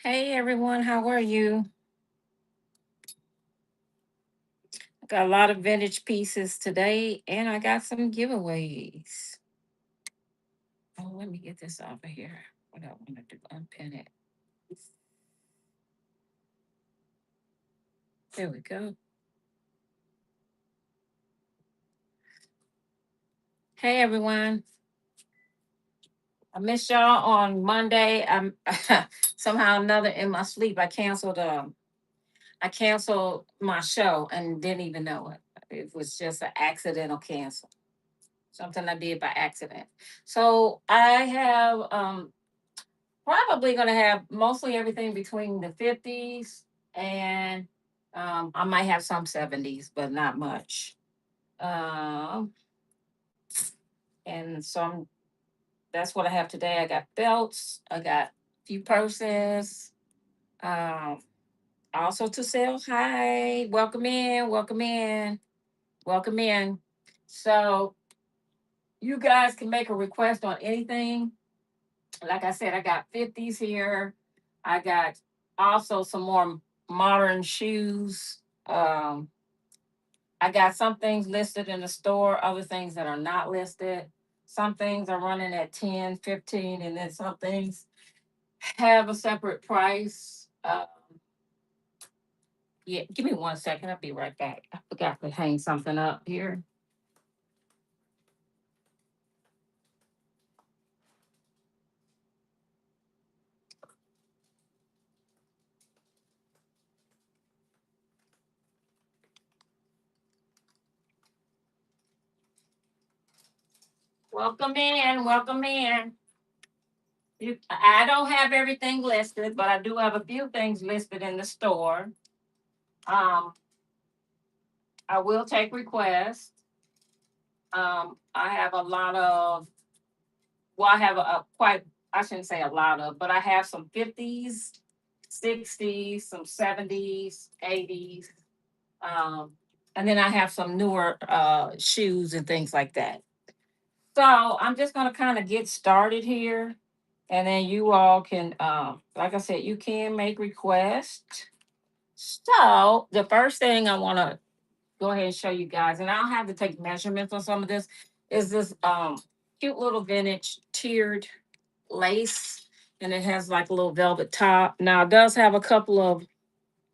Hey everyone, how are you? I got a lot of vintage pieces today and I got some giveaways. Oh, let me get this off of here. What I want to do, unpin it. There we go. Hey everyone. I missed y'all on Monday. I'm somehow or another in my sleep. I canceled my show and didn't even know it. It was just an accidental cancel. Something I did by accident. So I have probably going to have mostly everything between the 50s and I might have some 70s, but not much. Um, and so that's what I have today. I got belts, I got a few purses, um, also to sell. Hi, welcome in, welcome in, welcome in. So you guys can make a request on anything. Like I said, I got 50s here. I got also some more modern shoes. I got some things listed in the store, other things that are not listed. Some things are running at 10, 15, and then some things have a separate price. Yeah, give me 1 second. I'll be right back. I forgot to hang something up here. Welcome in, welcome in. I don't have everything listed, but I do have a few things listed in the store. Um, I will take requests. I have a lot of, well, I have a quite, I shouldn't say a lot of, but I have some 50s, 60s, some 70s, 80s. Um, and then I have some newer shoes and things like that. So I'm just going to kind of get started here. And then you all can, like I said, you can make requests. So the first thing I want to go ahead and show you guys, and I'll have to take measurements on some of this, is this cute little vintage tiered lace. And it has like a little velvet top. Now it does have a couple of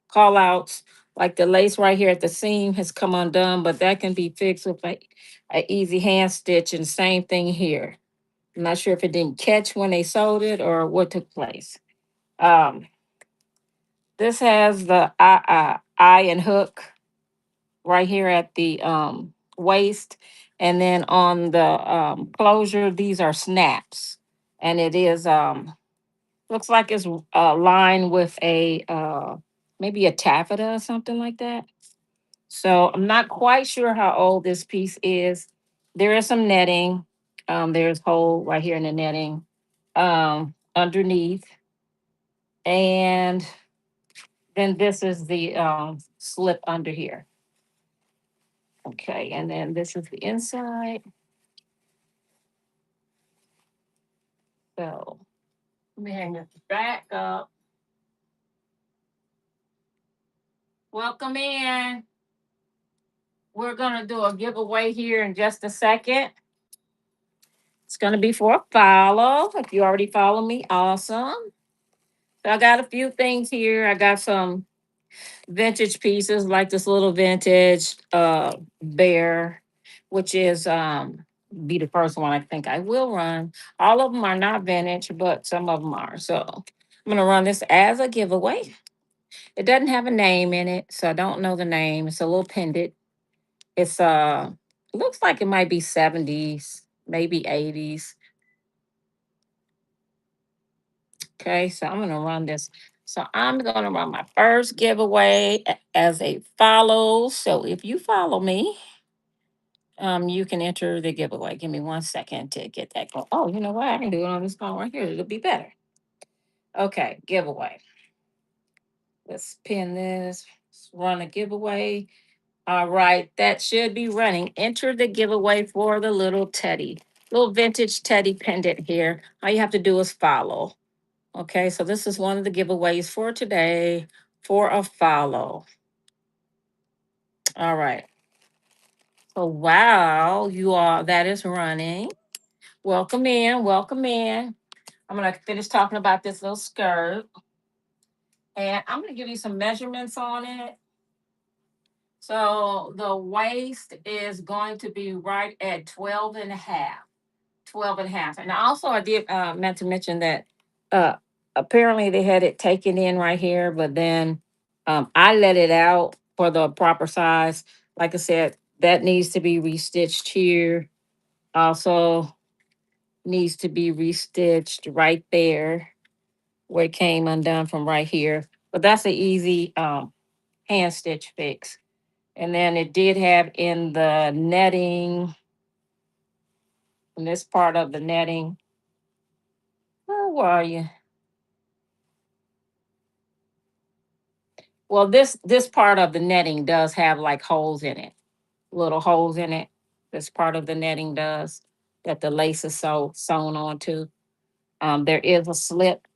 call outs, like the lace right here at the seam has come undone, but that can be fixed with a easy hand stitch. And same thing here. I'm not sure if it didn't catch when they sewed it or what took place. Um, this has the eye and hook right here at the waist. And then on the closure, these are snaps. And it is looks like it's lined with a maybe a taffeta or something like that. So I'm not quite sure how old this piece is. There is some netting. There's hole right here in the netting underneath. And then this is the slip under here. Okay, and then this is the inside. So let me hang this back up. Welcome in. We're gonna do a giveaway here in just a second. It's gonna be for a follow. If you already follow me, awesome. So I got a few things here. I got some vintage pieces like this little vintage bear, which is be the first one I think I will run. All of them are not vintage, but some of them are. So I'm gonna run this as a giveaway. It doesn't have a name in it, so I don't know the name. It's a little pendant. It's looks like it might be 70s, maybe 80s. Okay, so I'm gonna run this. So I'm gonna run my first giveaway as a follow. So if you follow me, you can enter the giveaway. Give me 1 second to get that going. Oh, you know what? I can do it on this phone right here. It'll be better. Okay, giveaway. Let's pin this. Let's run a giveaway. All right, that should be running. Enter the giveaway for the little teddy, little vintage teddy pendant here. All you have to do is follow. Okay, so this is one of the giveaways for today for a follow. All right. So while you all that is running, welcome in, welcome in. I'm gonna finish talking about this little skirt, and I'm gonna give you some measurements on it. So the waist is going to be right at 12 and a half. 12 and a half. And also I did meant to mention that uh apparently they had it taken in right here, but then I let it out for the proper size. Like I said, that needs to be restitched here. Also needs to be restitched right there where it came undone from right here. But that's an easy hand stitch fix. And then it did have in the netting, in this part of the netting. Where are you? Well, this part of the netting does have like holes in it, little holes in it. This part of the netting does that the lace is sewn onto. There is a slip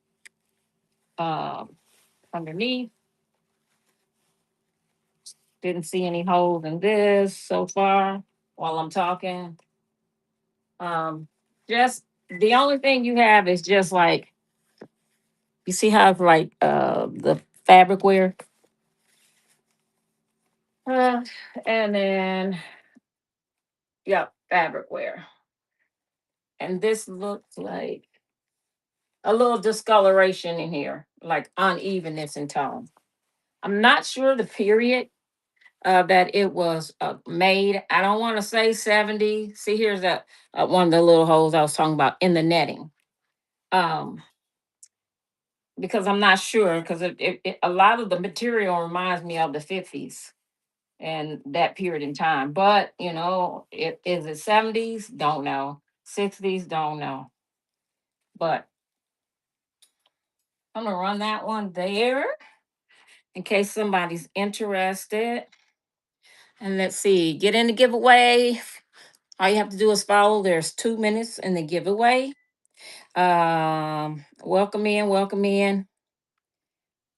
um, underneath. Didn't see any holes in this so far while I'm talking. Just the only thing you have is just like you see how it's like the fabric wear, uh, and then yep, fabric wear. And this looks like a little discoloration in here, like unevenness in tone. I'm not sure the period that it was made. I don't want to say 70. See, here's that one of the little holes I was talking about in the netting. Um, because I'm not sure, because a lot of the material reminds me of the 50s and that period in time. But, is it 70s? Don't know. 60s? Don't know. But I'm going to run that one there in case somebody's interested. And let's see, get in the giveaway. All you have to do is follow. There's 2 minutes in the giveaway. Welcome in, welcome in.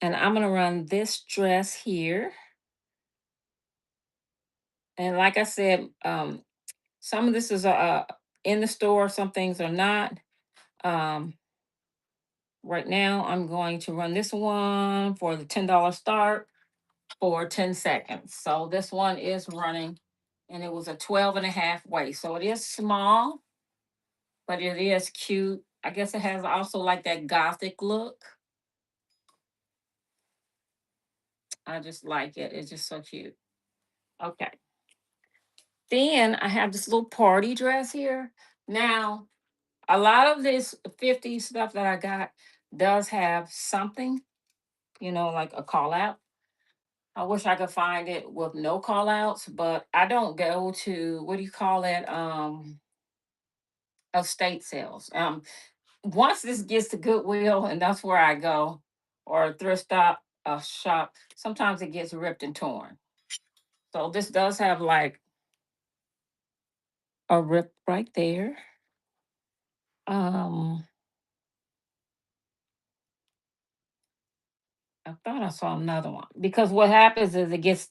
And I'm gonna run this dress here. And like I said, some of this is in the store, some things are not. Um, right now, I'm going to run this one for the $10 start for 10 seconds. So this one is running, and it was a 12 and a half waist. So it is small, but it is cute. I guess it has also like that gothic look. I just like it. It's just so cute. Okay. Then I have this little party dress here. Now, a lot of this 50s stuff that I got does have something, like a call out. I wish I could find it with no call outs, but I don't go to, what do you call it? Estate sales. Once this gets to Goodwill, and that's where I go, or a thrift stop, a shop, sometimes it gets ripped and torn. So this does have like a rip right there. Um, I thought I saw another one because what happens is it gets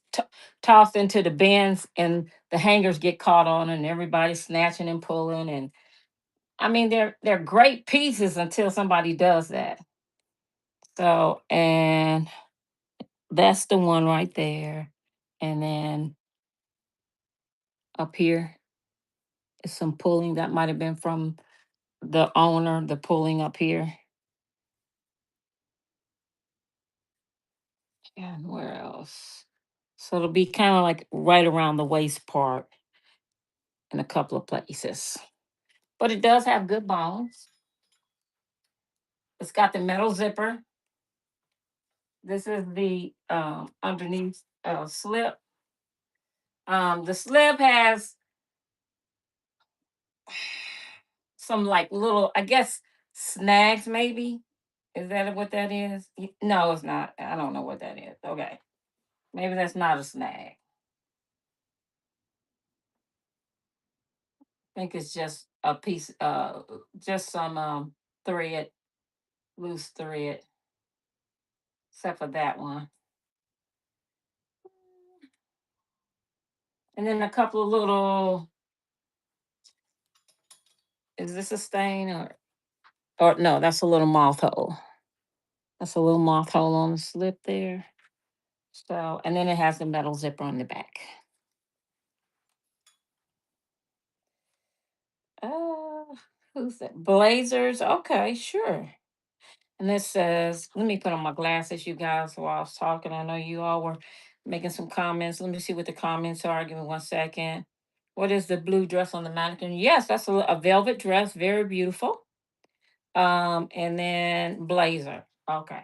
tossed into the bins and the hangers get caught on and everybody's snatching and pulling and I mean they're great pieces until somebody does that. So and that's the one right there. And then up here is some pulling that might have been from the owner, the pulling up here. And where else? So it'll be kind of like right around the waist part in a couple of places. But it does have good bones. It's got the metal zipper. This is the underneath slip. The slip has some like little, I guess, snags maybe. Is that what that is? No, it's not. I don't know what that is. Okay. Maybe that's not a snag. I think it's just a piece, just some thread. loose thread, except for that one. And then a couple of little, is this a stain or no, that's a little moth hole. That's a little moth hole on the slip there. So, and then it has the metal zipper on the back. Uh, who's that? Blazers. Okay, sure. And this says, let me put on my glasses, you guys, while I was talking. I know you all were making some comments. Let me see what the comments are. Give me 1 second. What is the blue dress on the mannequin? Yes, that's a velvet dress. Very beautiful. And then blazer. Okay.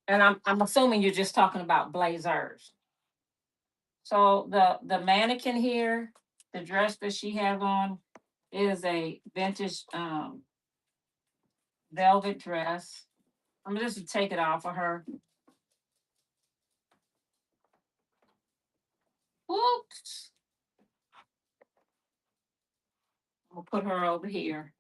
And I'm assuming you're just talking about blazers. So the mannequin here, the dress that she has on is a vintage velvet dress. I'm just to take it off of her. Oops. We'll put her over here.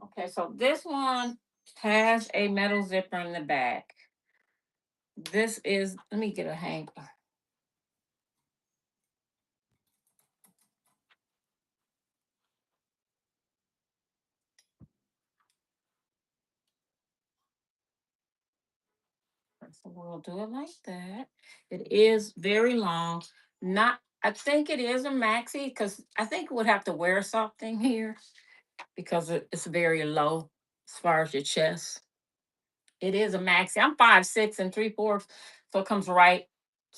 Okay, so this one has a metal zipper in the back. This is, let me get a hang. So we'll do it like that. It is very long. Not, I think it is a maxi because I think we'll have to wear something here because it's very low as far as your chest. It is a maxi. I'm 5'6 3/4", so it comes right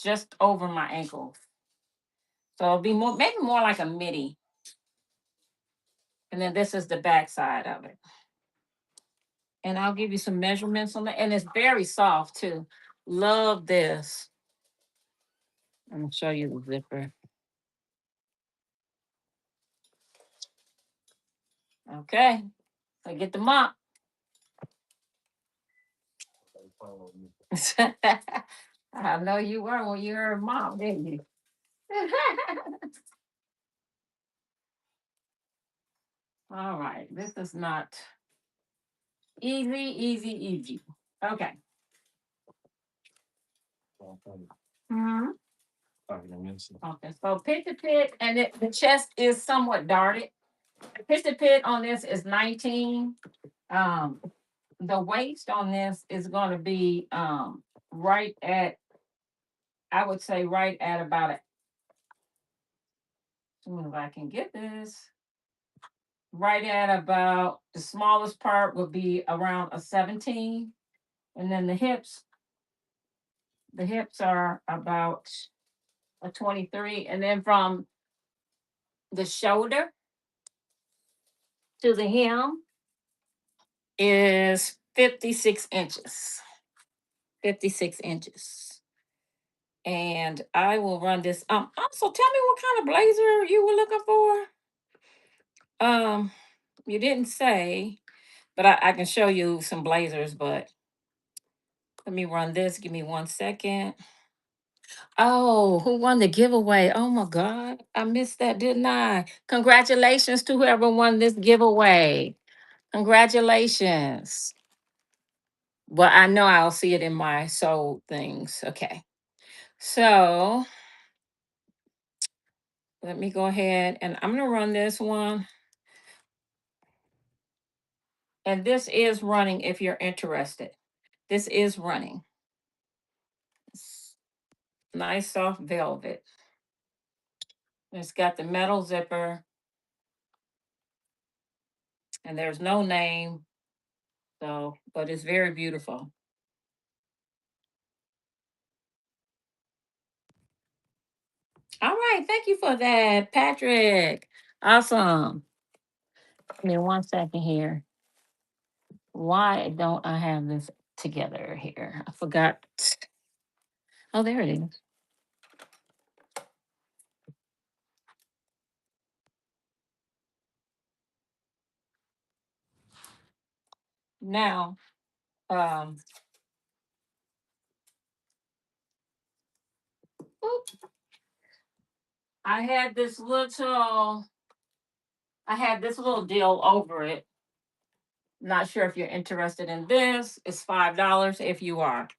just over my ankles. So it'll be more, maybe more like a midi. And then this is the back side of it. And I'll give you some measurements on that. And it's very soft too. Love this. I'm gonna show you the zipper. Okay. So get the mop. I know you were when you heard mom, didn't you? All right. This is not easy, easy, easy. Okay. Mhm. Okay. So pit to pit, and the chest is somewhat darted. The pit to pit on this is 19. Um, the waist on this is going to be right at, I would say right at about it. Soon as I can get this, right at about the smallest part would be around a 17, and then the hips are about a 23, and then from the shoulder to the hem is 56 inches. 56 inches. And I will run this. Also tell me what kind of blazer you were looking for. Um, you didn't say, but I can show you some blazers, but let me run this. Give me 1 second. Oh, who won the giveaway? Oh my God. I missed that, didn't I? Congratulations to whoever won this giveaway. Congratulations. Well, I know I'll see it in my sold things. Okay. So let me go ahead and I'm going to run this one. And this is running if you're interested. This is running. It's nice soft velvet. It's got the metal zipper and there's no name. So, but it's very beautiful. All right. Thank you for that, Patrick. Awesome. Give me 1 second here. Why don't I have this together here? I forgot. Oh, there it is. Now, um, I had this little I had this little deal over it. Not sure if you're interested in this. It's $5 if you are.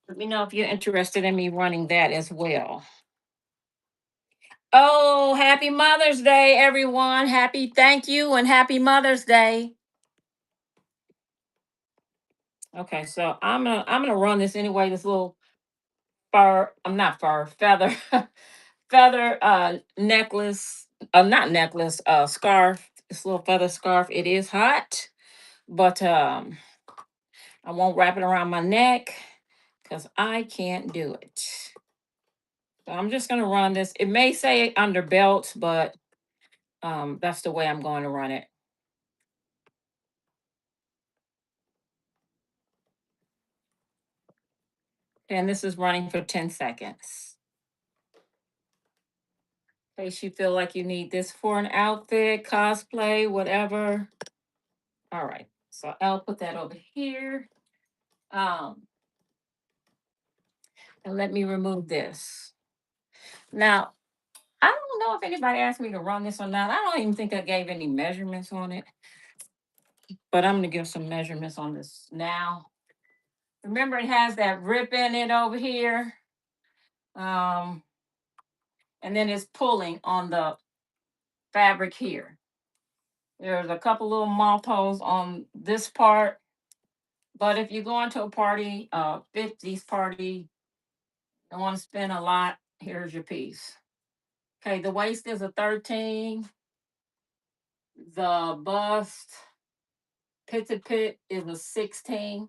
Let me know if you're interested in me running that as well. Oh, happy Mother's Day, everyone. Happy thank you and happy Mother's Day. Okay, so I'm gonna run this anyway. This little fur, I'm not fur, feather, feather necklace, not necklace, scarf. This little feather scarf. It is hot, but I won't wrap it around my neck because I can't do it. So I'm just gonna run this. It may say under belt, but that's the way I'm going to run it. And this is running for 10 seconds. In case you feel like you need this for an outfit, cosplay, whatever. All right. So I'll put that over here. Um, and let me remove this. Now, I don't know if anybody asked me to run this or not. I don't even think I gave any measurements on it, but I'm going to give some measurements on this now. Remember, it has that rip in it over here. Um, and then it's pulling on the fabric here. There's a couple little moth holes on this part. But if you're going to a party, 50s party, don't want to spend a lot, here's your piece. Okay, the waist is a 13. The bust, pit to pit, is a 16.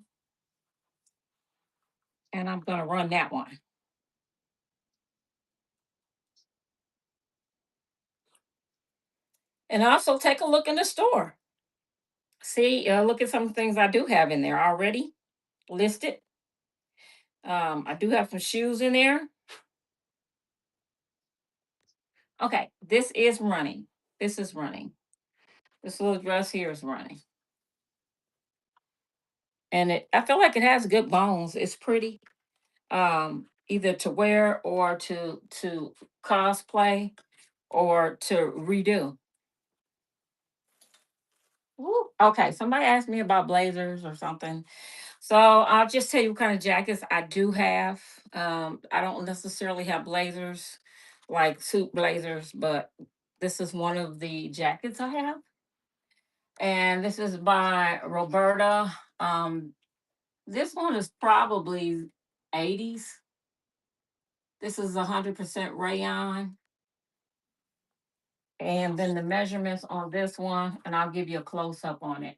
And I'm going to run that one. And also take a look in the store. See, look at some things I do have in there already listed. I do have some shoes in there. Okay, this is running. This is running. This little dress here is running. And I feel like it has good bones. It's pretty. Either to wear or to cosplay or to redo. Woo. Okay, somebody asked me about blazers or something. So I'll just tell you what kind of jackets I do have. I don't necessarily have blazers like suit blazers, but this is one of the jackets I have. And this is by Roberta. This one is probably 80s. This is 100% rayon. And then the measurements on this one, and I'll give you a close up on it.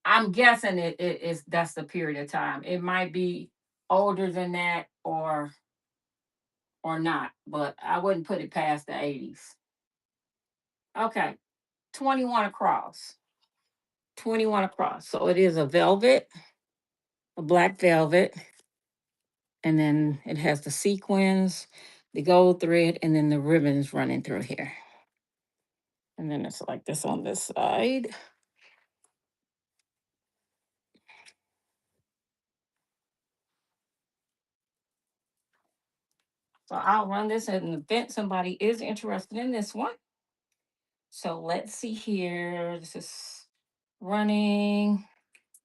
I'm guessing it is that's the period of time. It might be older than that or not, but I wouldn't put it past the 80s. Okay, 21 across. 21 across. So it is a velvet, a black velvet, and then it has the sequins, the gold thread, and then the ribbons running through here. And then it's like this on this side. So I'll run this at an event. Somebody is interested in this one. So let's see here. This is running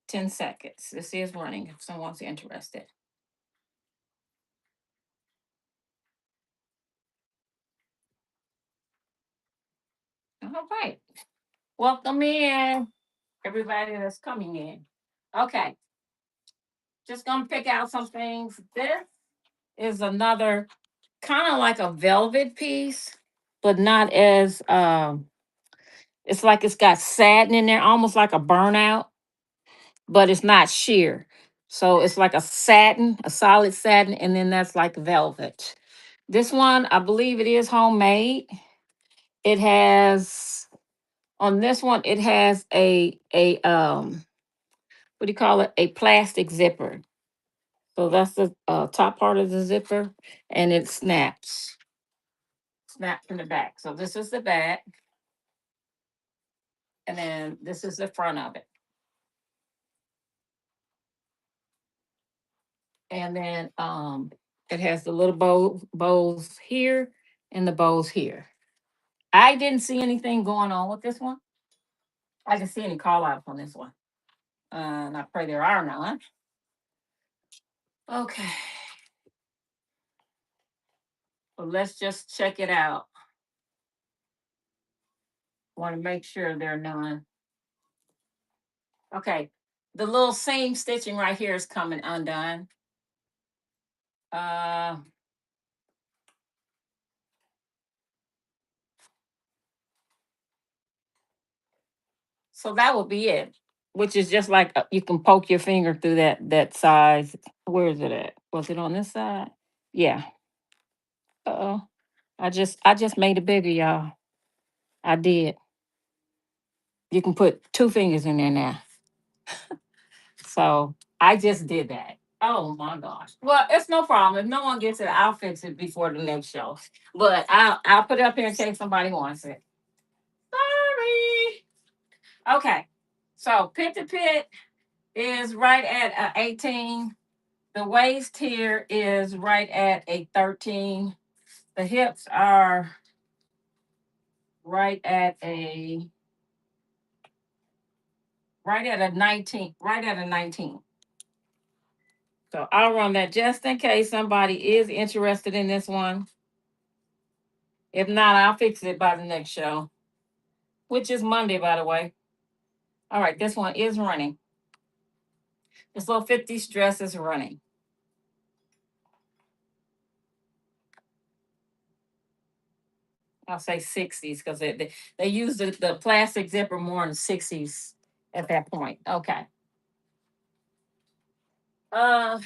10 seconds. This is running if someone's interested. All right. Welcome in, everybody that's coming in. Okay. Just going to pick out some things. This is another kind of like a velvet piece, but not as, it's like it's got satin in there, almost like a burnout, but it's not sheer. So it's like a satin, a solid satin, and then that's like velvet. This one, I believe it is homemade. It has on this one, it has a what do you call it? A plastic zipper. So that's the top part of the zipper, and it snaps in the back. So this is the back, and then this is the front of it. And then it has the little bows here and the bows here. I didn't see anything going on with this one. I didn't see any call outs on this one. And I pray there are none. Okay. So let's just check it out. Want to make sure there are none. Okay. The little seam stitching right here is coming undone. Uh, so that will be it, which is just like you can poke your finger through that size. Where is it at? Was it on this side? Yeah. Uh-oh. I just made it bigger, y'all. I did. You can put two fingers in there now. So I just did that. Oh my gosh. Well, it's no problem. If no one gets it, I'll fix it before the next show. But I'll put it up here in case somebody wants it. Sorry. Okay. So pit to pit is right at a 18. The waist here is right at a 13. The hips are right at a 19. Right at a 19. So I'll run that just in case somebody is interested in this one. If not, I'll fix it by the next show, which is Monday, by the way. All right, this one is running. This little 50s dress is running. I'll say 60s because they use the plastic zipper more in the 60s at that point. Okay. Uh,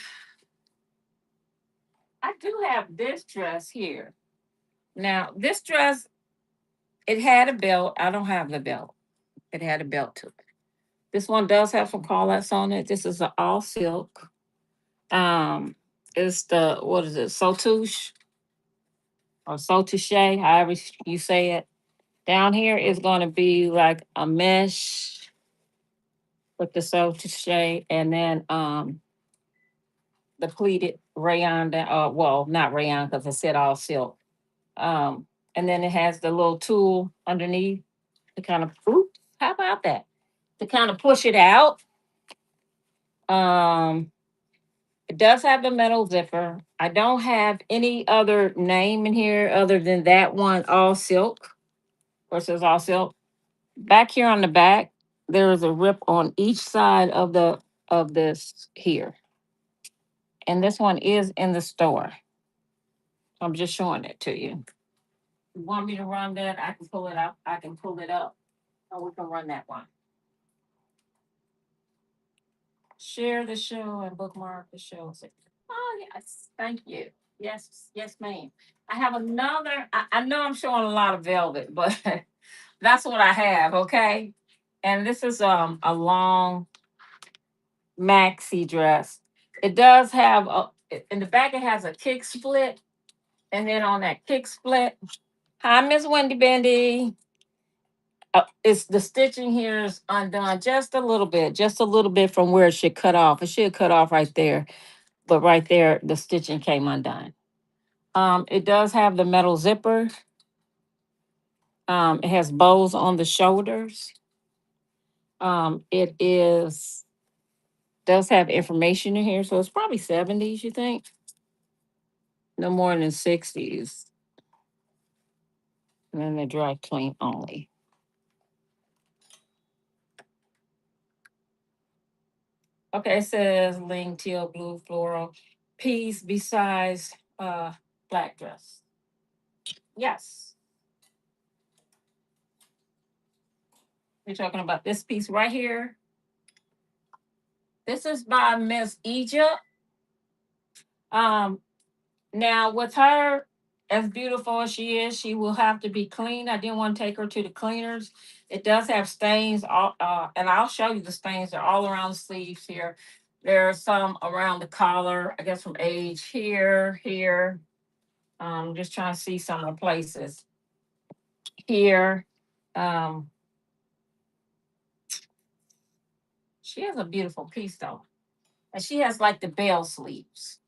I do have this dress here. Now, this dress, it had a belt. I don't have the belt. It had a belt to it. This one does have some call-outs on it. This is an all silk. It's the what is it? Sautouche or Sautouche, however you say it. Down here is going to be like a mesh with the Sautouche, and then the pleated rayon. Well, not rayon because it said all silk. And then it has the little tool underneath to kind of. Oops, how about that? To kind of push it out. Um, It does have the metal zipper. I don't have any other name in here other than that one, all silk, where it says all silk. Back here on the back, there is a rip on each side of this here. And this one is in the store. I'm just showing it to you. You want me to run that? I can pull it up. I can pull it up. Or we can run that one. Share the show and bookmark the show. Oh, yes. Thank you. Yes, yes, ma'am. I have another. I know I'm showing a lot of velvet, but that's what I have, okay? And this is a long maxi dress. It does have in the back it has a kick split, and then on that kick split, hi Miss Wendy Bendy. It's the stitching here is undone just a little bit from where it should cut off. It should cut off right there, but right there the stitching came undone. It does have the metal zipper. It has bows on the shoulders. It is does have information in here, so it's probably 70s, you think? No more than 60s. And then the dry clean only. Okay, it says Ling teal blue floral piece besides black dress. Yes. We're talking about this piece right here. This is by Miss Egypt. Um, Now, with her, as beautiful as she is, she will have to be clean. I didn't want to take her to the cleaners. It does have stains, and I'll show you the stains. They're all around the sleeves here. There are some around the collar, I guess from age here. Just trying to see some of the places here. Um, she has a beautiful piece though, and she has like the bell sleeves.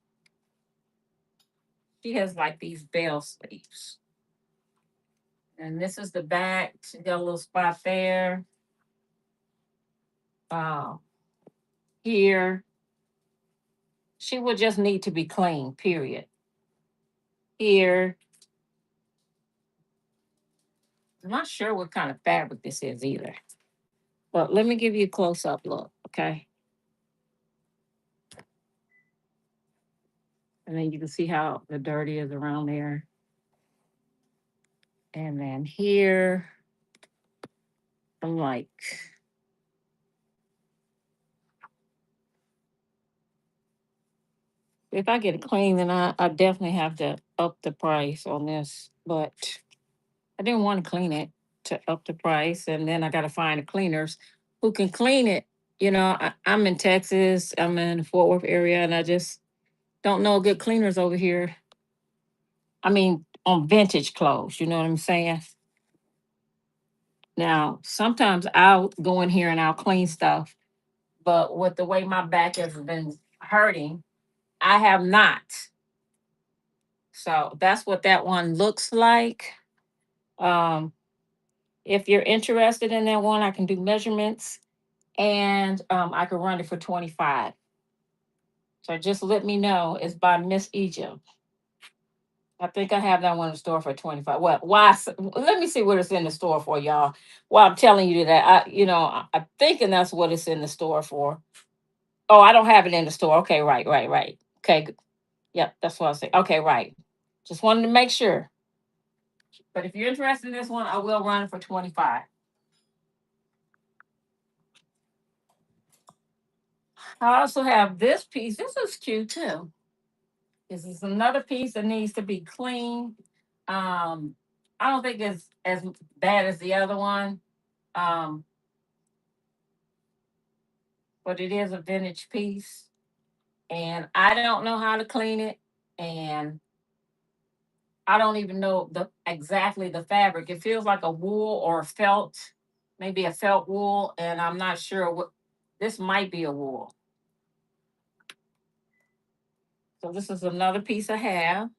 She has like these bell sleeves. And this is the back. She got a little spot there. Uh, Here. She would just need to be clean, period. Here. I'm not sure what kind of fabric this is either. But let me give you a close up look, okay? And then you can see how the dirt is around there. And then here, I'm like, if I get it clean, then I definitely have to up the price on this. But I didn't want to clean it to up the price. And then I got to find the cleaners who can clean it. You know, I'm in Texas, I'm in the Fort Worth area, and I just don't know good cleaners over here. I mean, on vintage clothes, you know what I'm saying? Now, sometimes I'll go in here and I'll clean stuff, but with the way my back has been hurting, I have not. So that's what that one looks like. Um, if you're interested in that one, I can do measurements and I can run it for 25. So just let me know. It's by Miss Egypt. I think I have that one in the store for 25. Well, let me see what it's in the store for, y'all. While I'm telling you that, I'm thinking that's what it's in the store for. Oh, I don't have it in the store. Okay, right. Okay, yep, that's what I say. Okay, right. Just wanted to make sure. But if you're interested in this one, I will run it for 25. I also have this piece. This is cute too. This is another piece that needs to be cleaned. Um, I don't think it's as bad as the other one. Um, but it is a vintage piece. And I don't know how to clean it. And I don't even know the exactly the fabric. It feels like a wool or a felt, maybe a felt wool, and I'm not sure what this might be a wool. So this is another piece I have.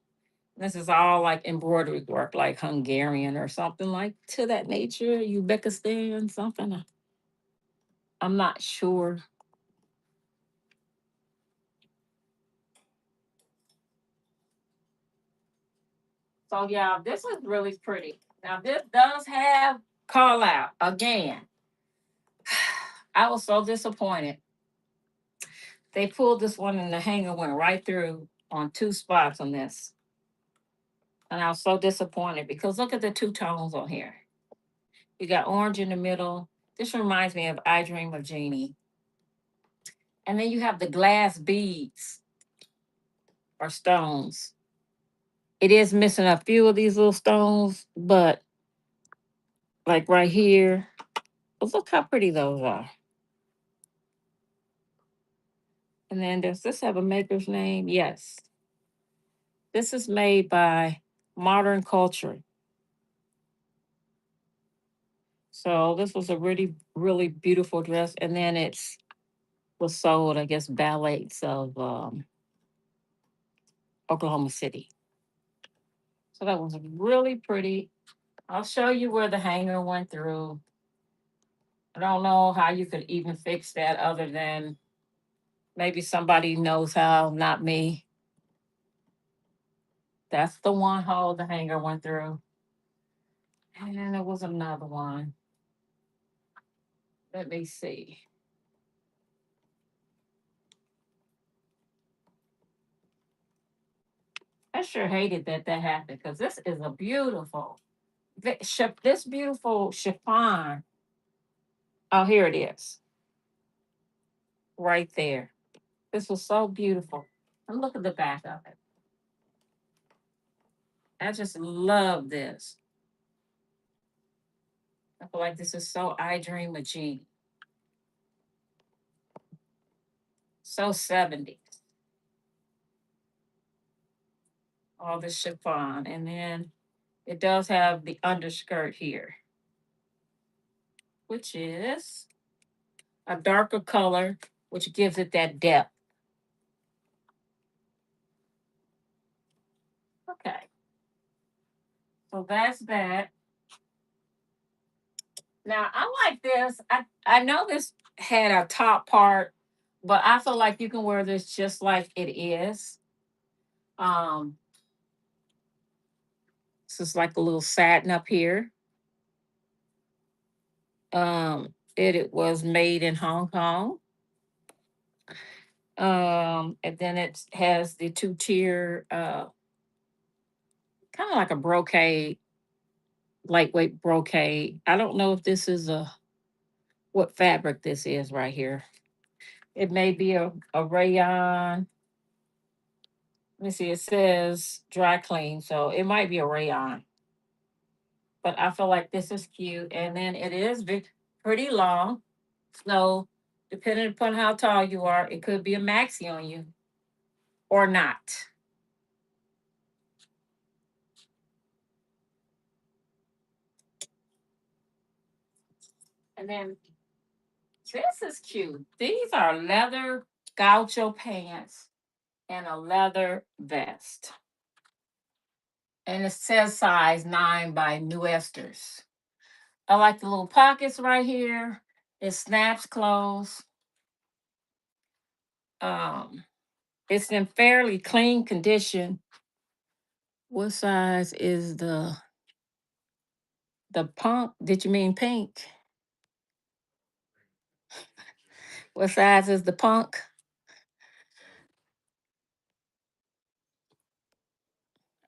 This is all like embroidery work, like Hungarian or something like to that nature, Uzbekistan, something. I'm not sure. So yeah, this is really pretty. Now this does have call out again. I was so disappointed. They pulled this one and the hanger went right through on two spots on this. And I was so disappointed because look at the two tones on here. You got orange in the middle. This reminds me of I Dream of Jeannie. And then you have the glass beads or stones. It is missing a few of these little stones, but like right here, but look how pretty those are. And then does this have a maker's name? Yes. This is made by Modern Culture. So this was a really beautiful dress. And then it's was sold, I guess, ballets of Oklahoma City. So that was really pretty. I'll show you where the hanger went through. I don't know how you could even fix that other than maybe somebody knows how, not me. That's the one hole the hanger went through. And there was another one. Let me see. I sure hated that happened because this is a beautiful, this beautiful chiffon. Oh, here it is, right there. This was so beautiful. And look at the back of it. I just love this. I feel like this is so I Dream of Jean. So 70s. All the chiffon. And then it does have the underskirt here, which is a darker color, which gives it that depth. Okay. So that's that. Now I like this. I know this had a top part, but I feel like you can wear this just like it is. Um, this is like a little satin up here. It was made in Hong Kong. And then it has the two-tier, kind of like a brocade, lightweight brocade. I don't know if this is a what fabric this is right here. It may be a rayon. Let me see. It says dry clean, so it might be a rayon. But I feel like this is cute, and then it is pretty long. So depending upon how tall you are, it could be a maxi on you or not. And then this is cute. These are leather gaucho pants and a leather vest. And it says size 9 by New Esters. I like the little pockets right here. It snaps closed. Um, it's in fairly clean condition. What size is the punk? Did you mean pink? What size is the punk?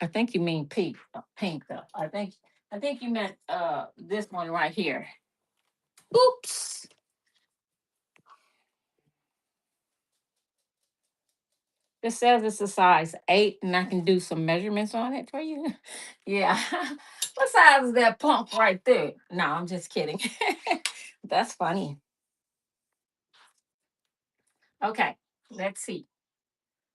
I think you mean pink. Pink though. I think you meant this one right here. Oops. It says it's a size 8, and I can do some measurements on it for you. Yeah. What size is that pump right there? No, I'm just kidding. That's funny. Okay, let's see.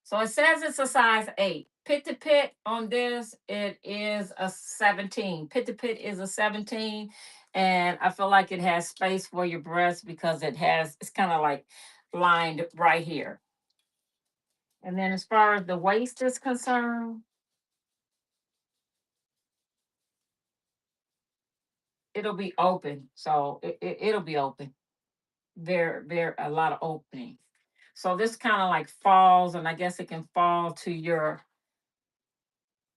So it says it's a size 8. Pit to pit on this, it is a 17. Pit to pit is a 17. And I feel like it has space for your breast because it's kind of like lined right here. And then as far as the waist is concerned, it'll be open. So it'll be open. Very a lot of opening. So this kind of like falls, and I guess it can fall to your,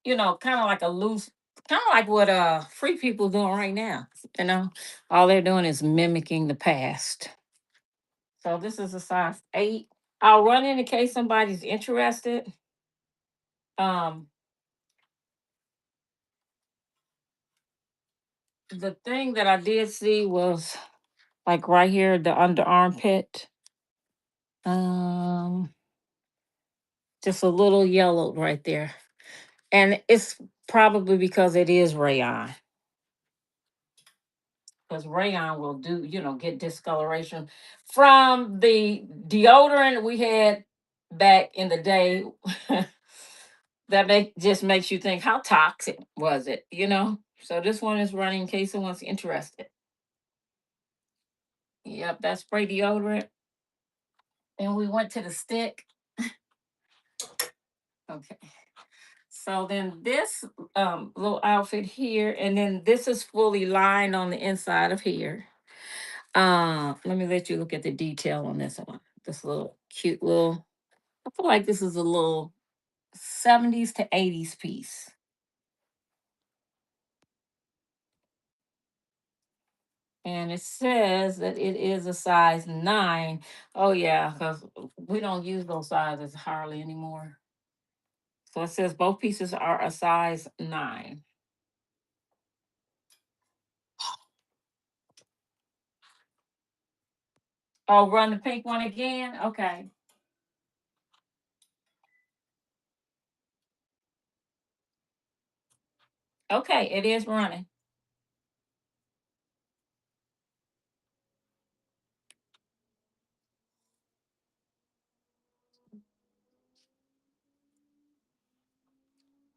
kind of like a loose, kind of like what free people doing right now. You know, all they're doing is mimicking the past. So this is a size 8. I'll run in case somebody's interested. Um, the thing that I did see was like right here, the under armpit. Um, just a little yellow right there. And it's probably because it is rayon. Because rayon will get discoloration from the deodorant we had back in the day. That just makes you think, how toxic was it? So this one is running in case someone's interested. Yep, that's spray deodorant. And we went to the stick. Okay. So then this little outfit here, and then this is fully lined on the inside of here. Let me let you look at the detail on this one. This little cute little, I feel like this is a little 70s to 80s piece. And it says that it is a size 9. Oh yeah, because we don't use those sizes hardly anymore. So it says both pieces are a size 9. Oh, run the pink one again? Okay. Okay, it is running.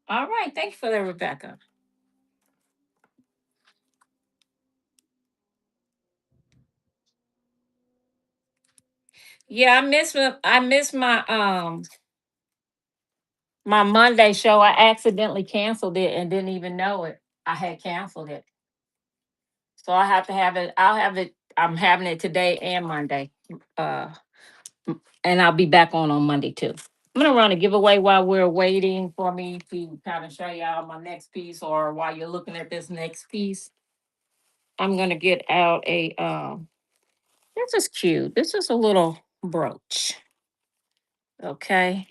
All right, thank you for that, Rebecca. Yeah, I missed my Monday show. I accidentally canceled it and didn't even know it. I had canceled it. So I have to have it. I'll have it. I'm having it today and Monday. Uh, and I'll be back on Monday too. I'm gonna run a giveaway while we're waiting for me to kind of show y'all my next piece, or while you're looking at this next piece. I'm gonna get out a. This is cute. This is a little brooch. Okay.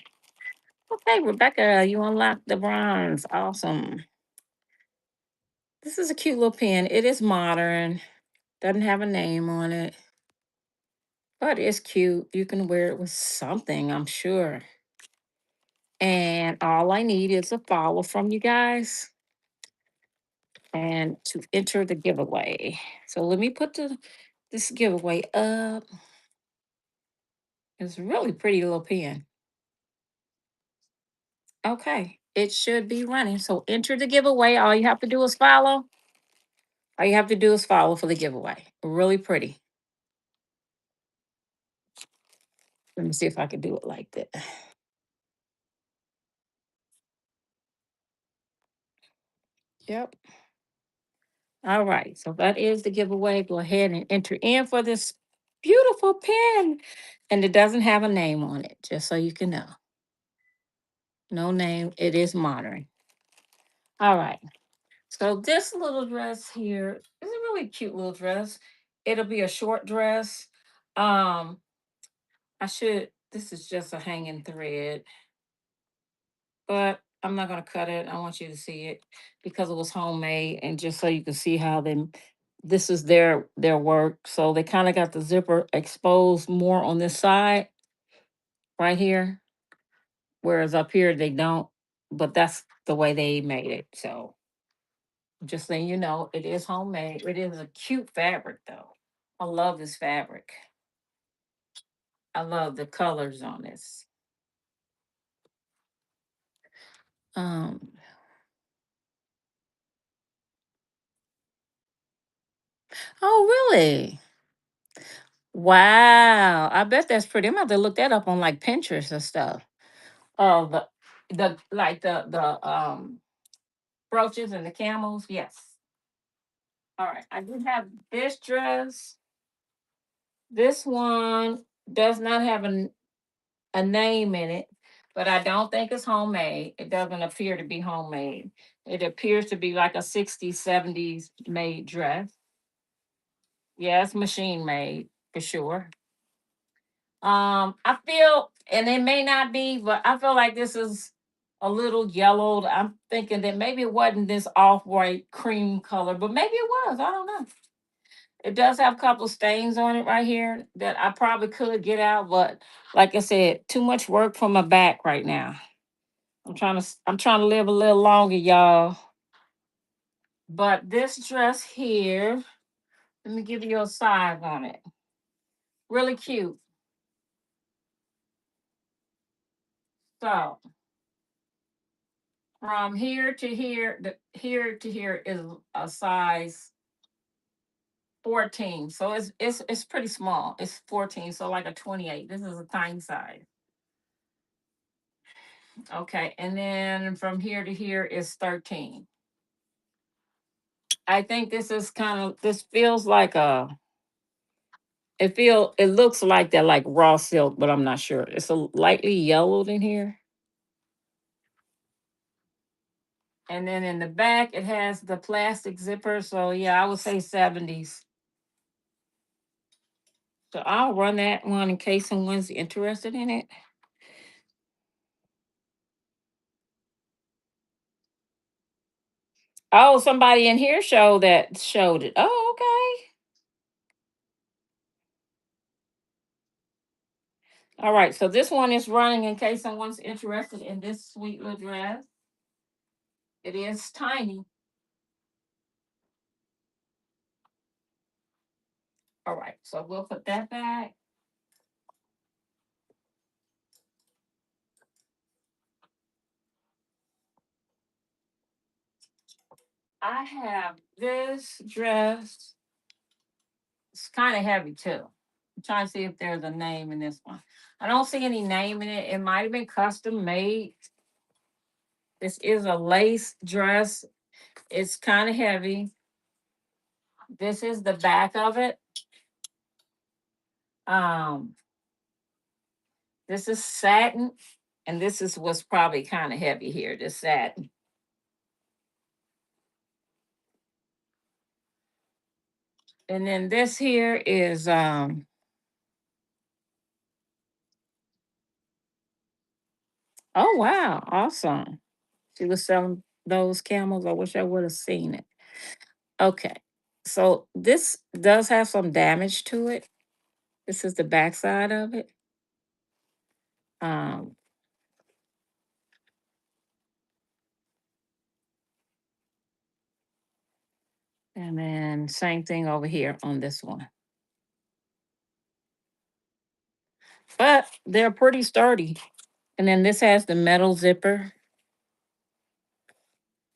Okay, Rebecca, you unlocked the bronze. Awesome. This is a cute little pen. It is modern. Doesn't have a name on it, but it's cute. You can wear it with something, I'm sure. And all I need is a follow from you guys and to enter the giveaway. So let me put this giveaway up. It's a really pretty little pen. Okay, it should be running. So enter the giveaway. All you have to do is follow. All you have to do is follow for the giveaway. Really pretty. Let me see if I can do it like that. Yep. All right. So that is the giveaway. Go ahead and enter in for this beautiful pen. And it doesn't have a name on it, just so you can know. No name. It is modern. All right. So this little dress here is a really cute little dress. It'll be a short dress. Um, this is just a hanging thread, but I'm not gonna cut it. I want you to see it because it was homemade, and just so you can see how this is their work. So they kind of got the zipper exposed more on this side right here, whereas up here they don't. But that's the way they made it. So just letting you know, it is homemade. It is a cute fabric though. I love this fabric. I love the colors on this. Um, oh really? Wow. I bet that's pretty. I'm gonna have to look that up on like Pinterest and stuff. Oh, the like the brooches and the camels. Yes. All right. I do have this dress. This one does not have a name in it, but I don't think it's homemade. It doesn't appear to be homemade. It appears to be like a 60s, 70s made dress. Yeah, it's machine made for sure. I feel, and it may not be, but I feel like this is a little yellowed. I'm thinking that maybe it wasn't this off-white cream color, but maybe it was. I don't know. It does have a couple stains on it right here that I probably could get out, but like I said, too much work for my back right now. I'm trying to live a little longer, y'all. But this dress here, let me give you a size on it. Really cute. So from here to here, here to here is a size 14. So it's pretty small. It's 14, so like a 28. This is a tiny size. Okay, and then from here to here is 13. I think this feels like it looks like that like raw silk, but I'm not sure. It's a lightly yellowed in here. And then in the back it has the plastic zipper. So yeah, I would say 70s. So I'll run that one in case someone's interested in it. Oh, somebody in here showed it. Oh, okay. All right. So this one is running in case someone's interested in this sweet little dress. It is tiny. All right. So we'll put that back. I have this dress. It's kind of heavy too. I'm trying to see if there's a name in this one. I don't see any name in it. It might have been custom made. This is a lace dress. It's kind of heavy. This is the back of it. Um, this is satin, and this is what's probably kind of heavy here. This satin. And then this here is oh wow, awesome. She was selling those camels. I wish I would have seen it. Okay. So this does have some damage to it. This is the backside of it. Um, and then same thing over here on this one. But they're pretty sturdy. And then this has the metal zipper.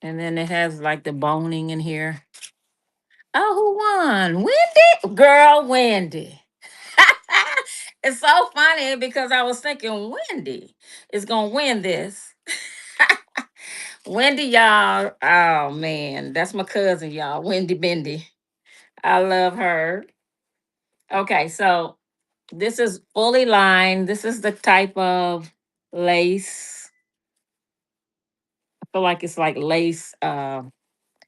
And then it has like the boning in here. Oh, who won? Wendy? Girl, Wendy. It's so funny because I was thinking Wendy is gonna win this. Wendy, y'all. Oh man, that's my cousin, y'all. Wendy Bendy. I love her. Okay, so this is fully lined. This is the type of lace. I feel like it's like lace. I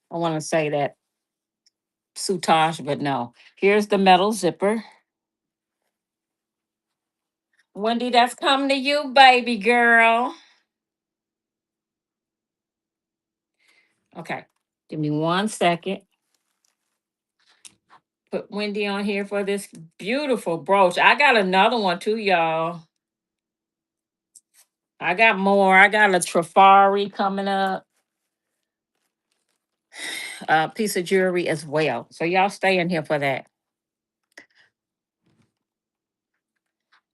want to say that soutache, but no. Here's the metal zipper. Wendy, that's coming to you, baby girl. Okay, give me 1 second. Put Wendy on here for this beautiful brooch. I got another one too, y'all. I got more. I got a Trifari coming up, a piece of jewelry as well. So y'all stay in here for that.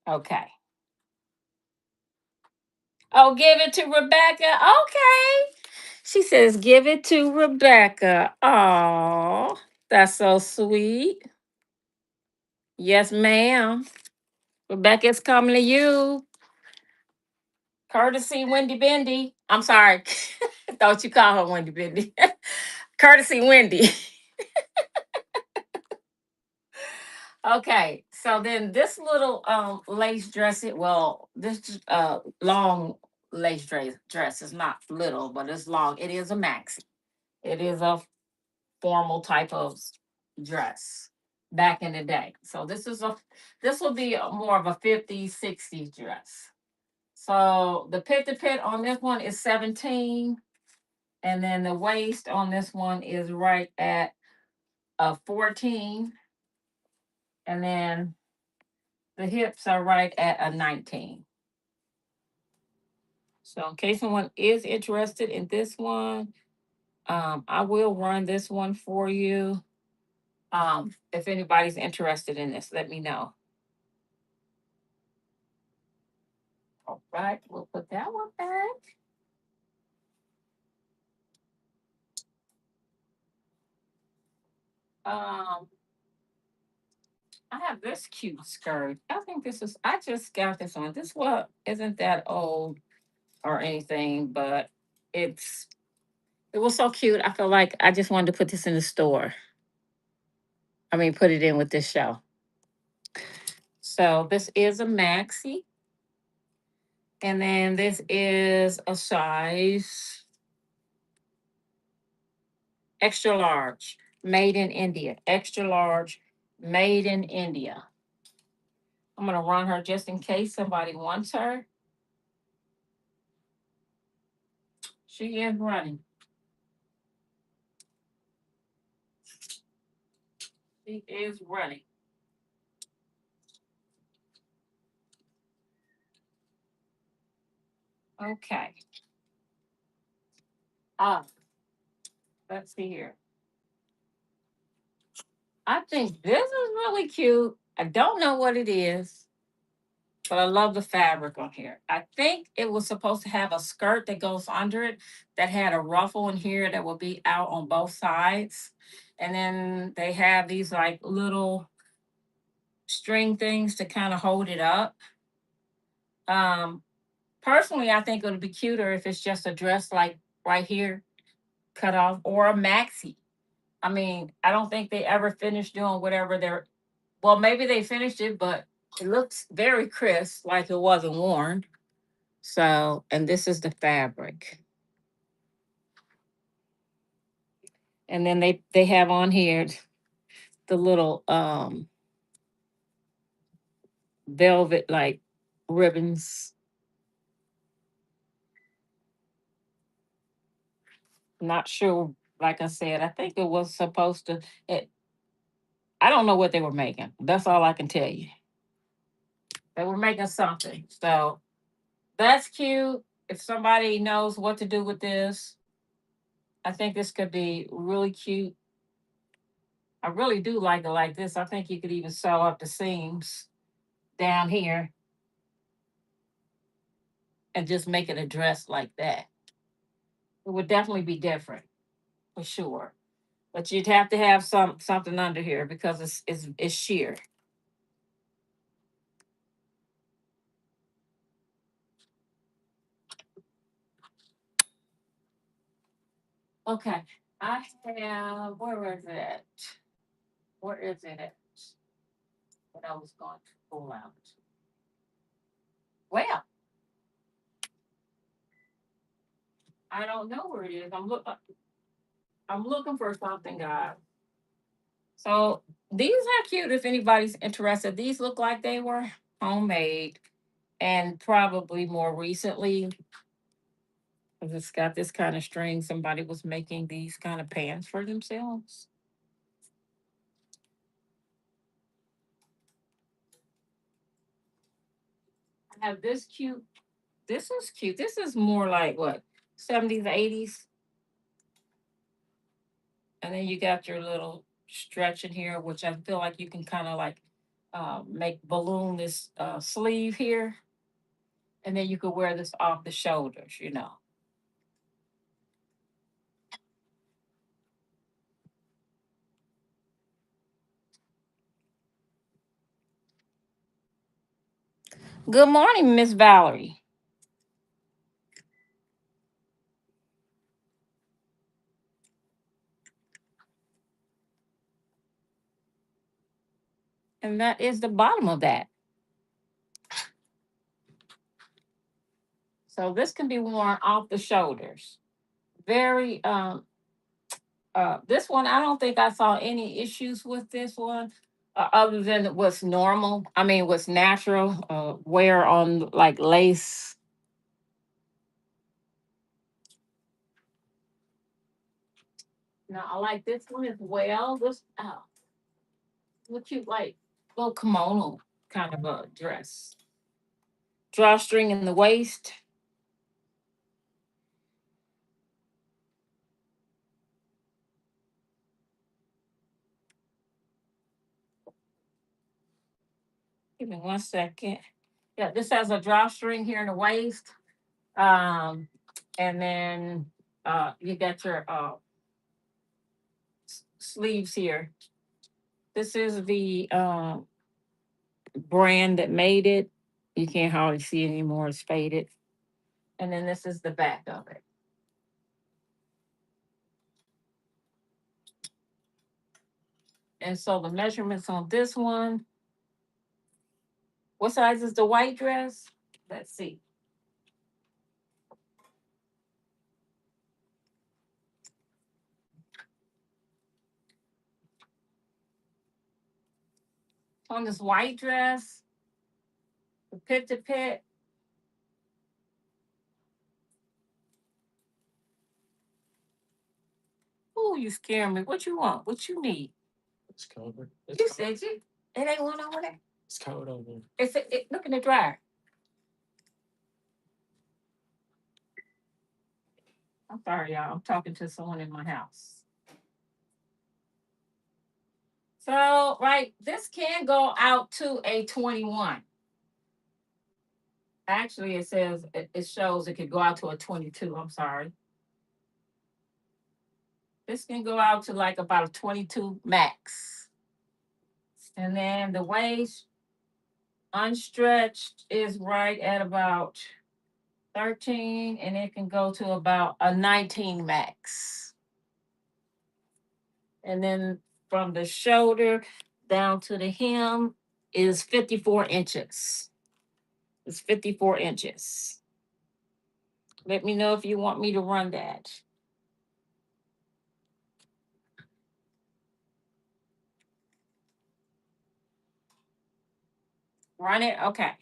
Okay. Oh, give it to Rebecca. Okay. She says, give it to Rebecca. Oh, that's so sweet. Yes, ma'am. Rebecca's coming to you. Courtesy Wendy Bendy. I'm sorry. Thought you call her Wendy Bendy. Courtesy Wendy. Okay, so then this little lace dress, this long lace dress is not little, but it's long. It is a maxi. It is a formal type of dress back in the day. So this will be more of a 50s, 60s dress. So the pit to pit on this one is 17, and then the waist on this one is right at 14, and then the hips are right at a 19. So in case someone is interested in this one, I will run this one for you. If anybody's interested in this, let me know. All right, we'll put that one back. Um, I have this cute skirt. I think I just got this one. This one isn't that old or anything, but it's, it was so cute. I feel like I just wanted to put this in the store. I mean, put it in with this show. So this is a maxi. And then this is a size extra large, made in India. Extra large, made in India. I'm going to run her just in case somebody wants her. She is running. She is running. Okay. Ah, let's see here. I think this is really cute. I don't know what it is, but I love the fabric on here. I think it was supposed to have a skirt that goes under it that had a ruffle in here that will be out on both sides. And then they have these like little string things to kind of hold it up. Um, Personally, I think it would be cuter if it's just a dress like right here, cut off, or a maxi. I mean, I don't think they ever finished doing whatever they're, well, maybe they finished it, but it looks very crisp, like it wasn't worn. So, and this is the fabric. And then they have on here the little velvet like ribbons. Not sure, like I said, I think it was supposed to it, I don't know what they were making. That's all I can tell you. They were making something. So that's cute. If somebody knows what to do with this, I think this could be really cute. I really do like it like this. I think you could even sew up the seams down here and just make it a dress like that. It would definitely be different for sure. But you'd have to have something under here because it's sheer. Okay. I have, where is it? Where is it at? What I was going to pull out. Well, I don't know where it is. I'm looking for something, guys. So these are cute if anybody's interested. These look like they were homemade and probably more recently, because it's got this kind of string. Somebody was making these kind of pants for themselves. I have this cute. This is cute. This is more like what, 70s, 80s. And then you got your little stretch in here, which I feel like you can kind of like make balloon this sleeve here. And then you could wear this off the shoulders, you know. Good morning, Miss Valerie. And that is the bottom of that. So this can be worn off the shoulders. Very this one I don't think I saw any issues with this one. Other than what's normal, I mean, what's natural, wear on like lace. Now I like this one as well. This look cute, like little kimono kind of a dress. Drawstring in the waist. Give me 1 second. Yeah, this has a drawstring here in the waist. Um, and then you got your sleeves here. This is the brand that made it. You can't hardly see it anymore. It's faded. And then this is the back of it. And so the measurements on this one, what size is the white dress? Let's see. On this white dress, the pit to pit. Ooh, you scare me. What you want? What you need? It's covered. You said you. It ain't one over there. It's covered over there. Look in the dryer. I'm sorry, y'all. I'm talking to someone in my house. So, right, this can go out to a 21. Actually, it says it shows it could go out to a 22. I'm sorry. This can go out to like about a 22 max. And then the waist unstretched is right at about 13, and it can go to about a 19 max. And then from the shoulder down to the hem is 54 inches. It's 54 inches. Let me know if you want me to run that. Run it? Okay.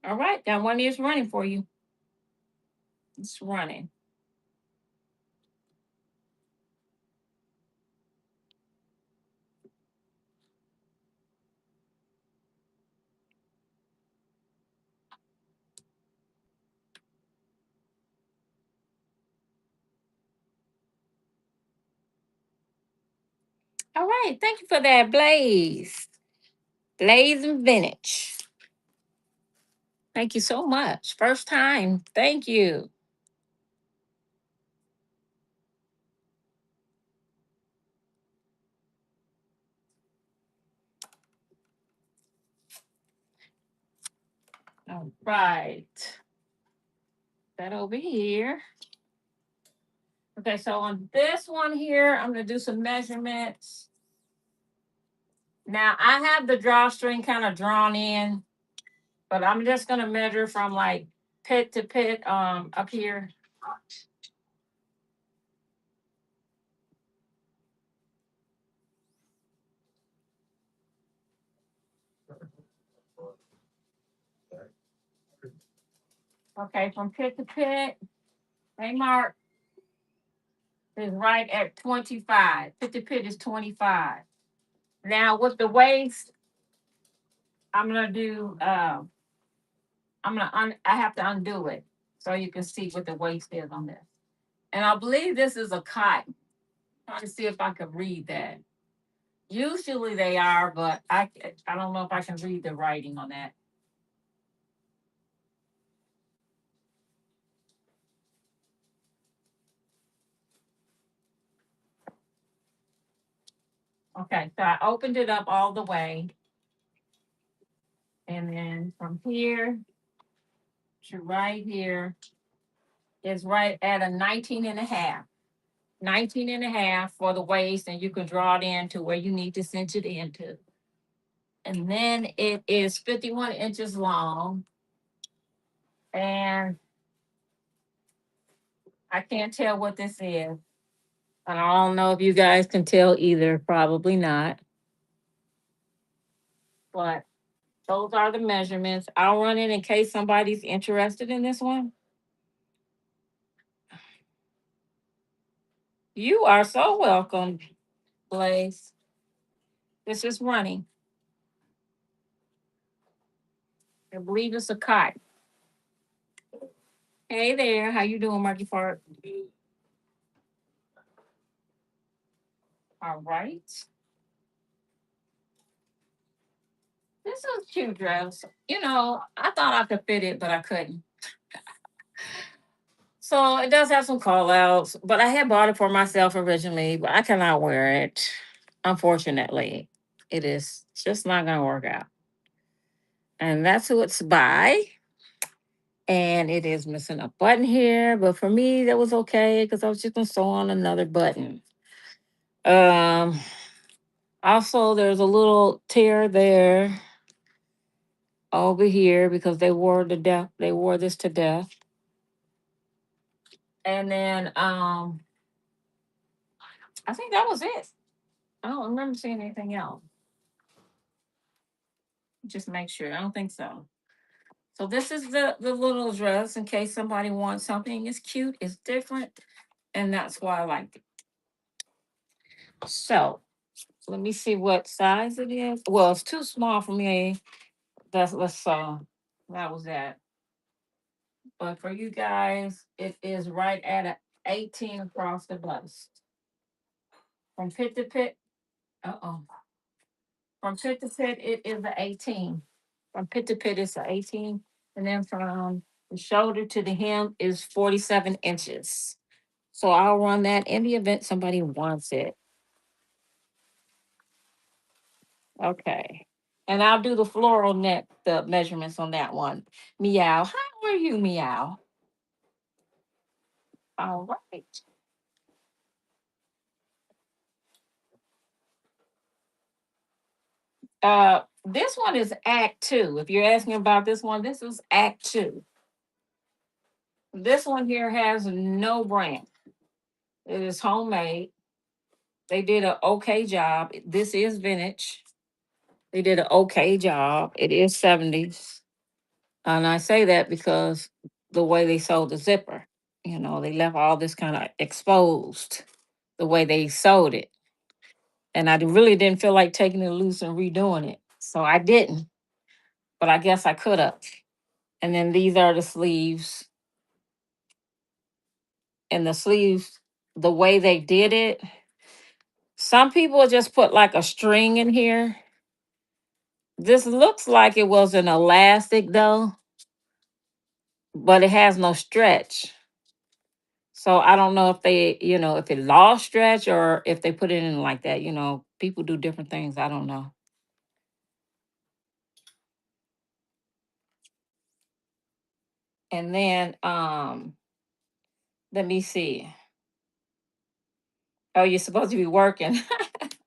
All right. That one is running for you. It's running. All right. Thank you for that, Blaze. Blaze and Vintage. Thank you so much. First time. Thank you. All right. That over here. Okay, so on this one here, I'm going to do some measurements. Now, I have the drawstring kind of drawn in, but I'm just going to measure from like pit to pit up here. Okay, from pit to pit, hey, Mark, is right at 25. Pit to pit is 25. Now, with the waist, I'm going to do, I have to undo it so you can see what the waist is on this. And I believe this is a cotton. Trying to see if I could read that. Usually they are, but I don't know if I can read the writing on that. Okay, so I opened it up all the way. And then from here to right here is right at a 19 and a half. 19 and a half for the waist, and you can draw it in to where you need to cinch it into. And then it is 51 inches long. And I can't tell what this is. And I don't know if you guys can tell either. Probably not. But those are the measurements. I'll run it in case somebody's interested in this one. You are so welcome, Blaze. This is running. I believe it's a cot. Hey there, how you doing, Marky Park? All right. This is a cute dress. You know, I thought I could fit it, but I couldn't. So it does have some call outs, but I had bought it for myself originally, but I cannot wear it. Unfortunately, it is just not going to work out. And that's who it's by. And it is missing a button here, but for me, that was okay because I was just going to sew on another button. Um, Also, there's a little tear there over here because they wore the death. They wore this to death. And then I think that was it. I don't remember seeing anything else. Just make sure. I don't think so. So this is the little dress in case somebody wants something. It's cute. It's different, and that's why I like it. So let me see what size it is. Well, it's too small for me. That's let's that was that. But for you guys, it is right at a 18 across the bust. From pit to pit, uh-oh. From pit to pit, it is a 18. From pit to pit, it's a 18. And then from the shoulder to the hem is 47 inches. So I'll run that in the event somebody wants it. Okay. And I'll do the floral neck, the measurements on that one. Meow. How are you, Meow? All right. This one is Act Two. If you're asking about this one, this is Act Two. This one here has no brand. It is homemade. They did an okay job. This is vintage. They did an okay job. It is 70s. And I say that because the way they sold the zipper, they left all this kind of exposed the way they sold it. And I really didn't feel like taking it loose and redoing it. So I didn't, but I guess I could have. And then these are the sleeves. And the sleeves, the way they did it, some people just put like a string in here. This looks like it was an elastic though, but it has no stretch. So I don't know if if it lost stretch or if they put it in like that. People do different things. I don't know. And then let me see. Oh, you're supposed to be working.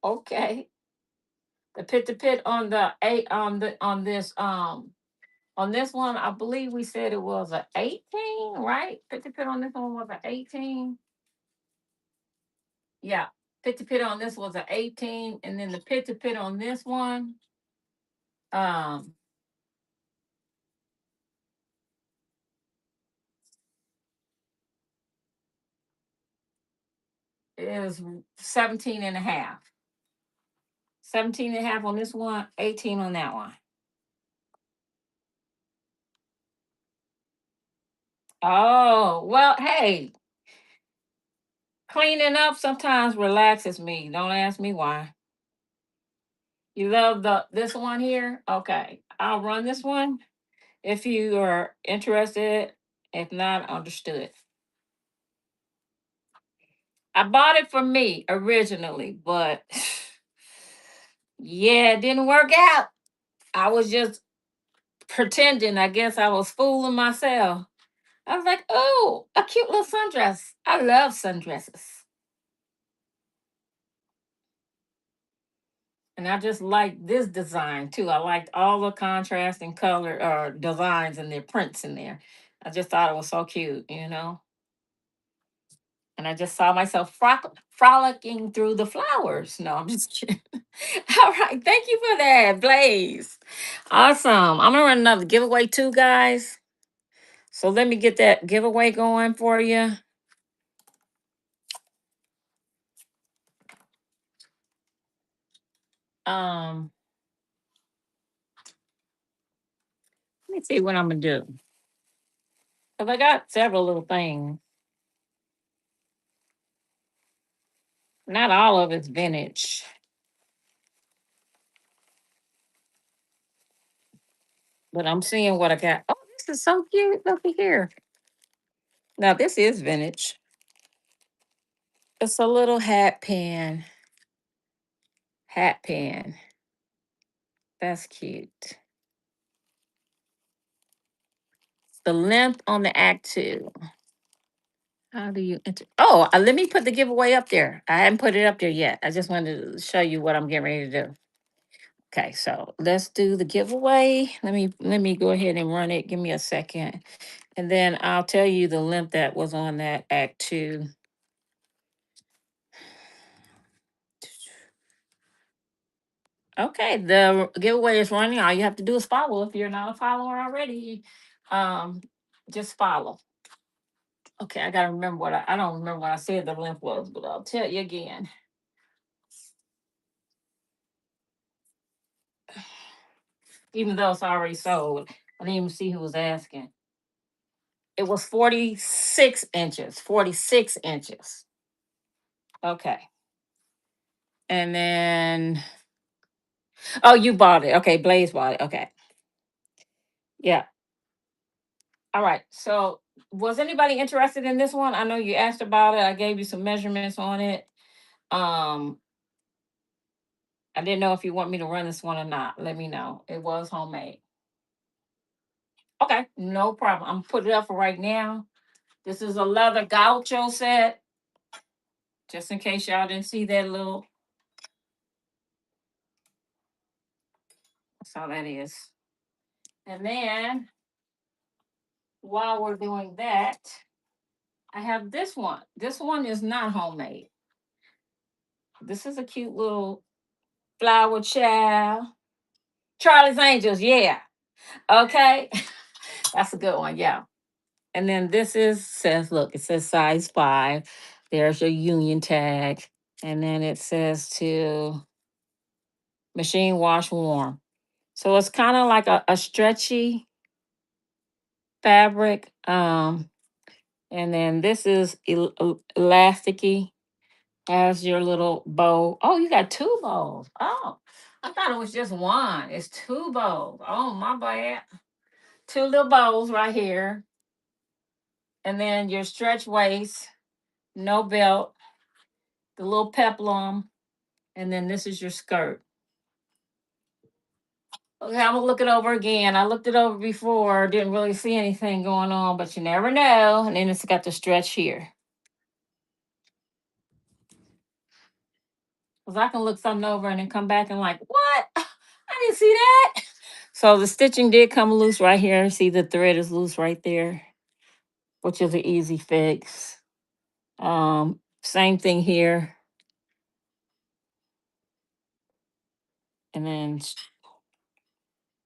Okay. The pit to pit on the eight on this one, I believe we said it was a 18, right? Pit to pit on this one was a 18. Yeah. Pit to pit on this was a 18. And then the pit to pit on this one, um, is 17 and a half. 17 and a half on this one, 18 on that one. Oh, well, hey, cleaning up sometimes relaxes me. Don't ask me why. You love the this one here? Okay. I'll run this one if you are interested. If not, understood. I bought it for me originally, but yeah, it didn't work out. I was just pretending. I guess I was fooling myself. I was like, oh, a cute little sundress. I love sundresses. And I just like this design too. I liked all the contrast and color designs and their prints in there. I just thought it was so cute. And I just saw myself frolicking through the flowers. No, I'm just kidding. All right. Thank you for that, Blaze. Awesome. I'm going to run another giveaway too, guys. So let me get that giveaway going for you. Um, Let me see what I'm going to do. Because I got several little things. Not all of it's vintage, but I'm seeing what I got. Oh, this is so cute. Look at here. Now, this is vintage. It's a little hat pin. Hat pin. That's cute. The length on the Act Two. How do you enter? Oh, let me put the giveaway up there. I haven't put it up there yet. I just wanted to show you what I'm getting ready to do. Okay, so let's do the giveaway. Let me go ahead and run it. Give me a second. And then I'll tell you the length that was on that Act Two. Okay, the giveaway is running. All you have to do is follow. If you're not a follower already, um, just follow. Okay, I gotta remember I don't remember what I said the length was, but I'll tell you again. Even though it's already sold, I didn't even see who was asking. It was 46 inches. 46 inches. Okay. And then oh, you bought it. Okay, Blaze bought it. Okay. Yeah. All right. So was anybody interested in this one? I know you asked about it. I gave you some measurements on it. Um, I didn't know if you want me to run this one or not. Let me know. It was homemade. Okay, no problem. I'm putting it up for right now. This is a leather gaucho set. Just in case y'all didn't see that little. That's all that is. And then while we're doing that, I have this one. This one is not homemade. This is a cute little flower child. Charlie's Angels, yeah. Okay. That's a good one, yeah. And then this is says, look, it says size 5. There's your union tag. And then it says to machine wash warm. So it's kind of like a stretchy fabric. And then this is elasticy. Has your little bow. Oh, you got 2 bows. Oh, I thought it was just one. It's 2 bows. Oh, my bad. 2 little bows right here. And then your stretch waist, no belt, the little peplum, and then this is your skirt. Okay, I'm gonna look it over again. I looked it over before, didn't really see anything going on, but you never know. And then it's got the stretch here. Because I can look something over and then come back and like, what? I didn't see that. So the stitching did come loose right here. See the thread is loose right there, which is an easy fix. Same thing here. And then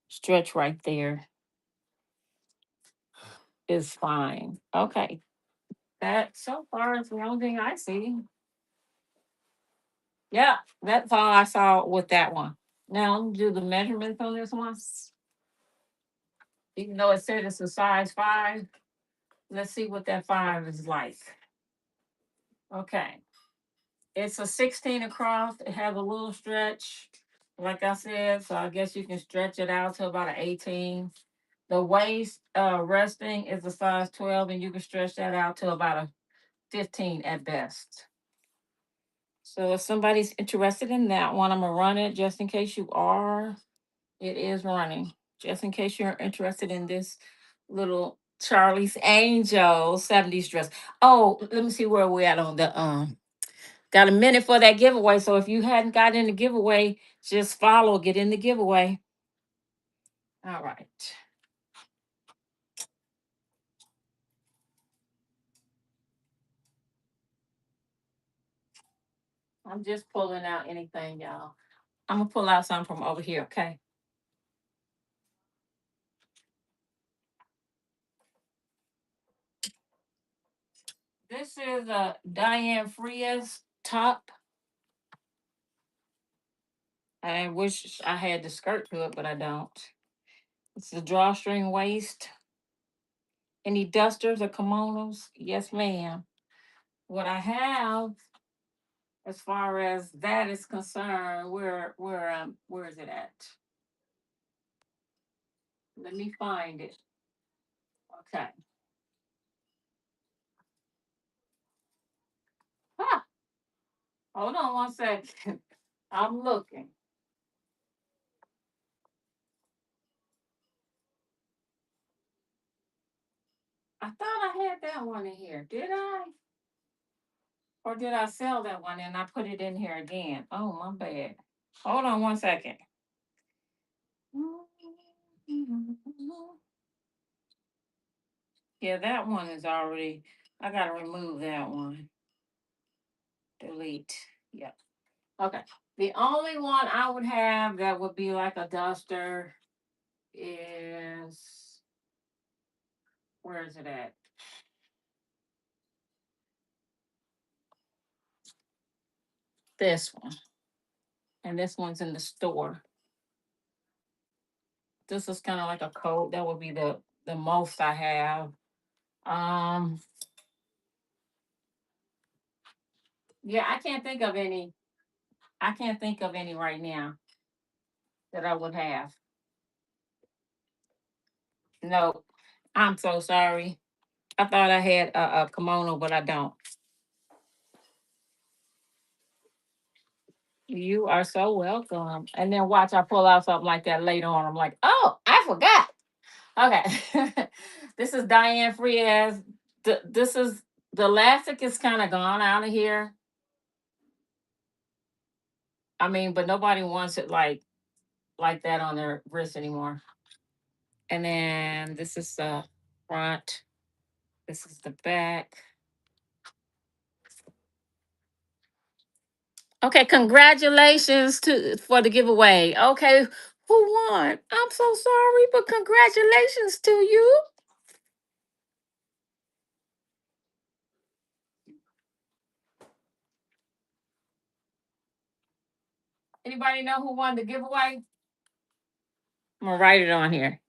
stretch right there is fine. Okay. That so far is the only thing I see. Yeah, that's all I saw with that one. Now let me do the measurements on this one. Even though it said it's a size 5, let's see what that 5 is like. Okay. It's a 16 across. It has a little stretch, like I said. So I guess you can stretch it out to about an 18. The waist resting is a size 12, and you can stretch that out to about a 15 at best. So if somebody's interested in that one, I'm gonna run it just in case you are. It is running. Just in case you're interested in this little Charlie's Angel 70s dress. Oh, let me see where we're at on the got a minute for that giveaway. So if you hadn't got in the giveaway, just follow, get in the giveaway. All right. I'm just pulling out anything, y'all. I'm gonna pull out something from over here, okay? This is a Diane Frias top. I wish I had the skirt to it, but I don't. It's a drawstring waist. Any dusters or kimonos? Yes, ma'am. What I have, as far as that is concerned, where is it at? Let me find it. Okay. Ah, hold on one second. I'm looking. I thought I had that one in here. Did I? Or did I sell that one and I put it in here again? Oh, my bad. Hold on one second. Yeah, that one is already, I gotta remove that one. Delete. Yep. Okay. The only one I would have that would be like a duster is, where is it at? This one. And this one's in the store. This is kind of like a coat. That would be the most I have. Um, yeah, I can't think of any. I can't think of any right now that I would have. No, I'm so sorry. I thought I had a kimono, but I don't. You are so welcome. And then watch I pull out something like that later on. I'm like, oh, I forgot. Okay. This is Diane Frias. This is the elastic is kind of gone out of here. I mean, but nobody wants it like that on their wrist anymore. And then this is the front. This is the back. Okay, congratulations to for the giveaway. Okay, who won? I'm so sorry, but congratulations to you. Anybody know who won the giveaway? I'm gonna write it on here.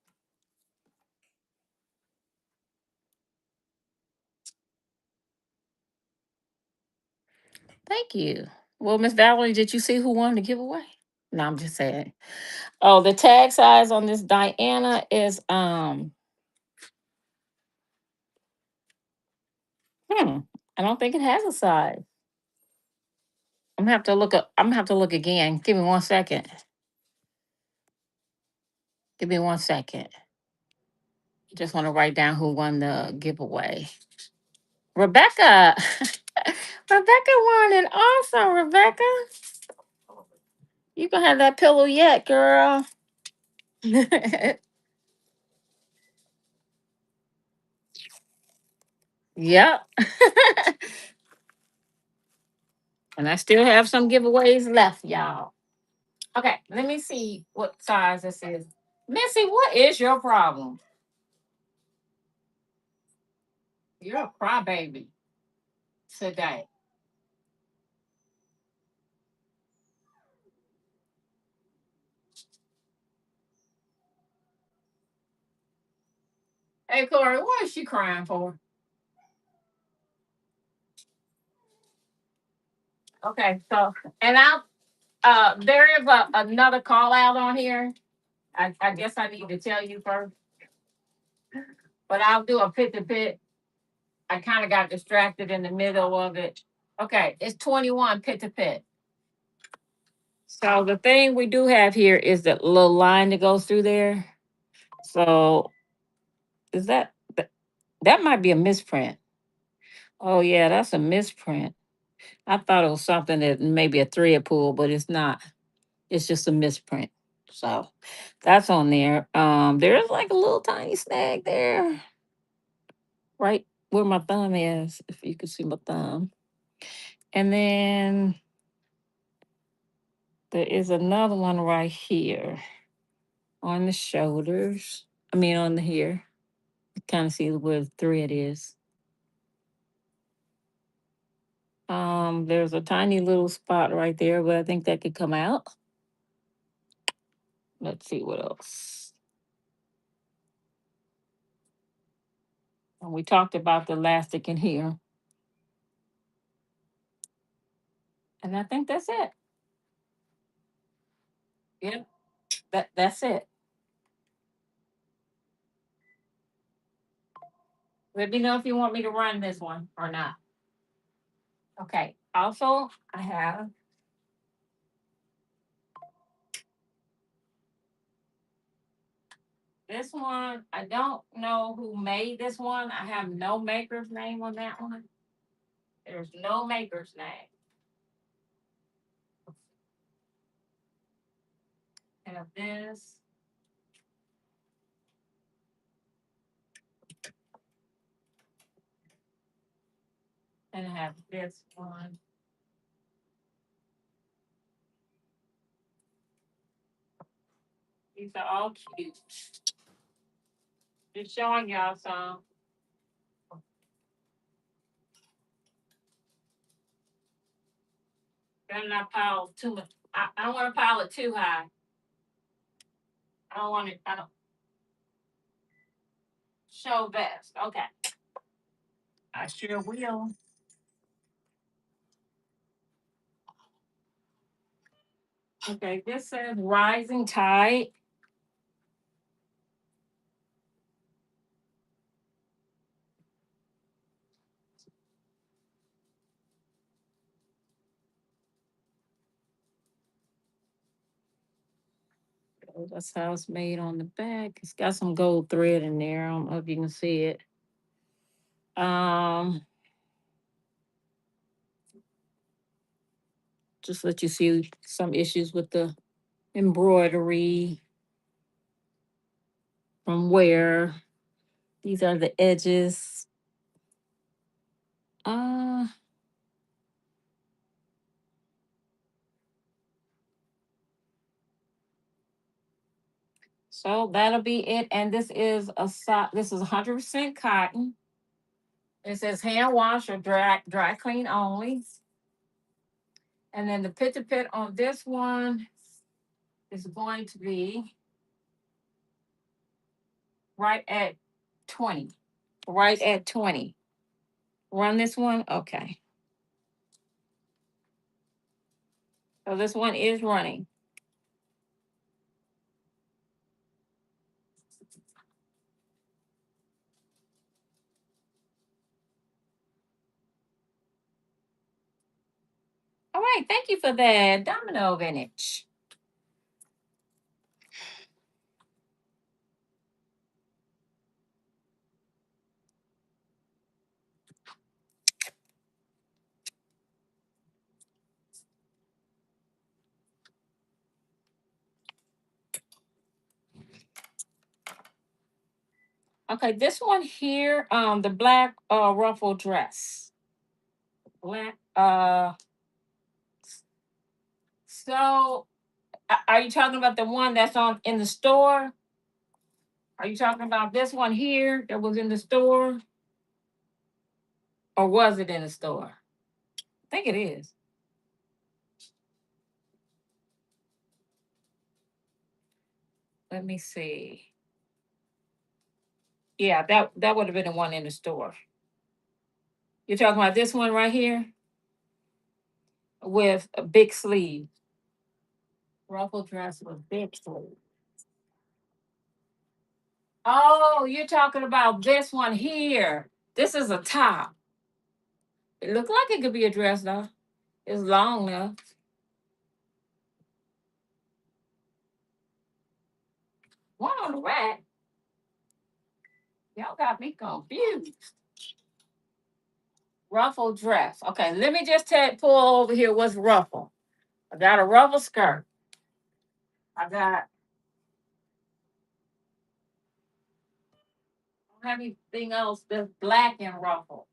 Thank you. Well, Miss Valerie, did you see who won the giveaway? No, I'm just saying. Oh, the tag size on this Diana is hmm. I don't think it has a size. I'm gonna have to look again. Give me 1 second. Give me 1 second. Just want to write down who won the giveaway. Rebecca. Rebecca won it. Awesome, Rebecca. You can have that pillow yet, girl. Yep. And I still have some giveaways left, y'all. Okay, let me see what size this is. Missy, what is your problem? You're a crybaby today. Hey, Corey, what is she crying for? Okay, so and there is another call out on here. I guess I need to tell you first, but I'll do a pit to pit. I kind of got distracted in the middle of it. Okay, it's 21 pit to pit. So the thing we do have here is that little line that goes through there. So is that might be a misprint? Oh yeah, that's a misprint. I thought it was something that maybe a thread pull, but it's not. It's just a misprint. So that's on there. There's like a little tiny snag there, right where my thumb is, if you can see my thumb. And then there is another one right here on the shoulders. I mean on the here. You kind of see where the thread is. There's a tiny little spot right there, but I think that could come out. Let's see what else. And we talked about the elastic in here. And I think that's it. Yeah, that's it. Let me know if you want me to run this one or not. Okay. Also, I have this one. I don't know who made this one. I have no maker's name on that one. There's no maker's name. I have this. And I have this one. These are all cute. Just showing y'all some. Better not pile too much. I don't want to pile it too high. I don't want it. I don't show best. Okay. I sure will. Okay, this says rising tide. Oh, that's how it's made on the back. It's got some gold thread in there. I don't know if you can see it. Um, just let you see some issues with the embroidery from where these are the edges. Uh, so that'll be it. And this is this is 100% cotton. It says hand wash or dry clean only. And then the pit to pit on this one is going to be right at 20. Right at 20. Run this one? Okay. So this one is running. All right, thank you for that, Domino Vintage. Okay, this one here, the black ruffle dress. Black so are you talking about the one that's on in the store? Are you talking about this one here that was in the store? Or was it in the store? I think it is. Let me see. Yeah, that would have been the one in the store. You're talking about this one right here with a big sleeve. Ruffle dress with big sleeve. Oh, you're talking about this one here. This is a top. It looked like it could be a dress though. It's long enough. One on the rack. Y'all got me confused. Ruffle dress. Okay, let me just pull over here what's ruffle. I got a ruffle skirt. I got I don't have anything else that's black and ruffle.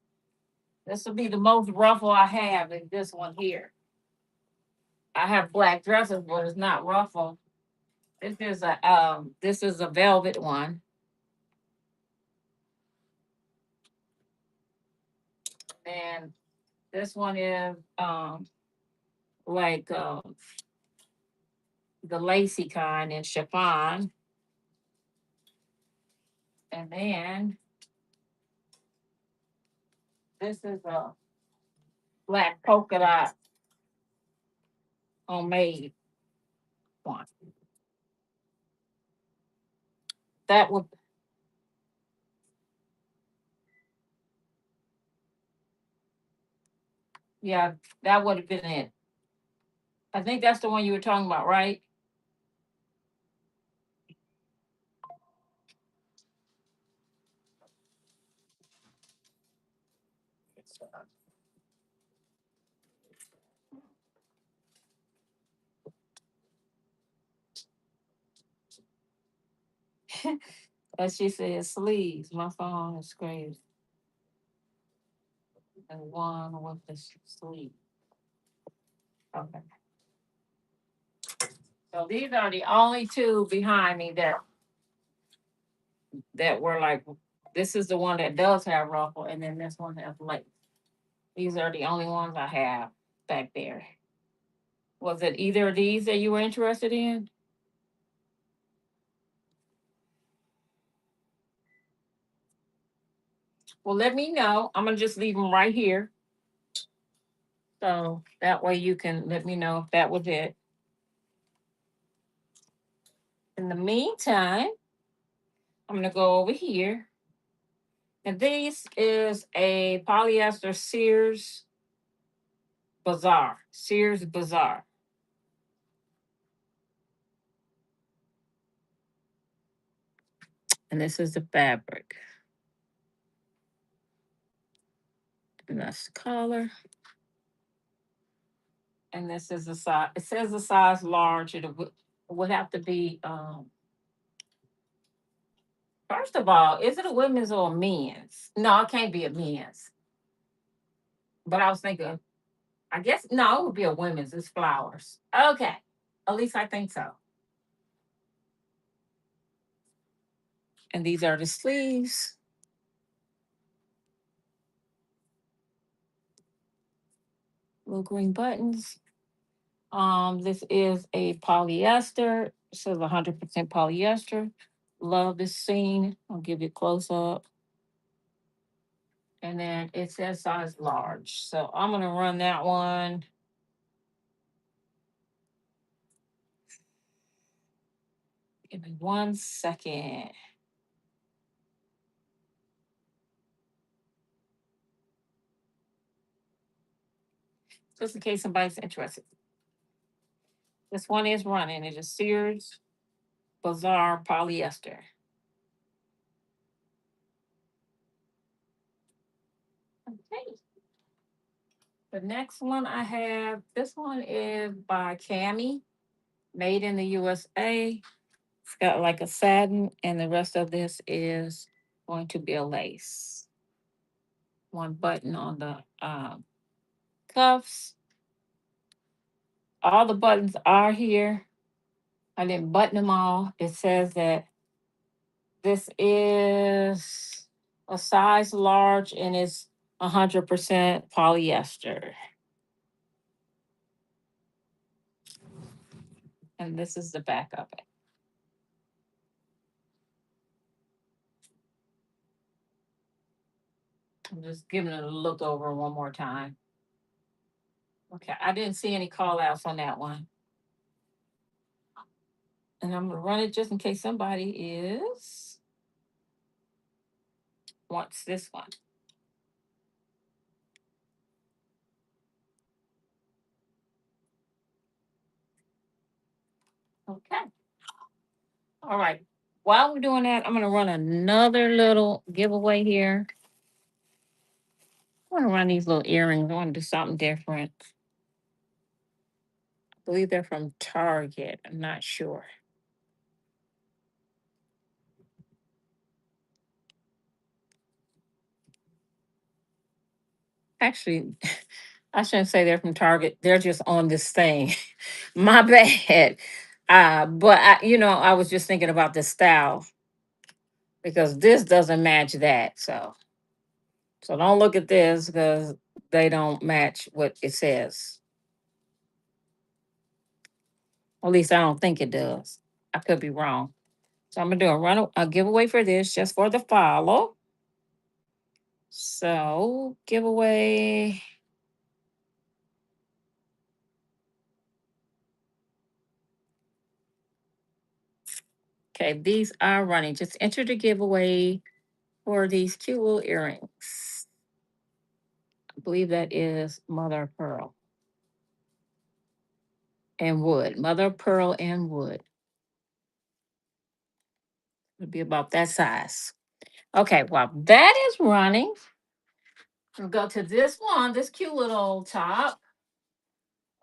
This will be the most ruffle I have is this one here. I have black dresses, but it's not ruffle. This is a velvet one. And this one is like the lacy kind in chiffon. And then this is a black polka dot homemade one. That would, yeah, that would have been it. I think that's the one you were talking about, right? As she said, sleeves. My phone is crazy. And one with the sleeve. Okay. So these are the only two behind me that were like, this is the one that does have ruffle, and then this one has lace. These are the only ones I have back there. Was it either of these that you were interested in? Well, let me know. I'm gonna just leave them right here. So that way you can let me know if that was it. In the meantime, I'm gonna go over here. And this is a polyester Sears Bazaar. And this is the fabric. And that's the color. And this is the size. It says the size large. Would have to be. First of all, is it a women's or a men's? No, it can't be a men's. But I was thinking, I guess no, it would be a women's. It's flowers. Okay, at least I think so. And these are the sleeves. Little green buttons. This is a polyester. It says 100% polyester. Love this scene. I'll give you a close up. And then it says size large. So I'm gonna run that one. Give me 1 second. Just in case somebody's interested. This one is running. It is Sears Bazaar polyester. Okay. The next one I have, this one is by Cami, made in the USA. It's got like a satin, and the rest of this is going to be a lace. One button on the cuffs. All the buttons are here. I didn't button them all. It says that this is a size large and it's 100% polyester. And this is the back of it. I'm just giving it a look over one more time. Okay, I didn't see any call outs on that one. And I'm gonna run it just in case somebody wants this one. Okay. All right. While we're doing that, I'm gonna run another little giveaway here. I want to run these little earrings. I want to do something different. I believe they're from Target. I'm not sure. Actually, I shouldn't say they're from Target. They're just on this thing. My bad. But I was just thinking about the style because this doesn't match that. So don't look at this because they don't match what it says. At least I don't think it does. I could be wrong. So I'm gonna do a giveaway for this just for the follow. So giveaway. Okay, these are running. Just enter the giveaway for these cute little earrings. I believe that is mother of pearl and wood. Mother of pearl and wood. It'll be about that size. Okay, well, that is running. We'll go to this one, this cute little top.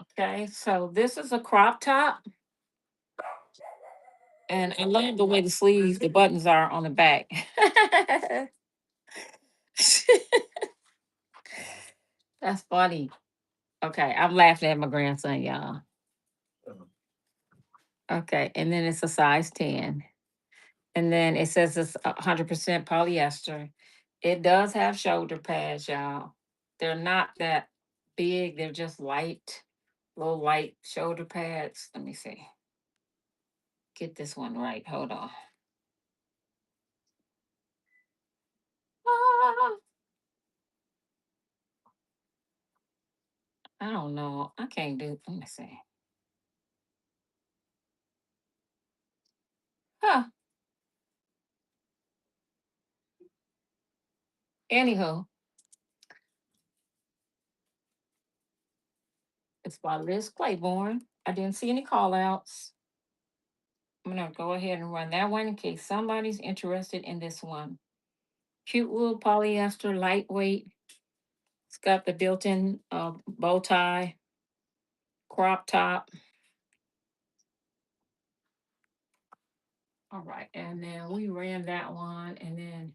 Okay, so this is a crop top. And I love the way the sleeves, the buttons are on the back. That's funny. Okay, I'm laughing at my grandson, y'all. Okay, and then it's a size 10. And then it says it's 100% polyester. It does have shoulder pads, y'all. They're not that big, they're just light, little light shoulder pads. Let me see. Get this one right. Hold on. Ah, I don't know. I can't do. Let me see. Huh. Anywho, it's by Liz Claiborne. I didn't see any call outs. I'm gonna go ahead and run that one in case somebody's interested in this one. Cute wool polyester, lightweight, It's got the built-in bow tie, crop top. All right, and then we ran that one, and then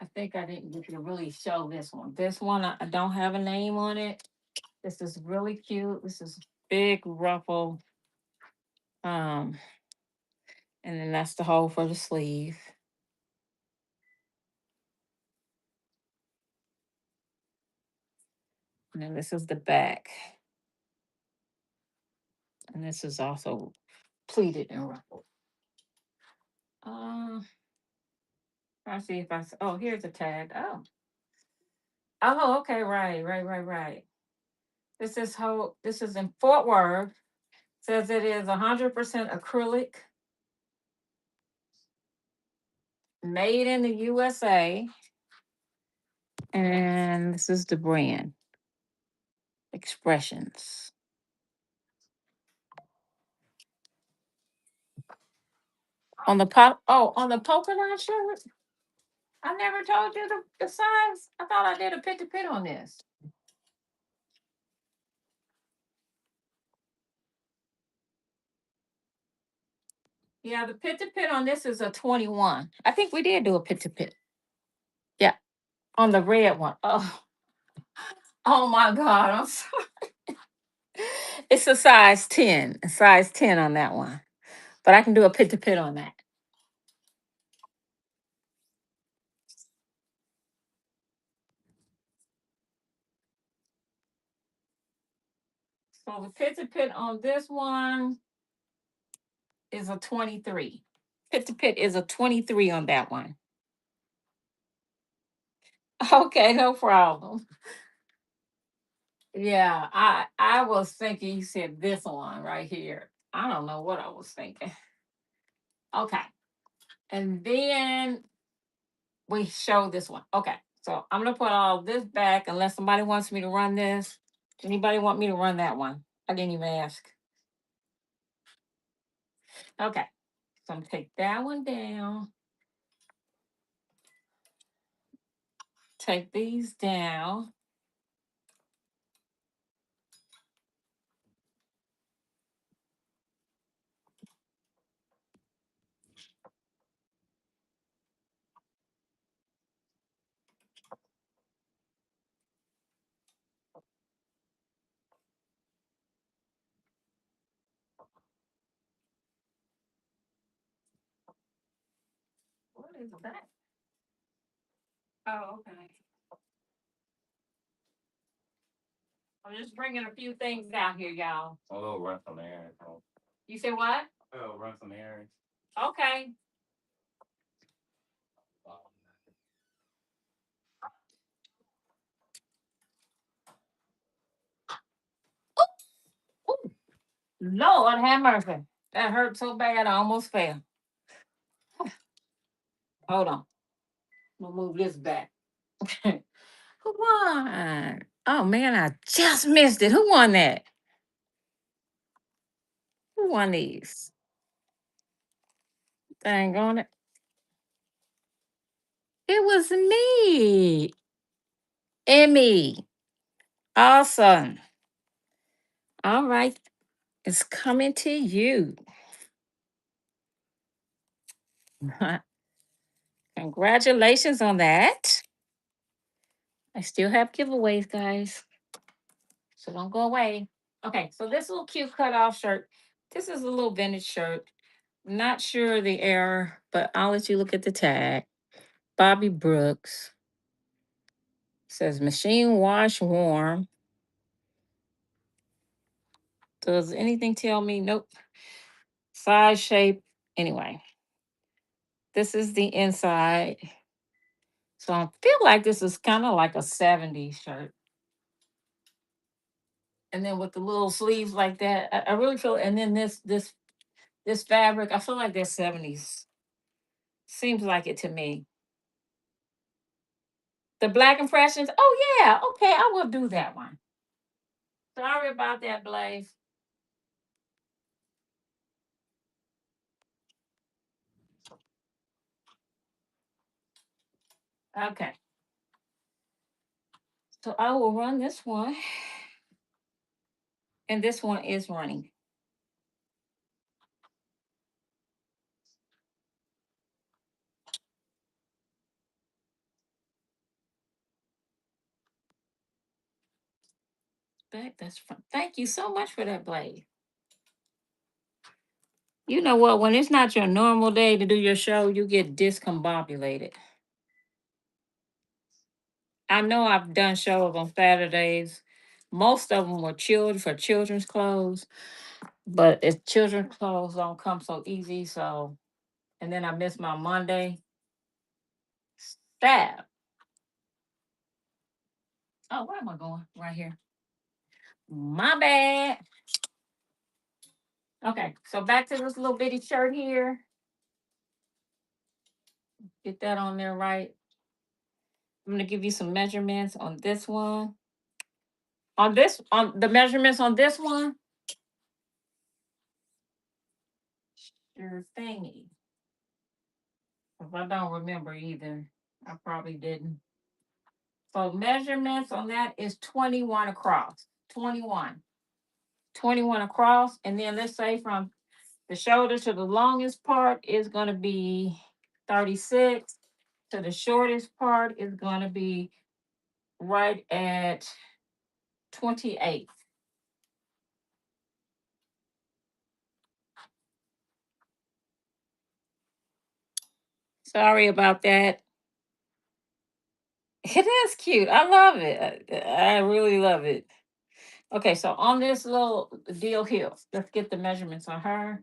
I think I didn't get to really show this one. This one, I don't have a name on it. This is really cute. This is big ruffle. Um, and then that's the hole for the sleeve. And then this is the back. And this is also pleated and ruffled. I see if oh, here's a tag. Oh, okay, right. This is in Fort Worth. Says it is 100% acrylic, made in the USA. And this is the brand, Expressions. On the polka dot shirt? I never told you the size. I thought I did a pit to pit on this. Yeah, the pit to pit on this is a 21. I think we did do a pit to pit. Yeah, on the red one. Oh my God. I'm sorry. It's a size 10 on that one. But I can do a pit to pit on that. So the pit to pit on this one is a 23. Pit to pit is a 23 on that one. Okay, no problem. Yeah, I was thinking you said this one right here. I don't know what I was thinking. Okay. And then we show this one. Okay. So I'm gonna put all this back unless somebody wants me to run this. Anybody want me to run that one? I didn't even ask. Okay. So I'm gonna take that one down. Take these down. What is that? Oh, okay. I'm just bringing a few things down here, y'all. Oh, run some errands. You said what? Oh, run some errands. Okay. Ooh, Lord have mercy. That hurt so bad I almost fell. Hold on. I'm gonna move this back. Who won? Oh man, I just missed it. Who won that? Who won these? Dang on it. It was me. Emmy. Awesome. All right. It's coming to you. Congratulations on that. I still have giveaways, guys. So don't go away. Okay, so this little cute cutoff shirt. This is a little vintage shirt. Not sure the error, but I'll let you look at the tag. Bobby Brooks. Says machine wash warm. Does anything tell me? Nope. Size, shape. Anyway, this is the inside. So I feel like this is kind of like a 70s shirt. And then with the little sleeves like that, I really feel. And then this fabric, I feel like they're 70s. Seems like it to me. The black impressions. Oh yeah, okay, I will do that one. Sorry about that, Blaze. Okay. So I will run this one, and this one is running. Back, that's front. Thank you so much for that blade. You know what? When it's not your normal day to do your show, you get discombobulated. I know I've done shows on Saturdays. Most of them were children for children's clothes, but if children's clothes don't come so easy, so and then I miss my Monday. Stab. Oh, where am I going? Right here. My bad. Okay, so back to this little bitty shirt here. Get that on there right. I'm gonna give you some measurements on this one. On the measurements on this one, sure thingy. If I don't remember either, I probably didn't. So measurements on that is 21 across. 21. 21 across. And then let's say from the shoulder to the longest part is gonna be 36. To the shortest part is gonna be right at 28. Sorry about that. It is cute. I love it. I really love it. Okay, so on this little deal here, let's get the measurements on her.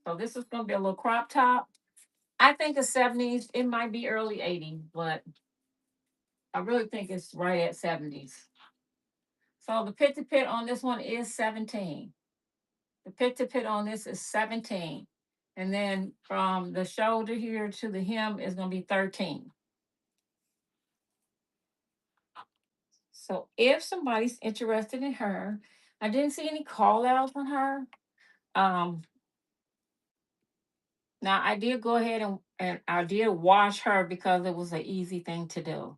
So this is gonna be a little crop top. I think the 70s, it might be early 80s, but I really think it's right at 70s. So the pit to pit on this one is 17. The pit to pit on this is 17. And then from the shoulder here to the hem is gonna be 13. So if somebody's interested in her, I didn't see any call outs on her. Um, Now I did go ahead and I did wash her because it was an easy thing to do.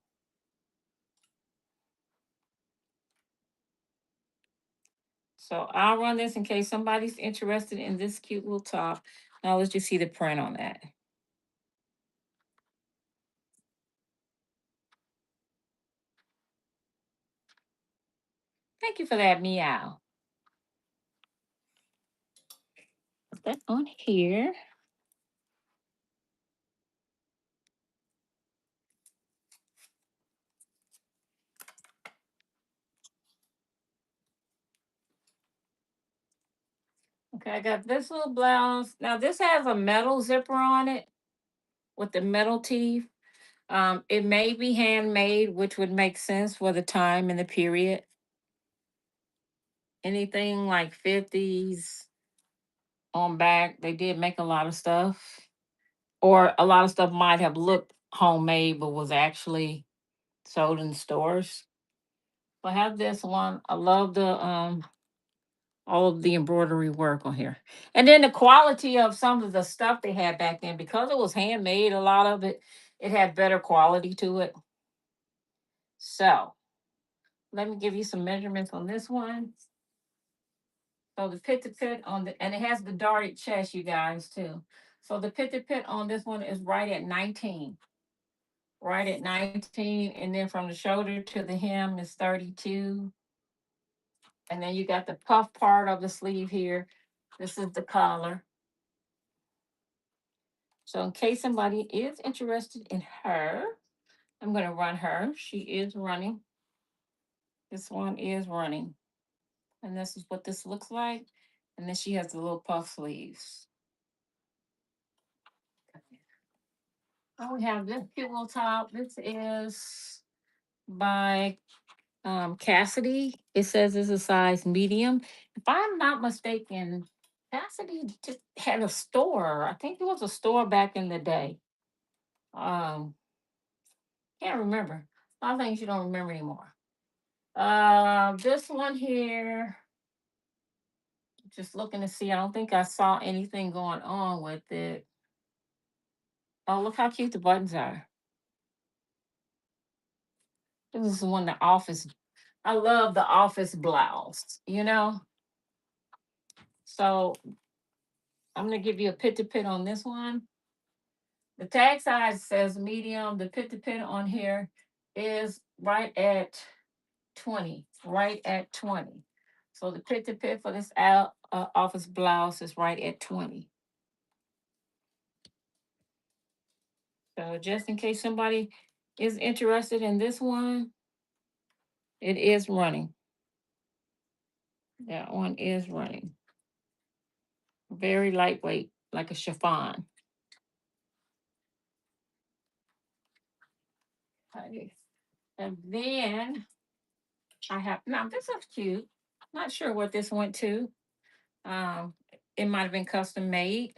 So I'll run this in case somebody's interested in this cute little top. Now let's just see the print on that. Thank you for that meow. Put that on here. Okay, I got this little blouse. Now this has a metal zipper on it with the metal teeth. It may be handmade, which would make sense for the time and the period. Anything like 50s on back, they did make a lot of stuff. Or a lot of stuff might have looked homemade but was actually sold in stores. So I have this one. I love the all of the embroidery work on here. And then the quality of some of the stuff they had back then, because it was handmade, a lot of it, it had better quality to it. So let me give you some measurements on this one. So the pit to pit on the, and it has the darted chest, you guys, too. So the pit to pit on this one is right at 19. Right at 19. And then from the shoulder to the hem is 32. And then you got the puff part of the sleeve here. This is the collar. So in case somebody is interested in her, I'm going to run her. She is running. This one is running. And this is what this looks like. And then she has the little puff sleeves. Oh, we have this cute little top. This is by Cassidy. It says it's a size medium. If I'm not mistaken, Cassidy just had a store. I think it was a store back in the day. Um, can't remember. A lot of things you don't remember anymore. This one here, just looking to see. I don't think I saw anything going on with it. Oh, look how cute the buttons are. This is one the office. I love the office blouse, you know. So I'm gonna give you a pit to pit on this one. The tag size says medium. The pit to pit on here is right at 20, right at 20. So the pit to pit for this office blouse is right at 20. So just in case somebody is interested in this one, it is running. That one is running. Very lightweight, like a chiffon. Okay. And then I have now this is cute. Not sure what this went to. Um, it might have been custom made.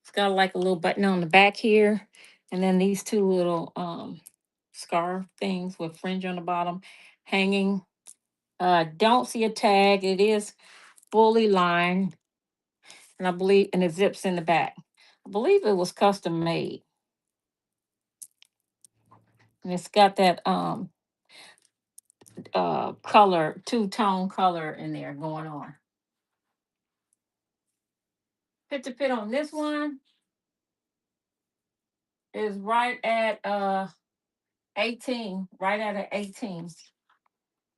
It's got like a little button on the back here, and then these two little scarf things with fringe on the bottom hanging. Don't see a tag. It is fully lined, and I believe and it zips in the back. I believe it was custom made. And it's got that color, two-tone color in there going on. Pit to pit on this one is right at 18, right at an 18.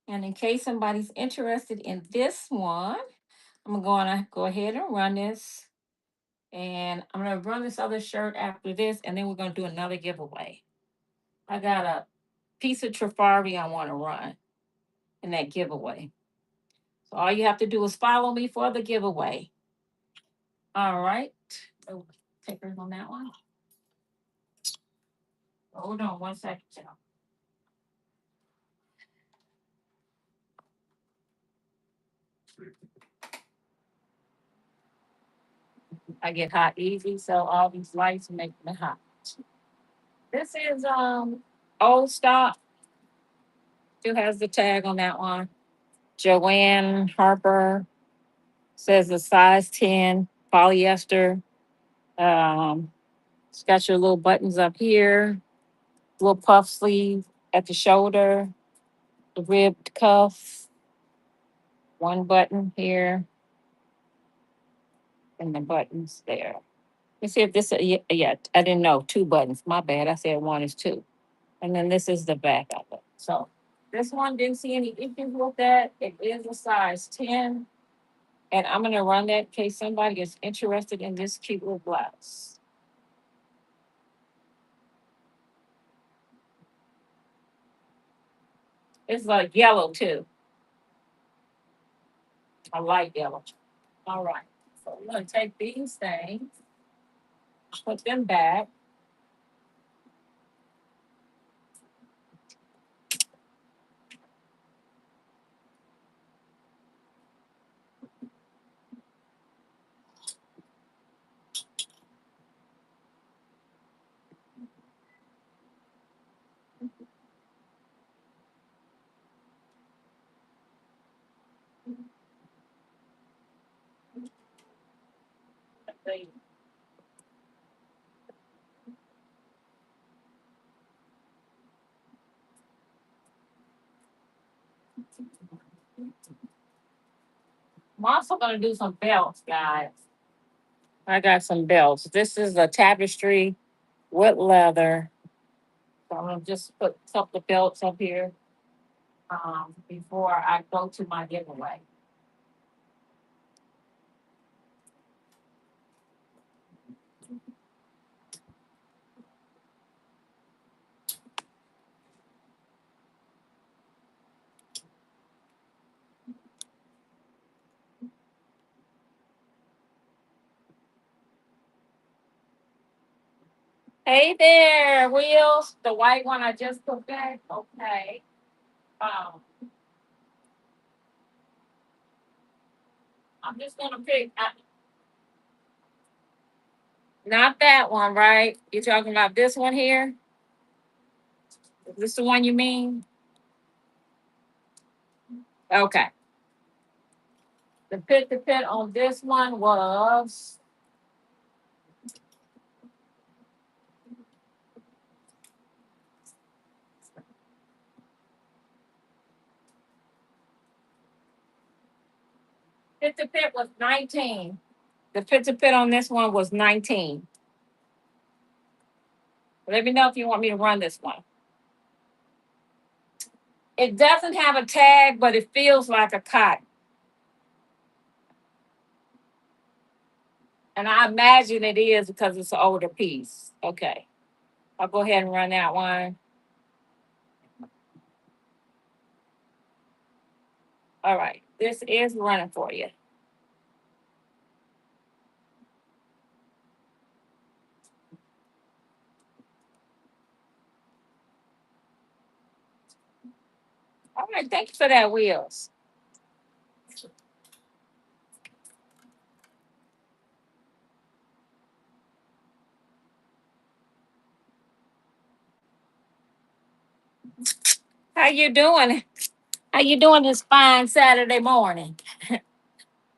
And in case somebody's interested in this one, I'm gonna go ahead and run this. And I'm gonna run this other shirt after this, and then we're gonna do another giveaway. I got a piece of Trafari I want to run in that giveaway. So all you have to do is follow me for the giveaway. All right. Oh, takers on that one. Hold on 1 second, y'all. I get hot easy, so all these lights make me hot. This is old stock. Still has the tag on that one. Joanne Harper says a size 10 polyester. It's got your little buttons up here, little puff sleeve at the shoulder, the ribbed cuff, one button here, and the buttons there. Let's see if this, yeah, I didn't know, two buttons. My bad. I said one is two. And then this is the back of it. So this one didn't see any issues with that. It is a size 10. And I'm going to run that in case somebody is interested in this cute little blouse. It's like yellow too. I like yellow. All right. So I'm going to take these things, put them back. I'm also going to do some belts, guys. I got some belts. This is a tapestry with leather. So I'm going to just put a couple of belts up here before I go to my giveaway. Hey there, Wheels. The white one I just put back. Okay. Um, I'm just going to pick, not that one, right? You're talking about this one here? Is this the one you mean? Okay. The pit on this one was Fit to fit was 19. The fit to fit on this one was 19. Let me know if you want me to run this one. It doesn't have a tag, but it feels like a cotton. And I imagine it is because it's an older piece. Okay. I'll go ahead and run that one. All right. This is running for you. All right. Thank you for that, Wheels. How you doing? How you doing this fine Saturday morning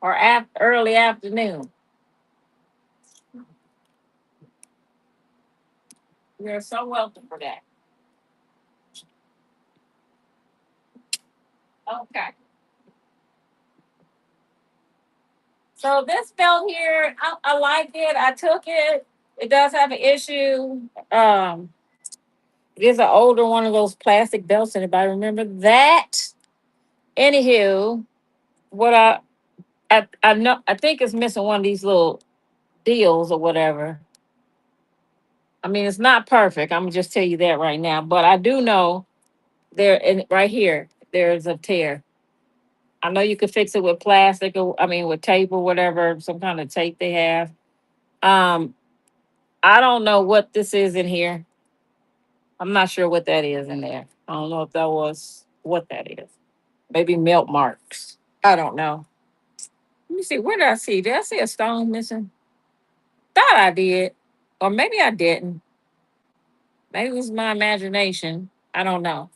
or early afternoon? You're so welcome for that. Okay. So this belt here, I like it. I took it. It does have an issue. It is an older one of those plastic belts. Anybody remember that? Anywho, what I know, I think it's missing one of these little deals or whatever. I mean, it's not perfect. I'm gonna just tell you that right now. But I do know there, and right here, there's a tear. I know you could fix it with plastic, or I mean, with tape or whatever, some kind of tape they have. Um, I don't know what this is in here. I'm not sure what that is in there. I don't know if that was what that is. Maybe melt marks. I don't know. Let me see. Where did I see? Did I see a stone missing? Thought I did. Or maybe I didn't. Maybe it was my imagination. I don't know.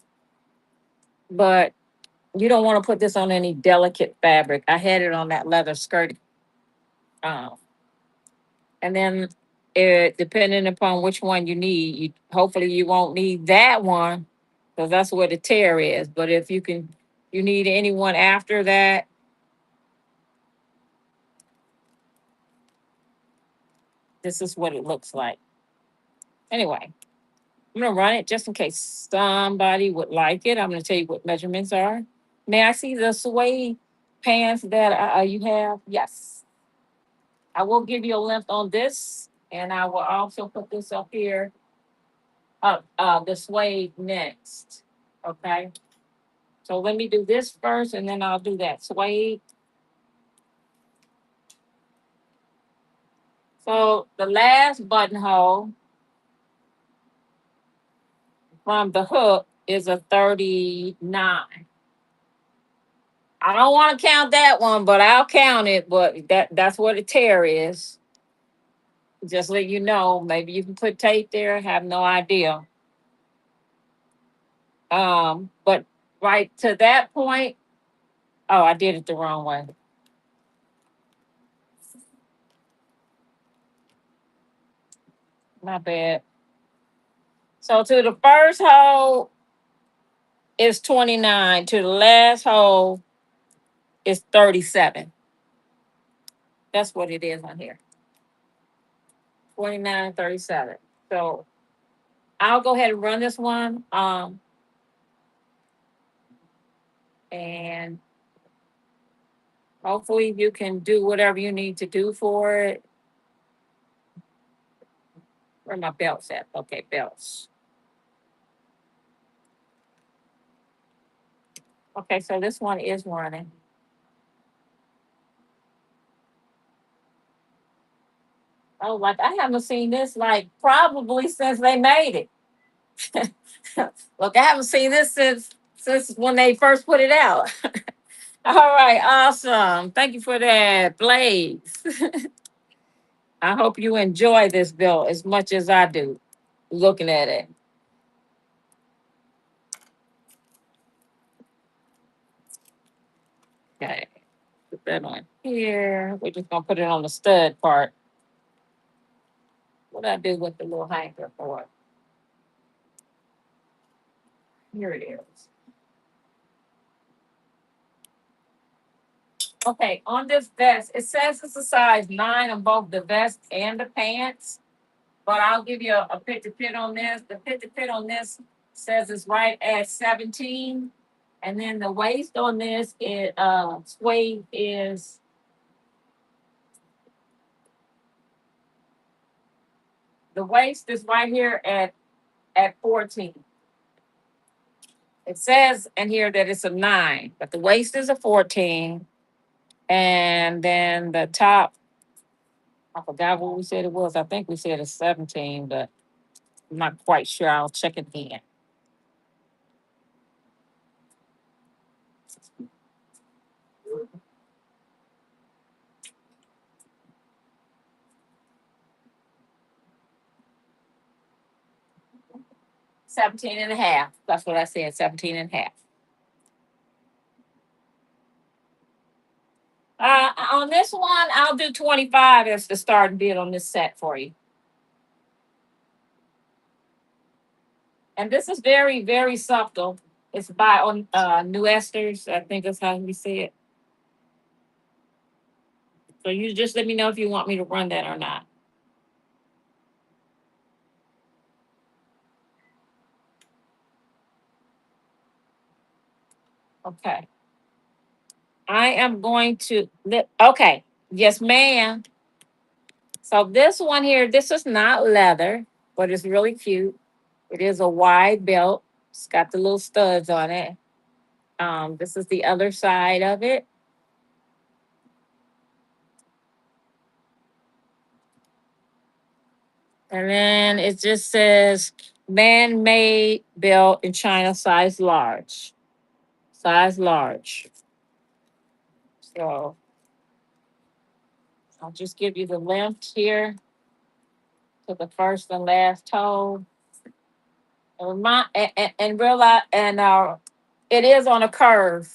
But you don't want to put this on any delicate fabric. I had it on that leather skirt. Um, and then depending upon which one you need, hopefully you won't need that one because that's where the tear is. But if you need anyone after that, this is what it looks like. Anyway, I'm gonna run it just in case somebody would like it. I'm gonna tell you what measurements are. May I see the suede pants that you have? Yes. I will give you a length on this, and I will also put this up here, the suede next. Okay. So let me do this first, and then I'll do that suede. So the last buttonhole from the hook is a 39. I don't want to count that one, but I'll count it. But that's what a tear is. Just let you know. Maybe you can put tape there. I have no idea. But right to that point, oh, I did it the wrong way. My bad. So to the first hole is 29. To the last hole is 37. That's what it is on here. 29, 37. So I'll go ahead and run this one. And hopefully you can do whatever you need to do for it. Where my belts at? Okay, belts. Okay, so this one is running. Oh, like I haven't seen this like probably since they made it. Look, I haven't seen this since when they first put it out. All right, awesome. Thank you for that, Blaze. I hope you enjoy this bill as much as I do looking at it. Okay, put that on here. We're just gonna put it on the stud part. What I do with the little hanger for it? Here it is. Okay, on this vest, it says it's a size 9 on both the vest and the pants, but I'll give you a pit to pit on this. The pit to pit on this says it's right at 17. And then the waist on this suede is the waist is right here at 14. It says in here that it's a 9, but the waist is a 14. And then the top, I forgot what we said it was. I think we said it's 17, but I'm not quite sure. I'll check it again. 17 and a half. That's what I said, 17 and a half. On this one, I'll do 25 as the starting bid on this set for you. And this is very, very subtle. It's by on New Esters. I think that's how we say it. So you just let me know if you want me to run that or not. Okay. I am going to okay. Yes, ma'am. So this one here, this is not leather, but it's really cute. It is a wide belt. It's got the little studs on it. This is the other side of it. And then it just says man-made belt in China, size large. Size large. So I'll just give you the length here to the first and last toe. And realize it is on a curve.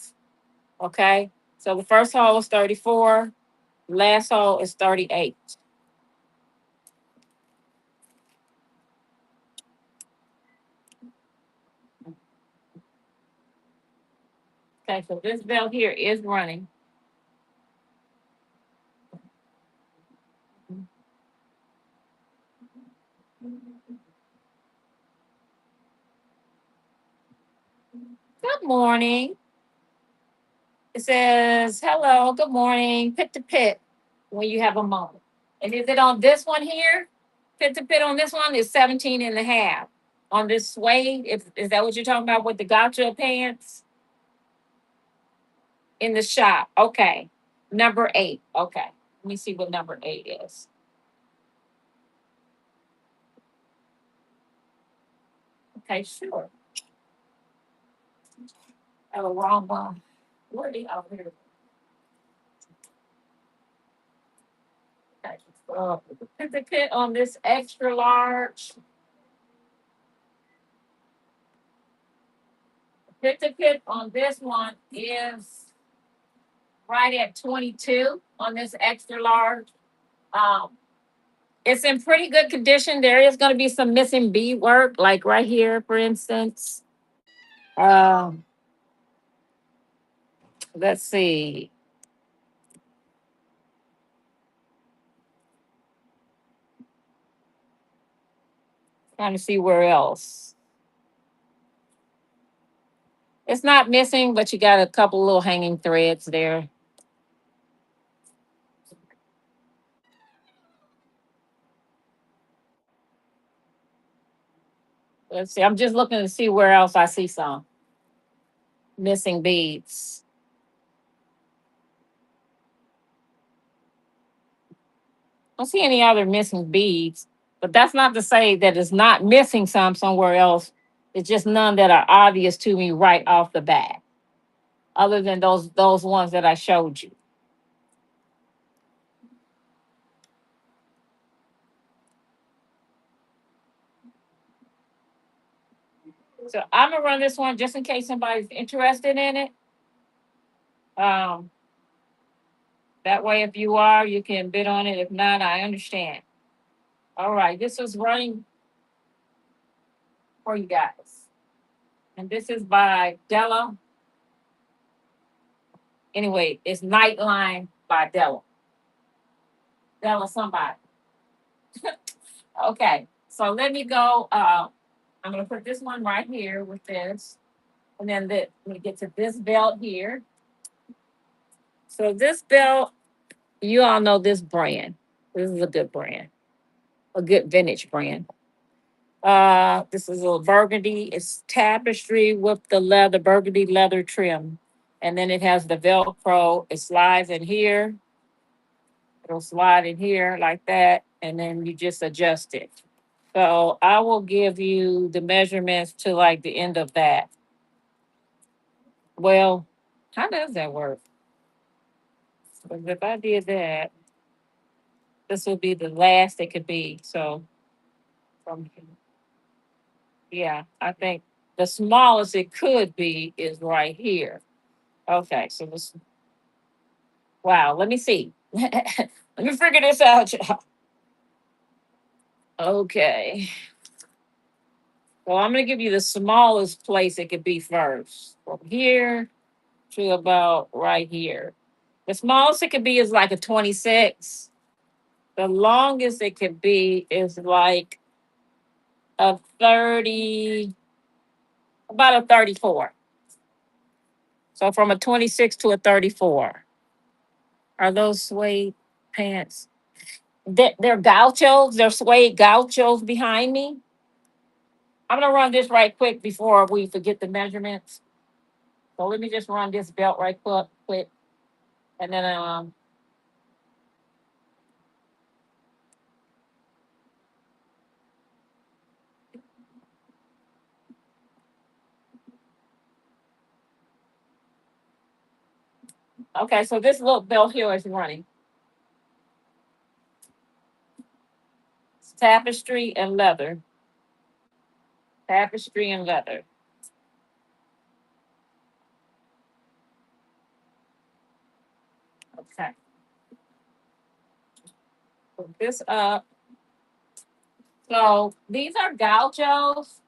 Okay. So the first hole is 34, last hole is 38. Okay, so this belt here is running. Good morning. It says, hello, good morning, pit to pit, when you have a moment. And is it on this one here? Pit to pit on this one is 17 and a half. On this suede, is that what you're talking about with the gotcha pants? In the shop. Okay. Number 8. Okay. Let me see what number 8 is. Okay, sure. I have a wrong one. Where did I here? Okay. Pit to pit on this extra large. Pit to pit on this one is right at 22 on this extra large. Um, it's in pretty good condition. There is going to be some missing bead work, like right here, for instance. Um, let's see. Trying to see where else. It's not missing, but you got a couple little hanging threads there. Let's see. I'm just looking to see where else I see some missing beads. I don't see any other missing beads, but that's not to say that it's not missing some somewhere else. It's just none that are obvious to me right off the bat, other than those ones that I showed you. So I'm gonna run this one just in case somebody's interested in it. Um, that way, if you are, you can bid on it. If not, I understand. All right, this is running for you guys, and this is by Della. Anyway, it's Nightline by Della. Della somebody. Okay, so let me go. I'm gonna put this one right here with this, and then let me get to this belt here. So this belt, you all know this brand. This is a good brand, a good vintage brand. This is a burgundy. It's tapestry with the leather, burgundy leather trim, and then it has the Velcro. It slides in here. It'll slide in here like that, and then you just adjust it. So I will give you the measurements to like the end of that. Well, how does that work? Because if I did that, this would be the last it could be. So from yeah, I think the smallest it could be is right here. Okay, so this wow, let me see. Let me figure this out, y'all. Okay. Well, I'm gonna give you the smallest place it could be first. From here to about right here. The smallest it could be is like a 26. The longest it could be is like a 30, about a 34. So from a 26 to a 34. Are those suede pants? They're gauchos. They're suede gauchos behind me. I'm gonna run this right quick before we forget the measurements. So let me just run this belt right quick, and then okay. So this little belt here is running. It's tapestry and leather. Tapestry and leather. Okay. Put this up. So these are gauchos,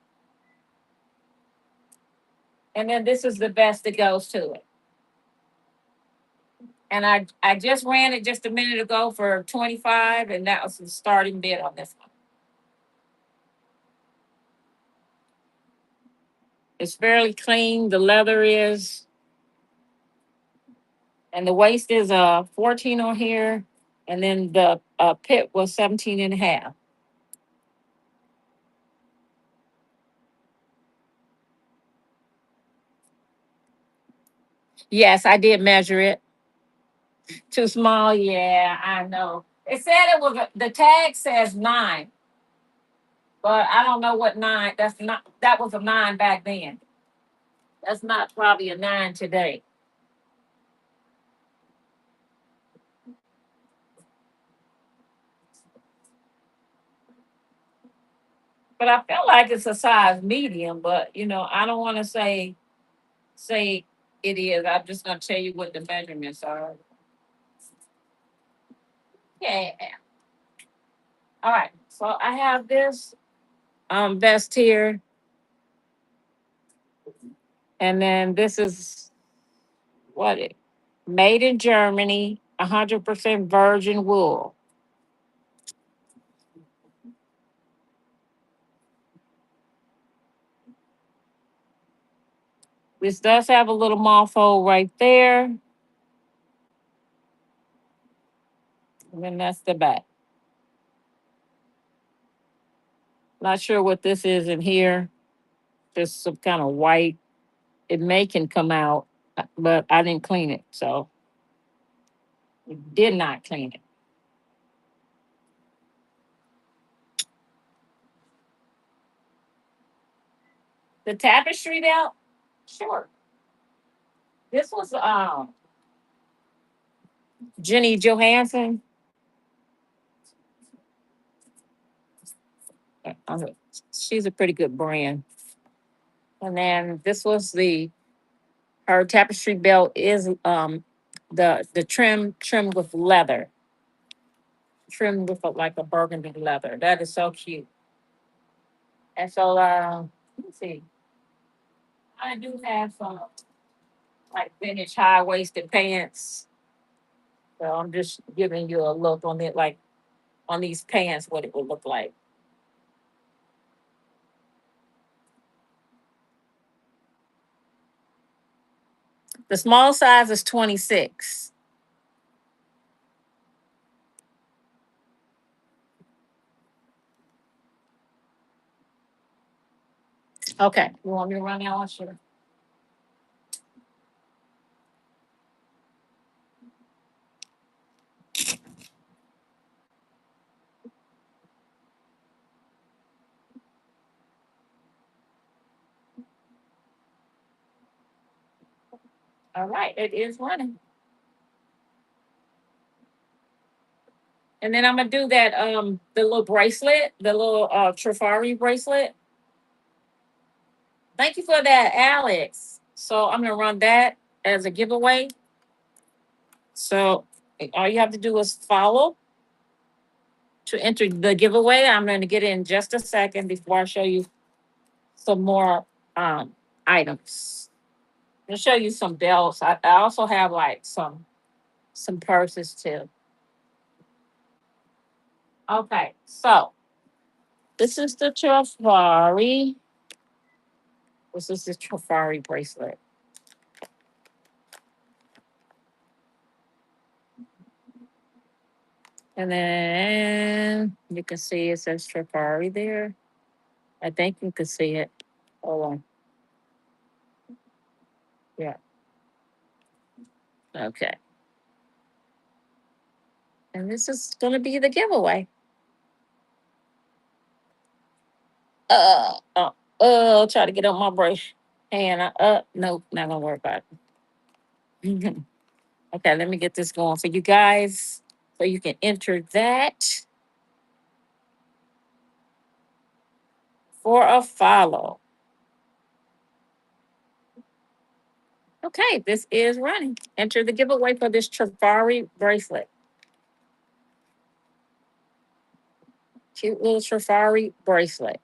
and then this is the best that goes to it. And I just ran it just a minute ago for 25, and that was the starting bid on this one. It's fairly clean. The leather is, and the waist is 14 on here, and then the pit was 17 and a half. Yes, I did measure it. Too small. Yeah, I know. It said it was the tag says 9, but I don't know what 9. That's not. That was a 9 back then. That's not probably a 9 today. But I feel like it's a size medium. But I don't want to say it is. I'm just gonna tell you what the measurements are. Yeah. All right. So I have this vest here, and then this is what it made in Germany, 100% virgin wool. This does have a little moth hole right there, and then that's the back. Not sure what this is in here. Just some kind of white. It may can come out, but I didn't clean it, so did not clean it. The tapestry belt, sure. This was Jenny Johansson. Uh, She's a pretty good brand. And then this was the her tapestry belt is the trim with leather, trimmed with like a burgundy leather. That is so cute. And so let's see. I do have some. like vintage high waisted pants. So I'm just giving you a look on it, like on these pants, what it would look like. The small size is 26. Okay. You want me to run that one? Sure. All right. It is running. And then I'm gonna do that the little bracelet, the little Trifari bracelet. Thank you for that, Alex. So I'm gonna run that as a giveaway. So all you have to do is follow to enter the giveaway. I'm gonna get in just a second before I show you some more items. I'm gonna show you some belts. I also have like some purses too. Okay, so this is the Trifari. This is the Trifari bracelet. And then you can see it says Trifari there. I think you can see it. Hold on. Yeah. Okay. And this is going to be the giveaway. Try to get up my brush. And nope, not going to work out. Okay, let me get this going for you guys so you can enter that for a follow. Okay, this is running. Enter the giveaway for this Trifari bracelet. Cute little Trifari bracelet.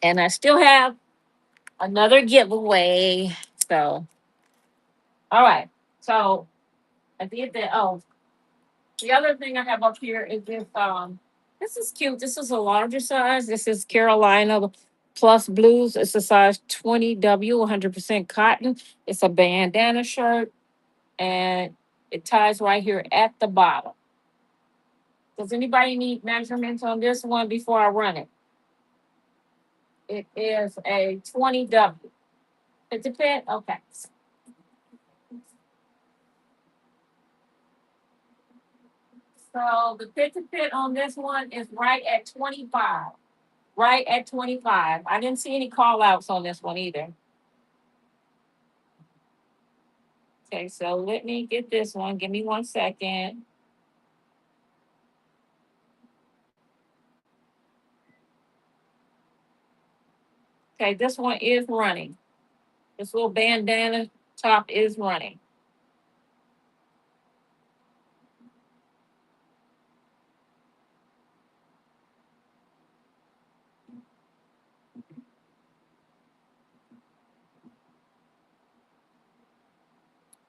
And I still have another giveaway. So, all right. So I did that. Oh, the other thing I have up here is this. This is cute. This is a larger size. This is Carolina Plus Blues. It's a size 20W, 100% cotton. It's a bandana shirt, and it ties right here at the bottom. Does anybody need measurements on this one before I run it? It is a 20W. It's a fit? Okay. So the fit to fit on this one is right at 25. Right at 25. I didn't see any call outs on this one either. Okay, so let me get this one. Give me 1 second. Okay, this one is running. This little bandana top is running.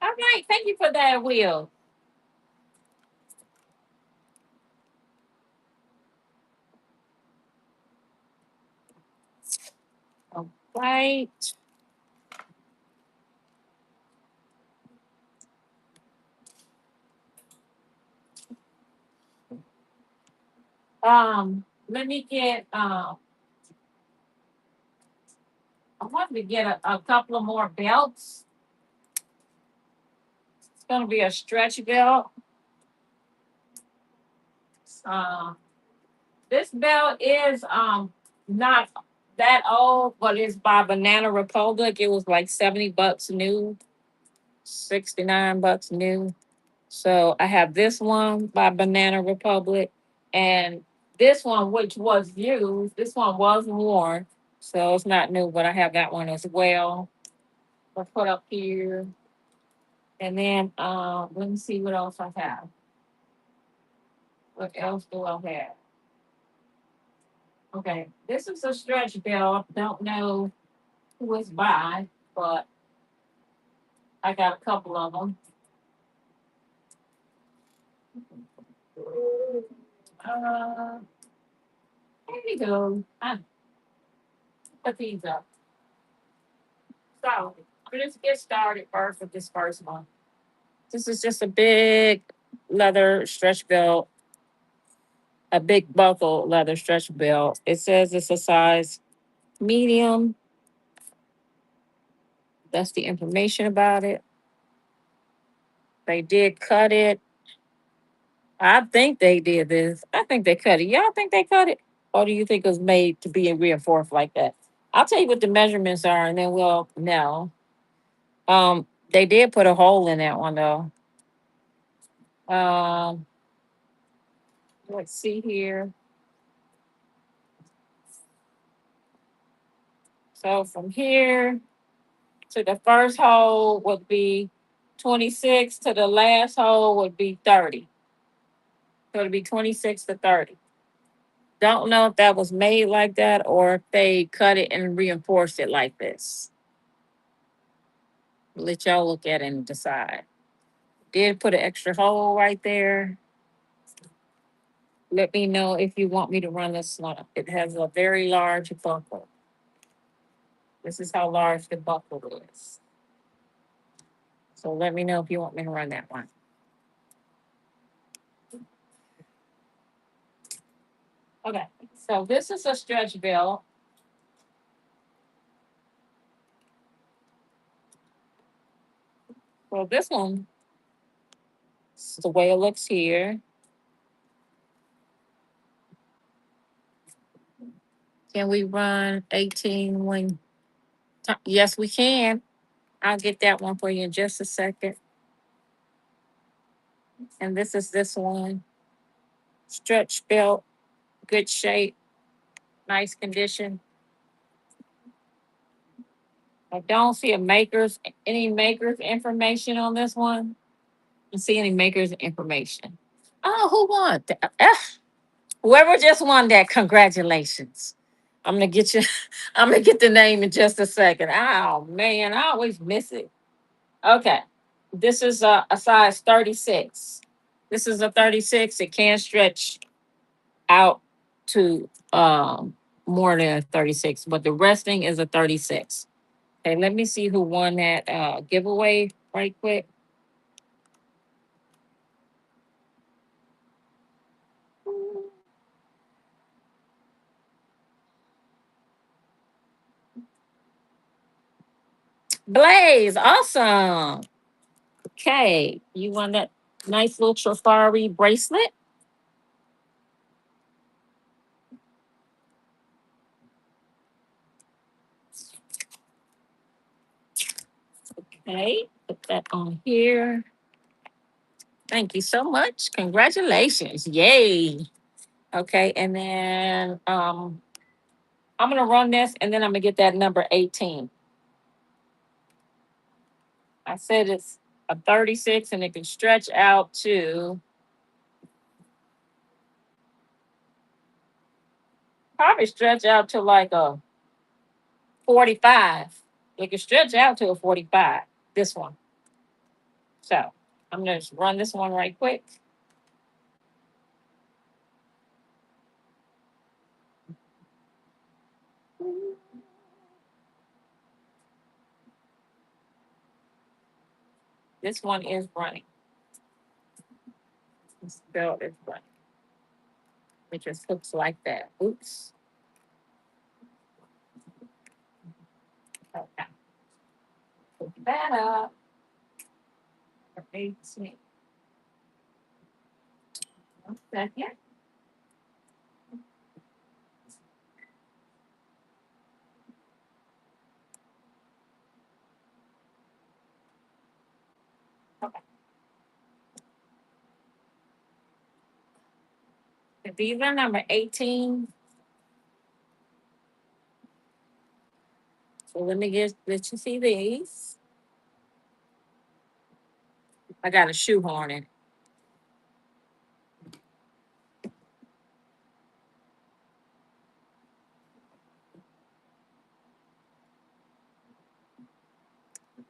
All right, thank you for that, Will. All right. Let me get I wanted to get a couple of more belts. It's gonna be a stretch belt. Um, this belt is not that old, but it's by Banana Republic. It was like $70 new, $69 new. So I have this one by Banana Republic, and this one, which was used, this one was worn, so it's not new, but I have that one as well. I'll put up here, and then let me see what else I have. What else do I have? Okay, this is a stretch belt. Don't know. who is by, but I got a couple of them. Uh, there we go. I put these up. So let's get started first with this first one. This is just a big leather stretch belt, a big buckle leather stretch belt. It says it's a size medium. That's the information about it. They did cut it. I think they did this. I think they cut it. Y'all think they cut it? Or do you think it was made to be reinforced like that? I'll tell you what the measurements are and then we'll know. They did put a hole in that one though. Um, let's see here. So from here to the first hole would be 26, to the last hole would be 30. So it'd be 26 to 30. Don't know if that was made like that or if they cut it and reinforced it like this. Let y'all look at it and decide. Did put an extra hole right there. Let me know if you want me to run this one. It has a very large buckle. This is how large the buckle is. So let me know if you want me to run that one. Okay, so this is a stretch belt. Well, this one is the way it looks here. Can we run 18 when? Yes, we can. I'll get that one for you in just a second. And this is this one. Stretch belt, good shape, nice condition. I don't see any makers information on this one. I don't see any makers information. Oh, who won? Whoever just won that, congratulations. I'm gonna get you. I'm gonna get the name in just a second. Oh man, I always miss it. Okay, this is a size 36. This is a 36. It can stretch out to more than a 36, but the resting is a 36. Okay, let me see who won that giveaway right quick. Blaze, awesome. Okay, you won that nice little Trifari bracelet. Okay, put that on here. Thank you so much. Congratulations. Yay. Okay, and then I'm gonna run this and then I'm gonna get that number 18. I said it's a 36 and it can stretch out to probably stretch out to like a 45. It can stretch out to a 45, this one. So I'm gonna just run this one right quick. This one is running. This belt is running. It just looks like that. Oops. Okay. Put that up. 18. One second. Okay. These are number 18. So let you see these. I got a shoehorn in it.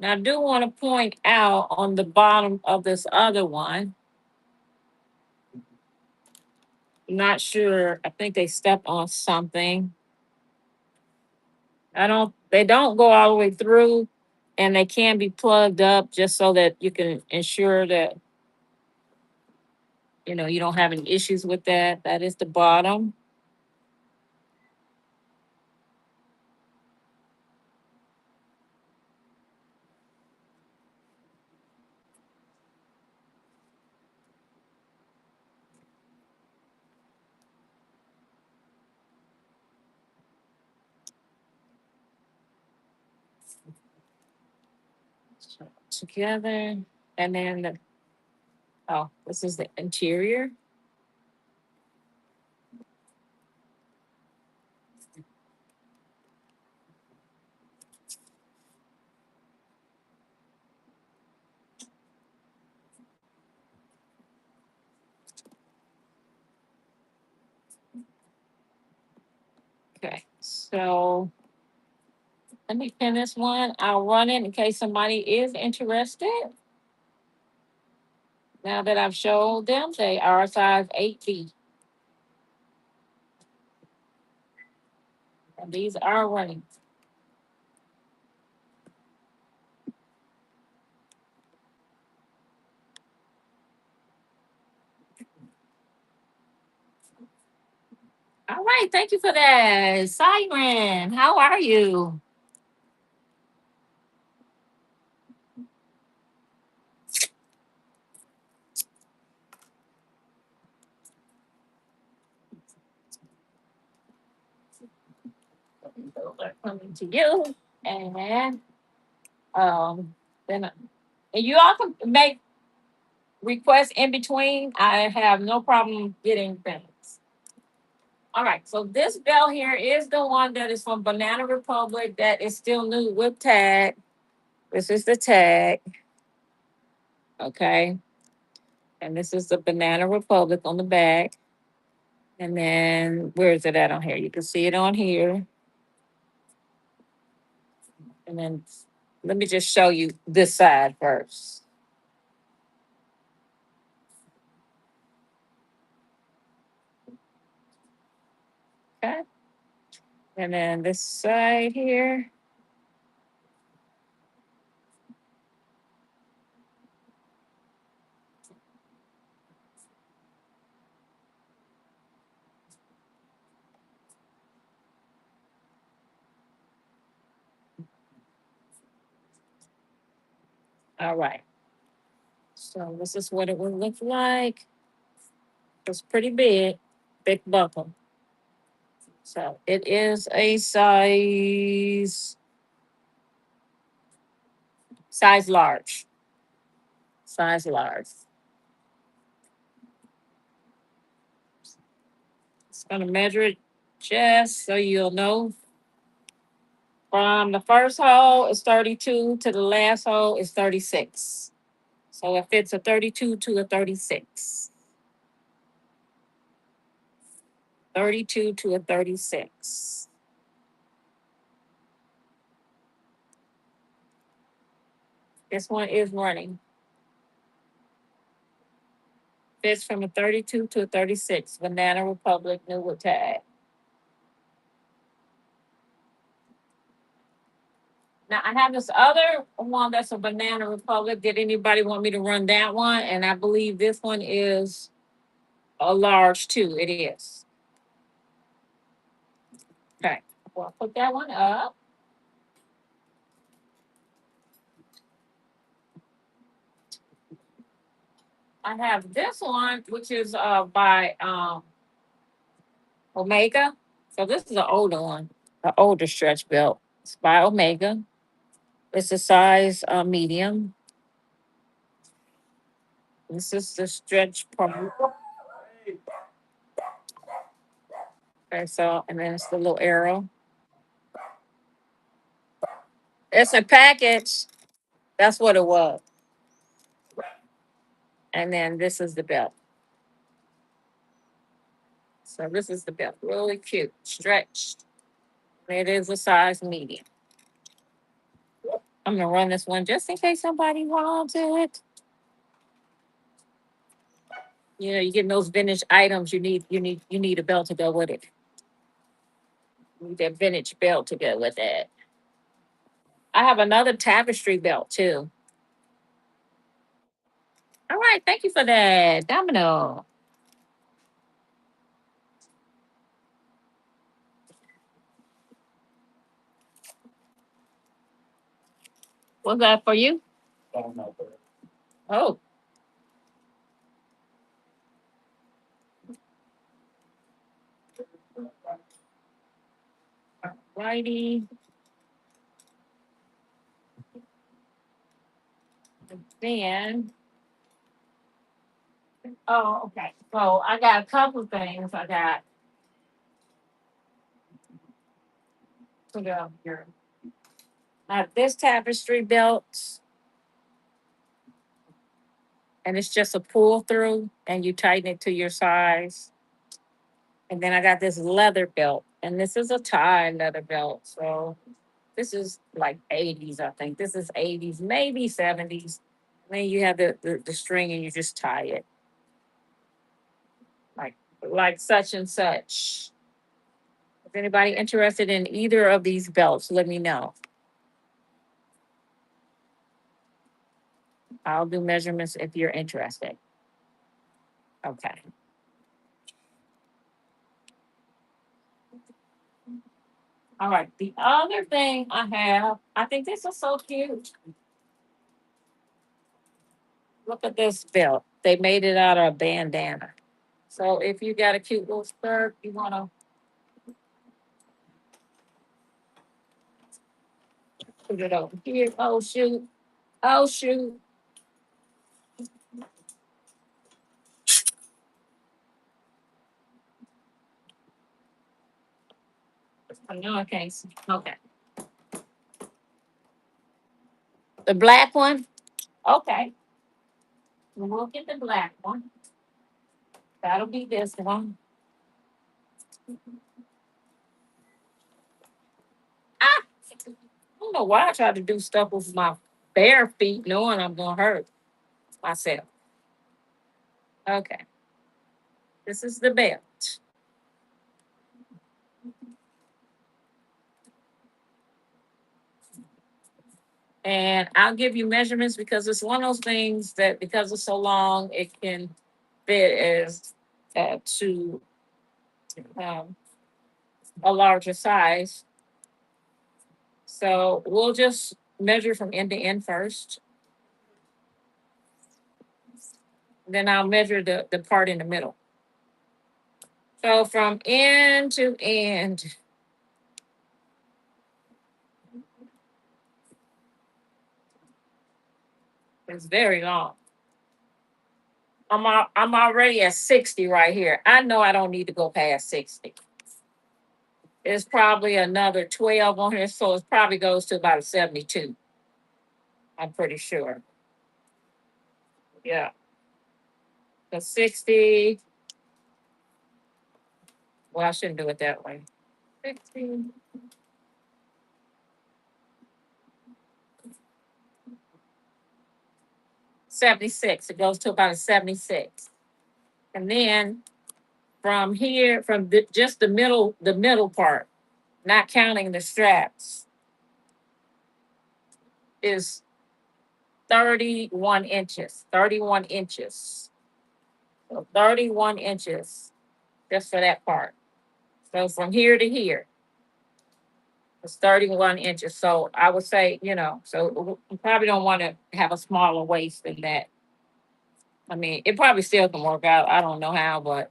Now, I do want to point out on the bottom of this other one, not sure. I think they stepped on something. They don't go all the way through, and they can be plugged up just so that you can ensure that, you don't have any issues with that. That is the bottom. Together. And then this is the interior. Okay, so let me pin this one. I'll run it in case somebody is interested. Now that I've showed them, they are size 8B. And these are running. All right, thank you for that. Siren, how are you? Those are coming to you. And then and you all can make requests in between. I have no problem getting things. All right, so this belt here is the one that is from Banana Republic that is still new with tag. This is the tag, okay? And this is the Banana Republic on the back. And then where is it at on here? You can see it on here. And then let me just show you this side first. Okay. And then this side here. All right. So this is what it would look like. It's pretty big, big buckle. So it is a size large. Size large. It's gonna measure it just so you'll know. From the first hole is 32 to the last hole is 36. So it fits a 32 to a 36. 32 to a 36. This one is running. Fits from a 32 to a 36. Banana Republic new with tag. Now I have this other one that's a Banana Republic. Did anybody want me to run that one? And I believe this one is a large too. It is. Okay. Well, I'll put that one up. I have this one, which is by Omega. So this is an older one, an older stretch belt. It's by Omega. It's a size medium. This is the stretch part. Okay, so and then it's the little arrow. It's a package. That's what it was. And then this is the belt. So this is the belt. Really cute, stretched. It is a size medium. I'm gonna run this one just in case somebody wants it. You know, you get those vintage items. You need a belt to go with it. You need that vintage belt to go with it. I have another tapestry belt too. All right, thank you for that, Domino. Was that for you? Oh, righty. Then, oh, okay. So I got a couple things. I got to go here. I have this tapestry belt, and it's just a pull through, and you tighten it to your size. And then I got this leather belt, and this is a tie leather belt. So this is like 80s, I think. This is 80s, maybe 70s. And then you have the string, and you just tie it like such and such. If anybody interested in either of these belts, let me know. I'll do measurements if you're interested. Okay. All right. The other thing I have, I think this is so cute. Look at this belt. They made it out of a bandana. So if you got a cute little skirt, you want to put it over here. Oh, shoot. Oh, shoot. I know I can't see. Okay. The black one? Okay. We'll get the black one. That'll be this one. Ah! I don't know why I try to do stuff with my bare feet knowing I'm going to hurt myself. Okay. This is the belt. And I'll give you measurements because it's one of those things that because it's so long, it can fit as to um, a larger size. So we'll just measure from end to end first. Then I'll measure the part in the middle. So from end to end, it's very long. I'm already at 60 right here. I know I don't need to go past 60. It's probably another 12 on here, so it probably goes to about a 72. I'm pretty sure. Yeah. The 60. Well, I shouldn't do it that way. 60, 76. It goes to about a 76. And then from here, from just the middle part, not counting the straps, is 31 inches. 31 inches. So 31 inches just for that part. So from here to here, it's 31 inches. So I would say, so you probably don't want to have a smaller waist than that. I mean, it probably still can work out. I don't know how, but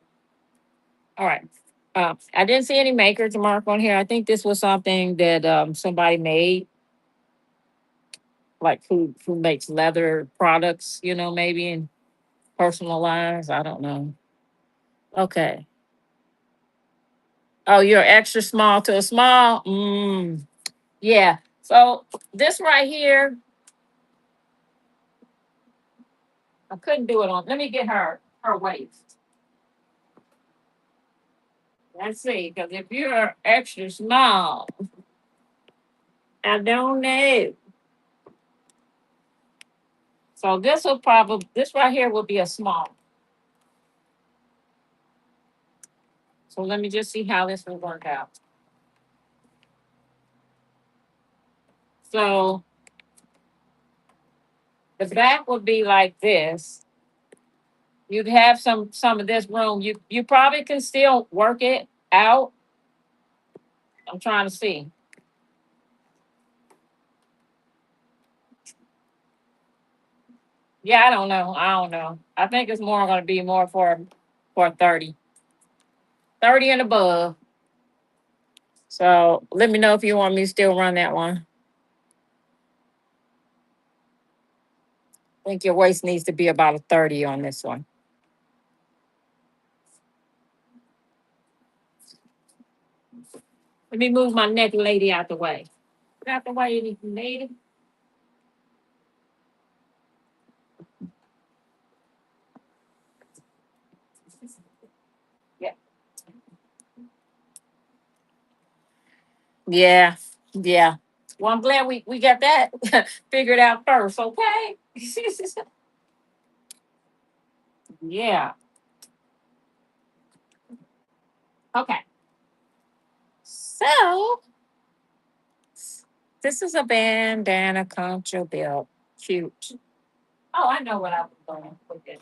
all right. I didn't see any makers mark on here. I think this was something that somebody made, like who makes leather products, maybe and personalized. I don't know. Okay. Oh, you're extra small to a small. Yeah. So this right here, I couldn't do it on. Let me get her waist. Let's see, because if you're extra small, I don't know. So this right here will be a small. So let me just see how this will work out. So the back would be like this. You'd have some of this room. You probably can still work it out. I'm trying to see. Yeah, I don't know. I don't know. I think it's more going to be more for 30, 30 and above. So let me know if you want me to still run that one. I think your waist needs to be about a 30 on this one. Let me move my neck lady out the way. Get out the way, lady. Yeah. Yeah. Yeah. Well, I'm glad we got that figured out first, okay? Yeah. Okay. So this is a bandana concho belt. Cute. Oh, I know what I was going to put in.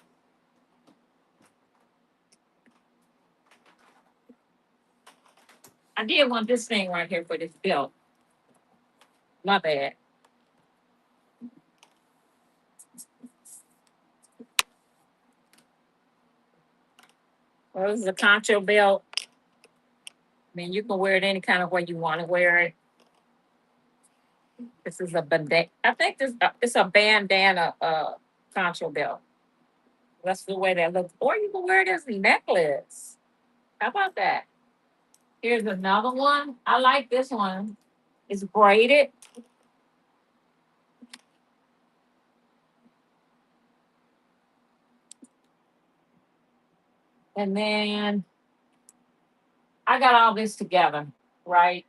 I did want this thing right here for this belt. My bad. Well, this is a concho belt. I mean, you can wear it any kind of way you want to wear it. This is a bandana. I think this it's a bandana concho belt. That's the way that looks. Or you can wear it as a necklace. How about that? Here's another one. I like this one. It's braided. And then I got all this together, right?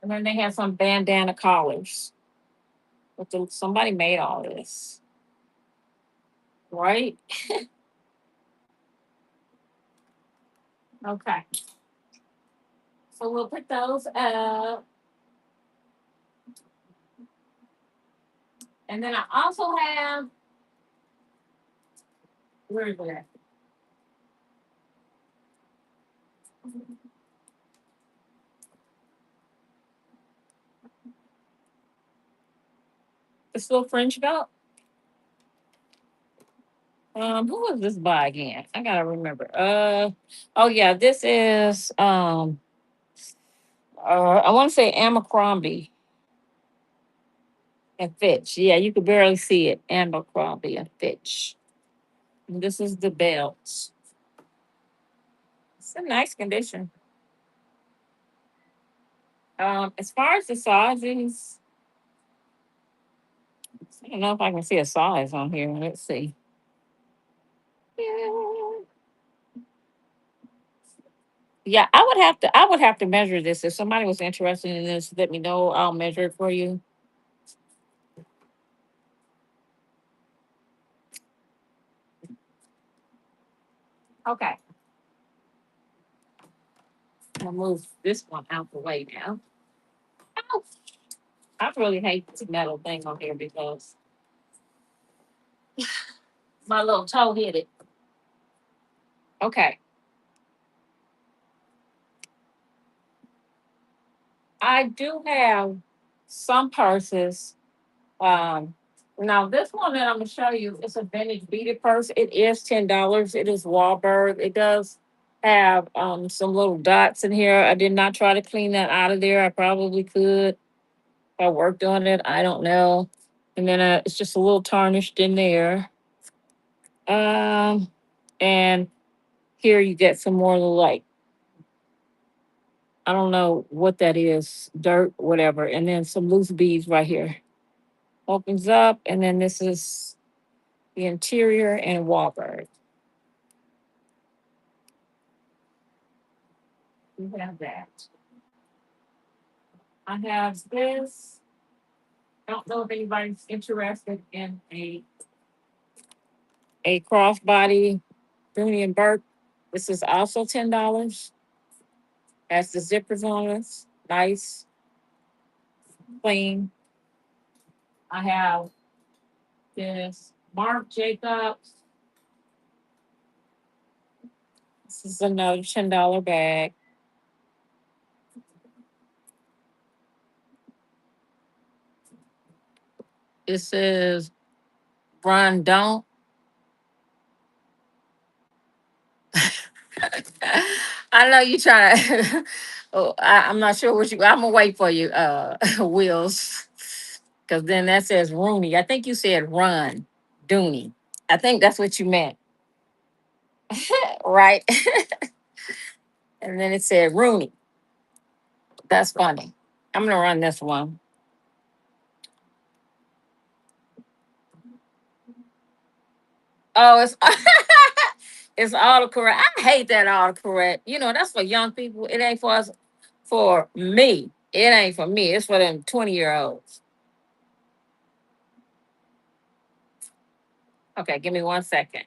And then they have some bandana collars. Somebody made all this, right? Okay. So we'll put those up. And then I also have, where is that? This little French belt. Who was this by again? I gotta remember. Oh yeah, this is I want to say Abercrombie and Fitch. Yeah, you could barely see it. Abercrombie and Fitch. And this is the belt. It's in nice condition. As far as the sizes, I don't know if I can see a size on here. Let's see. Yeah. Yeah, I would have to measure this. If somebody was interested in this, let me know. I'll measure it for you. Okay. I'm gonna move this one out the way now. Ow! I really hate this metal thing on here because my little toe hit it. Okay. I do have some purses. Um, Now this one that I'm gonna show you is a vintage beaded purse. It is $10. It is Wahlberg. It does have some little dots in here. I did not try to clean that out of there. I probably could. If I worked on it. I don't know. And then it's just a little tarnished in there. Um, and here you get some more like I don't know what that is, dirt, whatever, and then some loose beads right here. Opens up, and then this is the interior and Wahlberg. We have that. I have this. I don't know if anybody's interested in a crossbody Rooney and Burke. This is also $10. Has the zippers on it. Nice, clean. I have this Marc Jacobs. This is another $10 bag. This is Ron Don't. I know you trying to. Oh, I'm not sure what you. I'm gonna wait for you, Wills, because then that says Rooney. I think you said Run Dooney. I think that's what you meant, right? And then it said Rooney. That's funny. I'm gonna run this one. Oh, it's it's autocorrect. I hate that autocorrect. You know, that's for young people. It ain't for us. For me, it ain't for me. It's for them 20-year-olds. Okay, give me 1 second.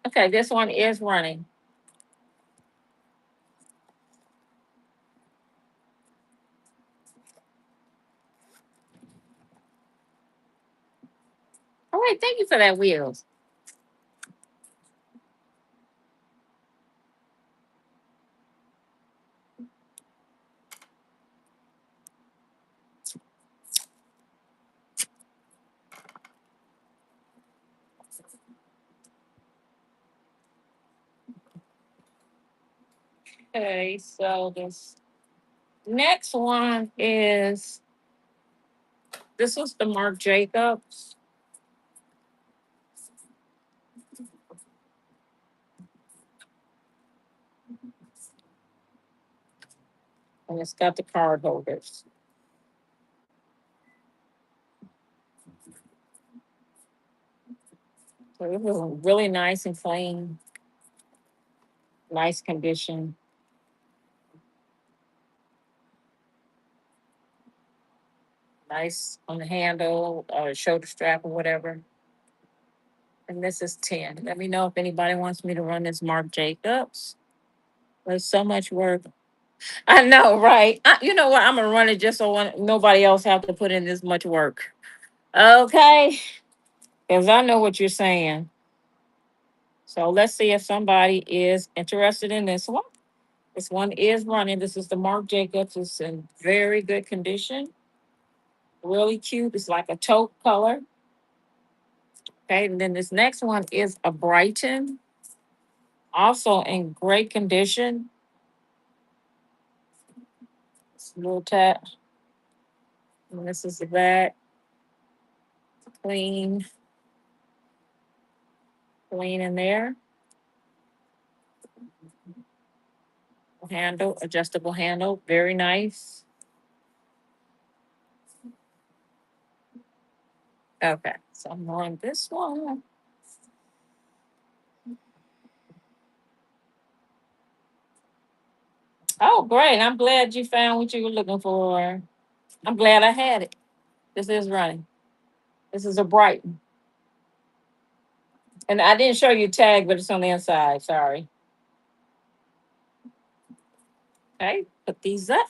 Okay, this one is running. All right, thank you for that, Wheels. Okay, so this next one is this was the Marc Jacobs, and it's got the card holders. So it was really nice and clean, nice condition, nice on the handle or shoulder strap or whatever. And this is 10. Let me know if anybody wants me to run this Marc Jacobs. There's so much work. I know, right? You know what? I'm gonna run it just so nobody else have to put in this much work. Okay, because I know what you're saying. So let's see if somebody is interested in this one. This one is running. This is the Marc Jacobs. It's in very good condition. Really cute. It's like a taupe color. Okay, and then this next one is a Brighton, also in great condition. It's a little tap. And this is the back. Clean, clean in there. Handle, adjustable handle, very nice. Okay, so I'm on this one. Oh, great. I'm glad you found what you were looking for. I'm glad I had it. This is running. This is a Brighton. And I didn't show you tag, but it's on the inside. Sorry. Okay, put these up.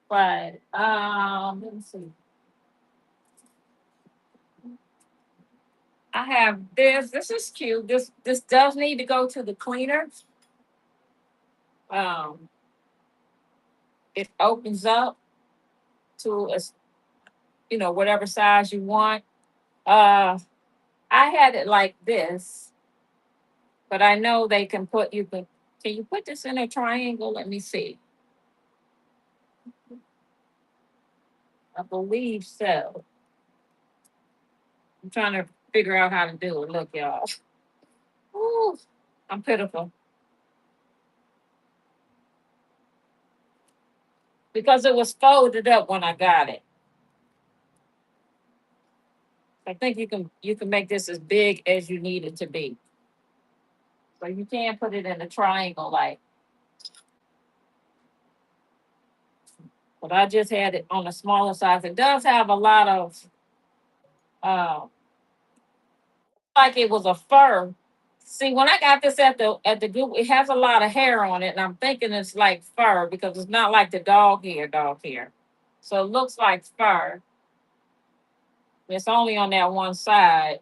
Right. Let me see. I have this. This is cute. This does need to go to the cleaner. Um, it opens up to a whatever size you want. Uh, I had it like this, but I know they can put you can you put this in a triangle? Let me see. I believe so. I'm trying to figure out how to do it. Look, y'all. Ooh, I'm pitiful because it was folded up when I got it. I think you can make this as big as you need it to be. So you can put it in a triangle like, but I just had it on the smaller size. It does have a lot of uh like it was a fur. See, when I got this at the Google, it has a lot of hair on it, and I'm thinking it's like fur because it's not like the dog hair. So it looks like fur. It's only on that one side.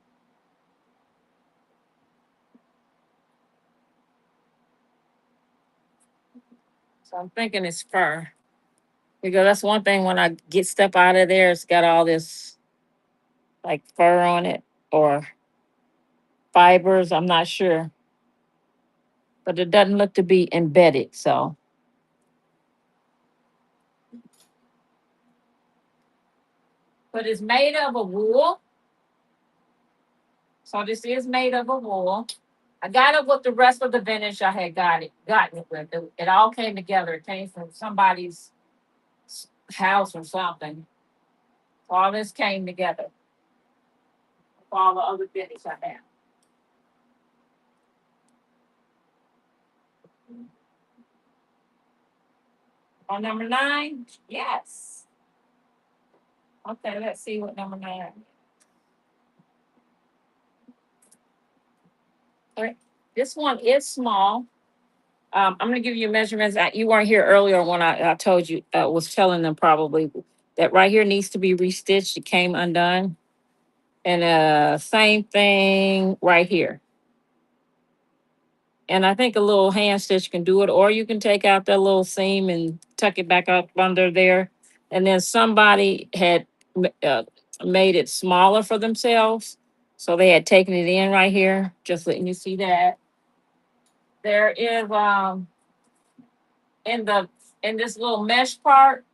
So I'm thinking it's fur. Because that's one thing when I get stuff out of there, it's got all this like fur on it or fibers. I'm not sure. But it doesn't look to be embedded. So, but it's made of a wool. So this is made of a wool. I got it with the rest of the vintage I had gotten it with. It all came together. It came from somebody's house or something. So all this came together for all the other vintage I have. On number 9, yes. Okay, let's see what number 9. All right. This one is small. I'm going to give you measurements. You weren't here earlier when I told you, was telling them probably that right here needs to be restitched. It came undone. And same thing right here. And I think a little hand stitch can do it, or you can take out that little seam and tuck it back up under there. And then somebody had uh, made it smaller for themselves. So they had taken it in right here, just letting you see that. There is in the in this little mesh part,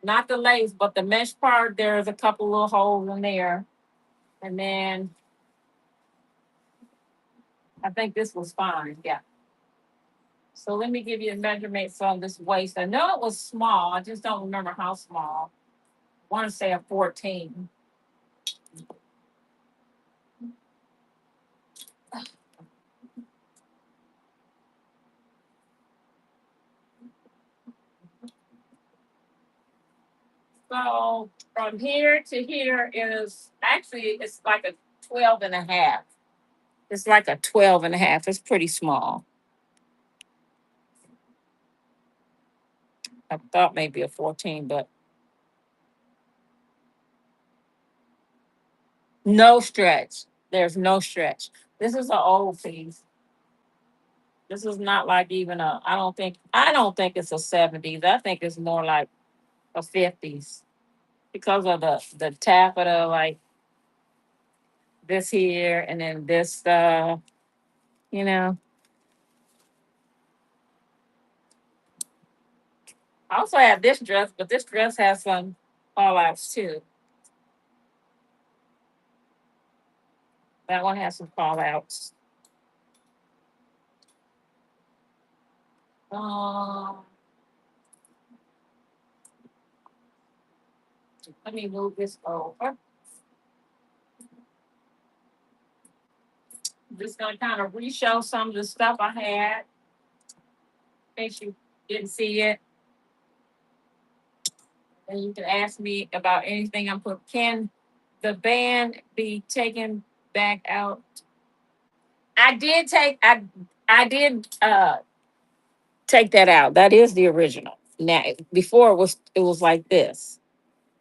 not the lace, but the mesh part, there's a couple little holes in there. And then I think this was fine. Yeah. So let me give you the measurements on this waist. I know it was small. I just don't remember how small. I want to say a 14. So from here to here is actually it's like a 12 and a half. It's like a 12 and a half. It's pretty small. I thought maybe a 14, but no stretch. There's no stretch. This is an old piece. This is not like even I don't think it's a 70s. I think it's more like a 50s because of the taffeta like this here and then this you know. I also have this dress, but this dress has some fallouts too. That one has some fallouts. Um, let me move this over. I'm just gonna kind of re-show some of the stuff I had in case you didn't see it. And you can ask me about anything I'm put. Can the band be taken back out? I did take that out. That is the original. Now before it was like this,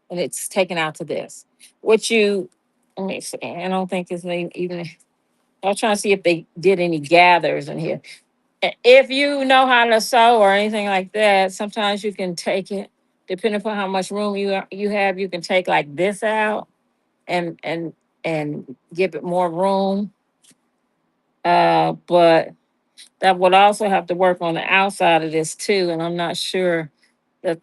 and it's taken out to this. What you let me see. I don't think it's even. I was trying to see if they did any gathers in here. If you know how to sew or anything like that, sometimes you can take it, depending upon how much room you have. You can take like this out and give it more room. But that would also have to work on the outside of this too, and I'm not sure that.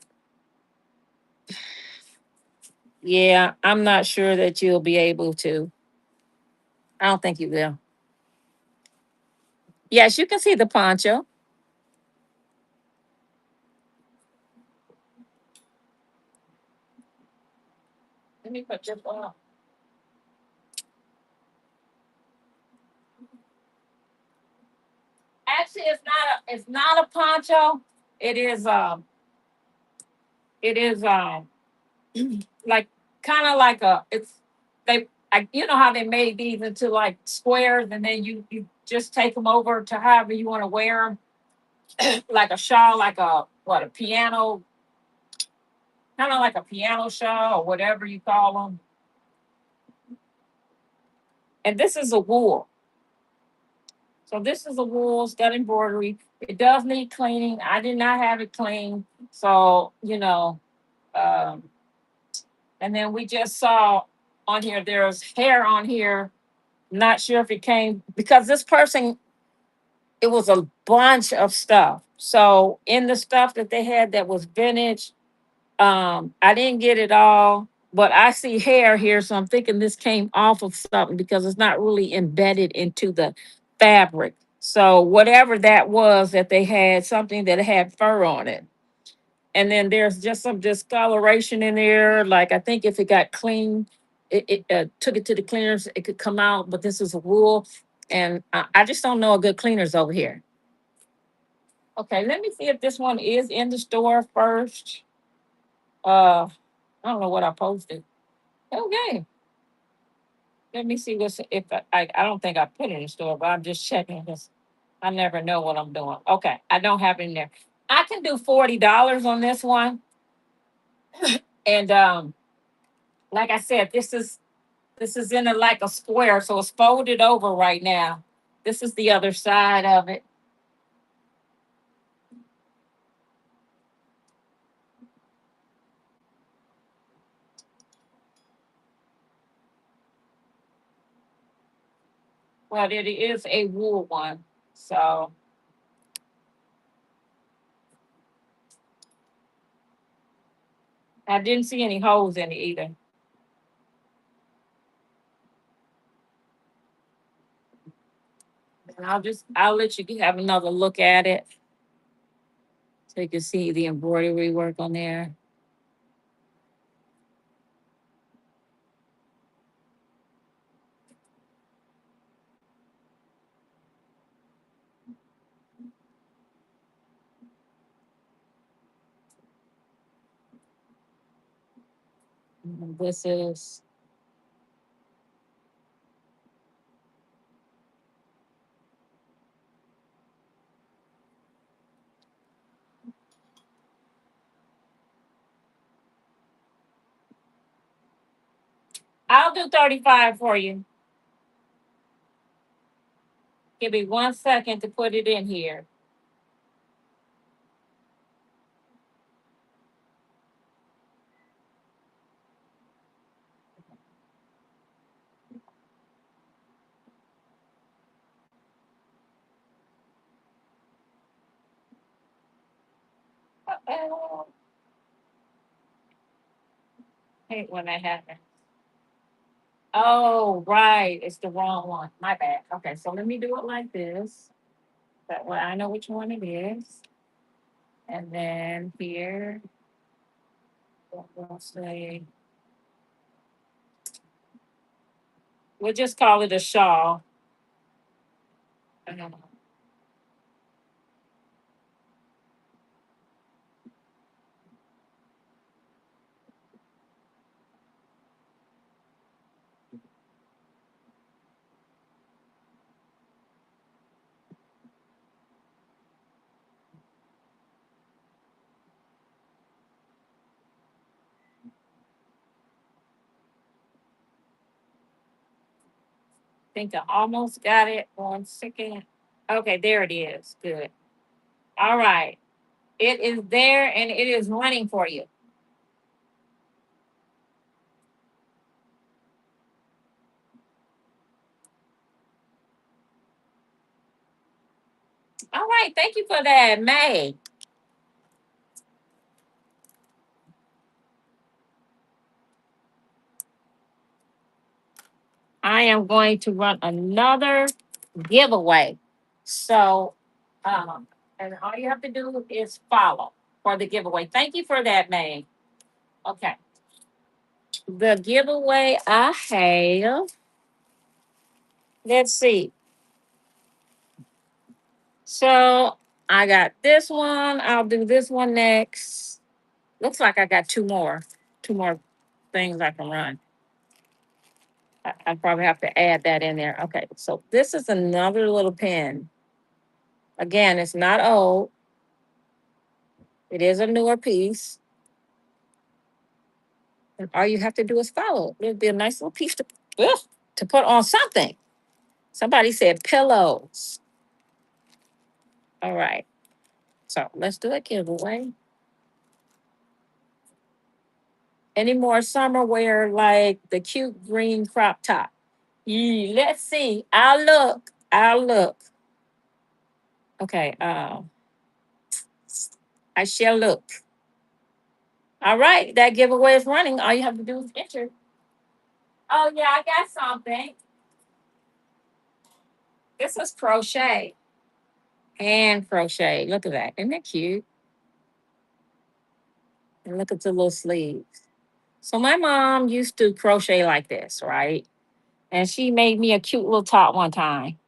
Yeah, I'm not sure that you'll be able to. I don't think you will. Yes, you can see the poncho. Let me put your phone. Actually, it's not a poncho. It is it is like kind of like a it's they you know how they made these into like squares and then you just take them over to however you want to wear them, like a shawl, like a what a piano, kind of like a piano shawl or whatever you call them. And this is a wool. So this is a wool. It's got embroidery. It does need cleaning. I did not have it cleaned, so um, and then we just saw on here there's hair on here. Not sure if it came because this person, it was a bunch of stuff. So in the stuff that they had that was vintage, I didn't get it all, but I see hair here, so I'm thinking this came off of something because it's not really embedded into the fabric. So whatever that was that they had, something that had fur on it. And then there's just some discoloration in there. Like I think if it got clean, it took it to the cleaners, it could come out. But this is a wool, and I just don't know a good cleaners over here. Okay, let me see if this one is in the store first. I don't know what I posted. Okay, let me see what's if I don't think I put it in the store, but I'm just checking because I never know what I'm doing. Okay, I don't have it in there. I can do $40 on this one, and like I said, this is in a like a square, so it's folded over right now. This is the other side of it. Well, it is a wool one, so I didn't see any holes in it either. And I'll let you have another look at it so you can see the embroidery work on there. And this is I'll do 35 for you. Give me 1 second to put it in here. Uh-oh. Hate when that happens. Oh, right. It's the wrong one. My bad. Okay, so let me do it like this. That way I know which one it is. And then here, we'll say, we'll just call it a shawl. I think I almost got it. 1 second. Okay, there it is. Good. All right. It is there and it is running for you. All right. Thank you for that, May. I I am going to run another giveaway. So, and all you have to do is follow for the giveaway. Thank you for that, May. Okay. The giveaway I have, let's see. So I got this one. I'll do this one next. Looks like I got two more things I can run. I probably have to add that in there. Okay, so this is another little pen. Again, it's not old. It is a newer piece. And all you have to do is follow. It'll be a nice little piece ugh, to put on something. Somebody said pillows. All right. So let's do a giveaway. Any more summer wear like the cute green crop top? Let's see. I'll look. I'll look. Okay. I shall look. All right. That giveaway is running. All you have to do is enter. Oh yeah, I got something. This is crochet. Hand crochet. Look at that. Isn't that cute? And look at the little sleeves. So my mom used to crochet like this, right? And she made me a cute little top one time.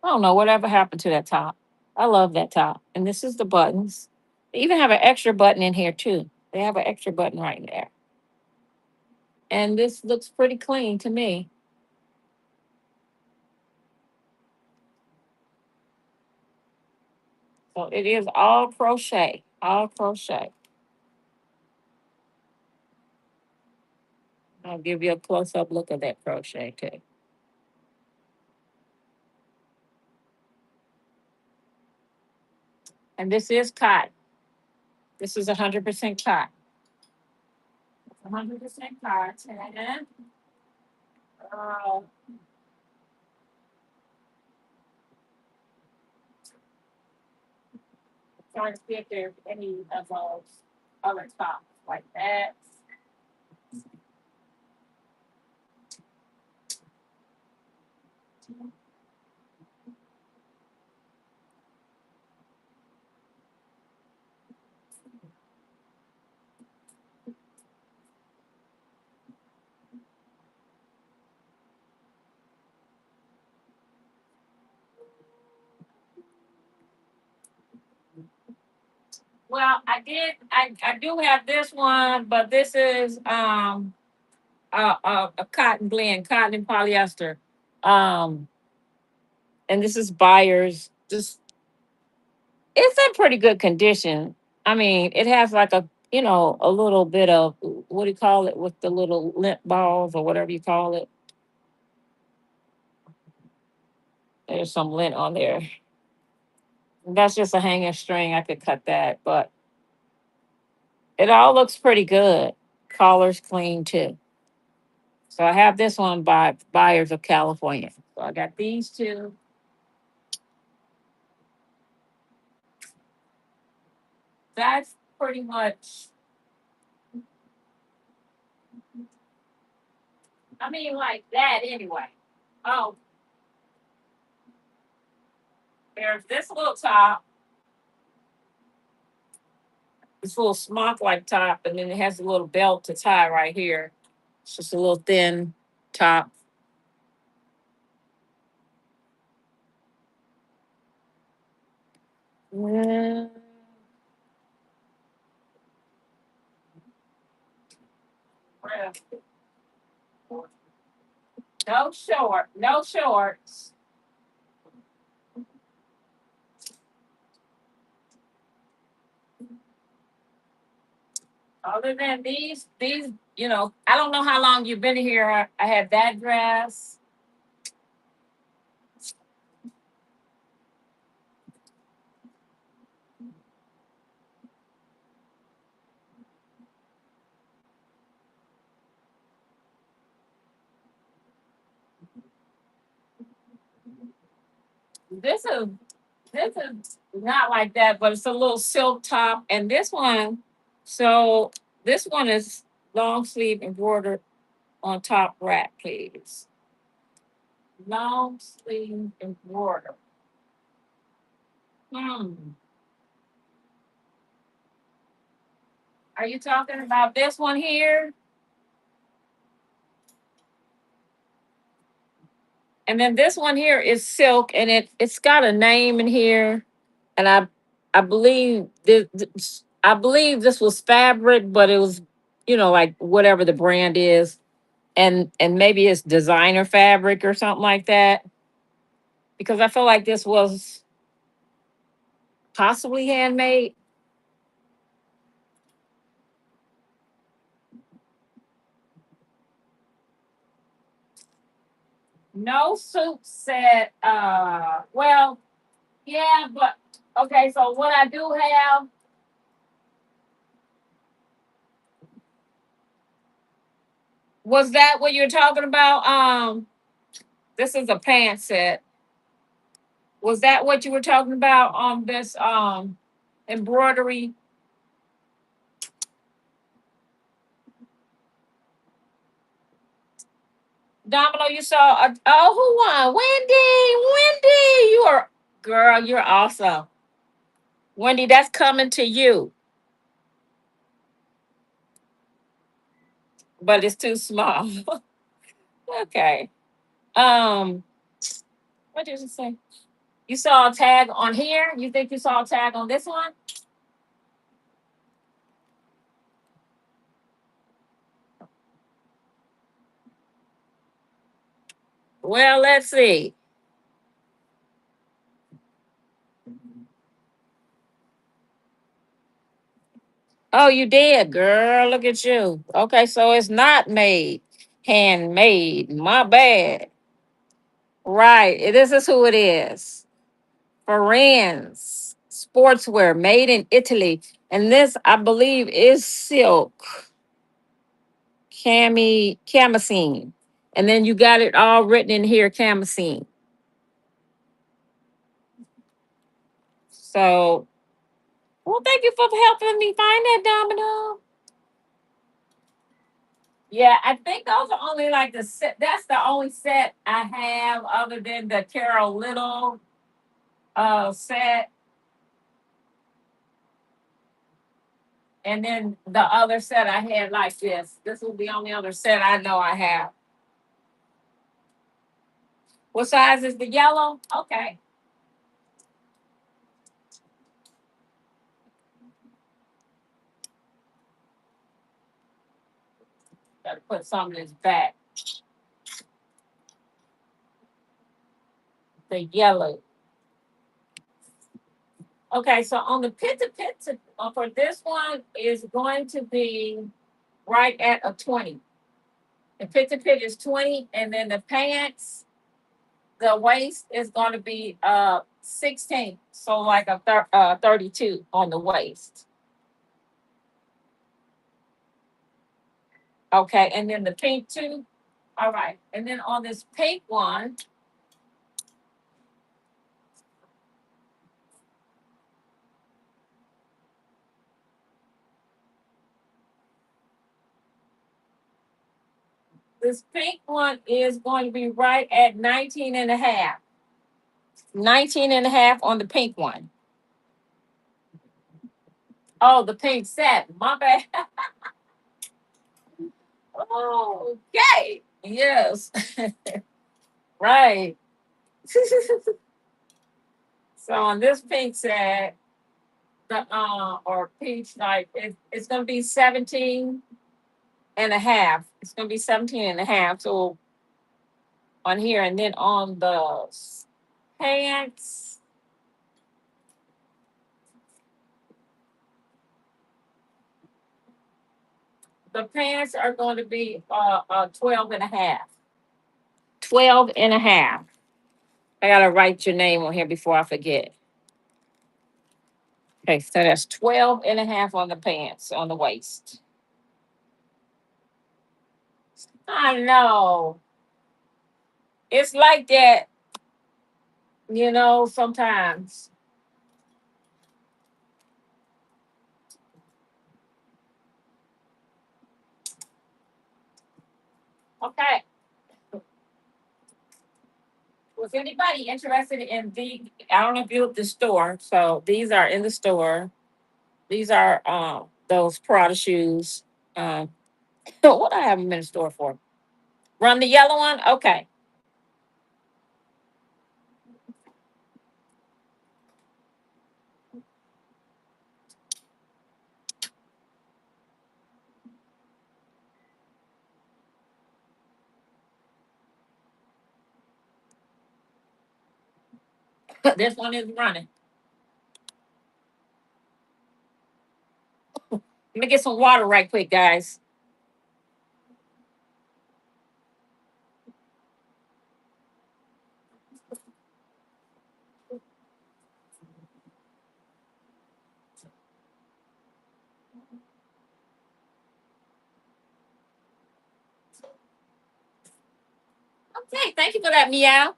I don't know whatever happened to that top. I love that top. And this is the buttons. They even have an extra button in here too. They have an extra button right there. And this looks pretty clean to me. So it is all crochet, all crochet. I'll give you a close up look at that crochet too. And this is cotton. This is 100% cotton. 100% cotton. And trying to see if there's any of those other tops like that. Well, I do have this one, but this is a cotton blend, cotton and polyester. Um and this is buyers. Just it's in pretty good condition. I mean, it has like a a little bit of what do you call it with the little lint balls or whatever you call it. There's some lint on there. That's just a hanging string. I could cut that, but it all looks pretty good. Collar's clean too. So I have this one by Buyers of California. So I got these two. That's pretty much, I mean, like that anyway. Oh, there's this little top, this little smock like top, and then it has a little belt to tie right here. It's just a little thin top. Mm, no short, no shorts. Other than these, I don't know how long you've been here. I had that dress. This is this is not like that, but it's a little silk top. And so this one is long sleeve embroidered on top rack, please. Long sleeve embroidery. Hmm. Are you talking about this one here? And then this one here is silk, and it's got a name in here, and I believe I believe this was fabric, but it was, like whatever the brand is, and maybe it's designer fabric or something like that, because I feel like this was possibly handmade. No suit set. Well, yeah, but okay. So what I do have, was that what you're talking about? This is a pant set. Was that what you were talking about on this embroidery? Domino, you saw who won? Wendy, you are, girl, you're awesome. Wendy, that's coming to you, but it's too small. Okay. Um, what did you say? You saw a tag on here? You think you saw a tag on this one? Well, let's see. Oh, you did, girl. Look at you. Okay, so it's not made, handmade. My bad. Right. This is who it is. Friends. Sportswear made in Italy. And this, I believe, is silk. Camusine. And then you got it all written in here, camusine. So, well, thank you for helping me find that, Domino. Yeah, I think those are only like the set. That's the only set I have other than the Carol Little set. And then the other set I had like this. This will be the only other set I know I have. What size is the yellow? Okay. Gotta put some of this back. The yellow. Okay, so on the pit for this one is going to be right at a 20. The pit is 20, and then the pants, the waist is going to be 16. So like a 32 on the waist. Okay, and then the pink too. All right, and then on this pink one, this pink one is going to be right at 19 and a half. 19 and a half on the pink one. Oh, the pink set. My bad. Oh, okay. Yes. Right. So on this pink set, the or peach, like it's gonna be 17 and a half. It's gonna be 17 and a half. So on here, and then on the pants, the pants are going to be 12 and a half. 12 and a half. I gotta write your name on here before I forget. Okay, so that's 12 and a half on the pants, on the waist. I know. It's like that, sometimes. Okay. If anybody interested in the, I don't know if you're at the store, so these are in the store. These are those Prada shoes. What I have them in the store for? Run the yellow one? Okay. This one is running. Let me get some water right quick, guys. Okay, thank you for that, meow.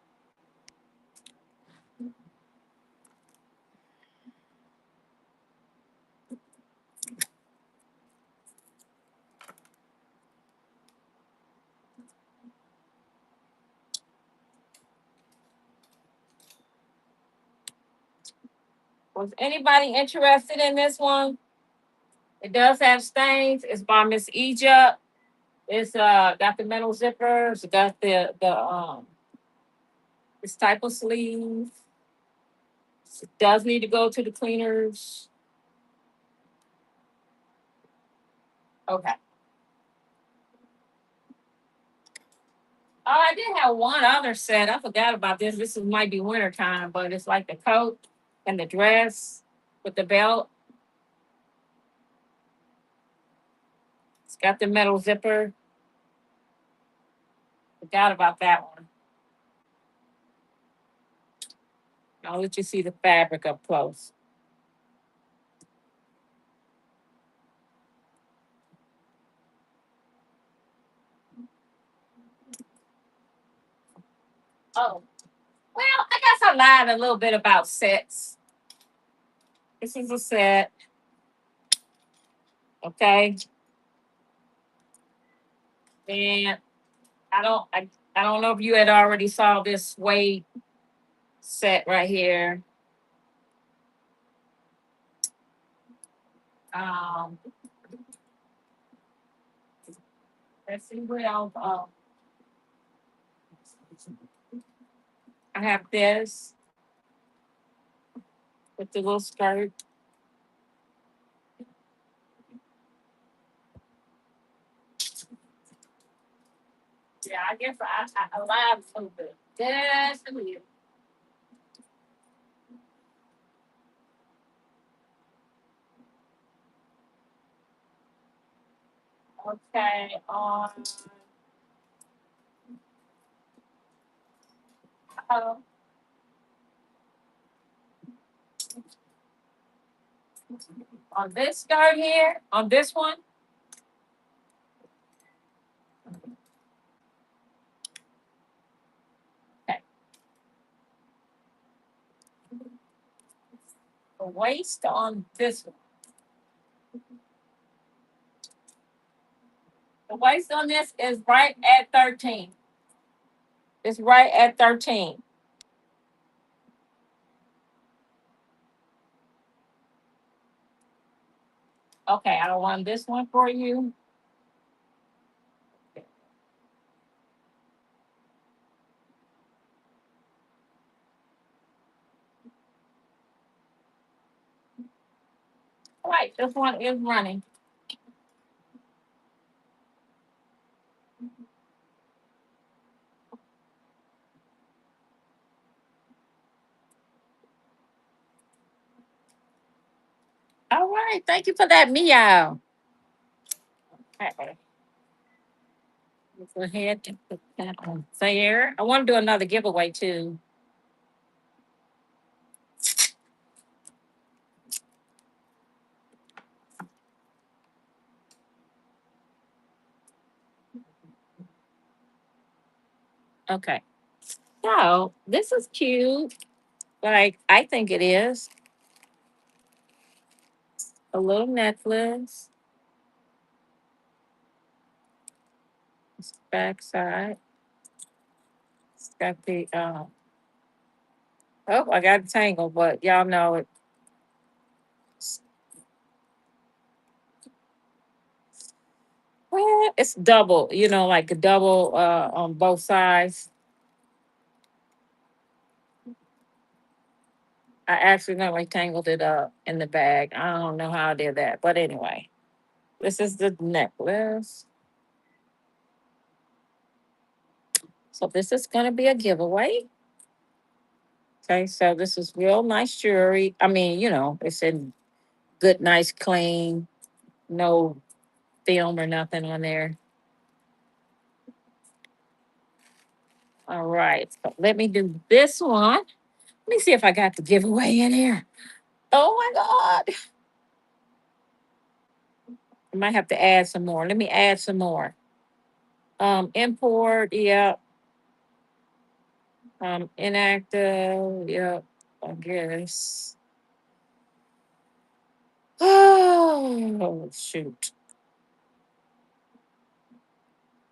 Was anybody interested in this one? It does have stains. It's by Miss Egypt. It's got the metal zippers. It got the this type of sleeve. It does need to go to the cleaners. Okay. Oh, I did have one other set. I forgot about this. This is, might be winter time, but it's like the coat and the dress with the belt. It's got the metal zipper. Forgot about that one. I'll let you see the fabric up close. Oh, well, I guess I lied a little bit about sets. This is a set, okay? And I don't know if you had already saw this suede set right here. Um, let's see what else. I have this with the little skirt. Yeah, I guess I lied a little bit. Yes, a little. Okay, uh, on this skirt here, on this one, okay, the waist on this one. The waist on this is right at 13. It's right at 13. Okay, I don't want this one for you. All right, this one is running. All right, thank you for that meow. Okay, let's go ahead and put that on there. I want to do another giveaway too. Okay, so this is cute. Like I think it is a little necklace. Backside. It's got the Oh, I got it tangled, but y'all know it's, well, it's double, like a double on both sides. I accidentally tangled it up in the bag. I don't know how I did that. But anyway, this is the necklace. So this is going to be a giveaway. Okay, so this is real nice jewelry. I mean, it's in good, nice, clean, no film or nothing on there. All right, so let me do this one. Let me see if I got the giveaway in here. Oh my God. I might have to add some more. Let me add some more. Import, yeah. Inactive, yeah. I guess. Oh shoot.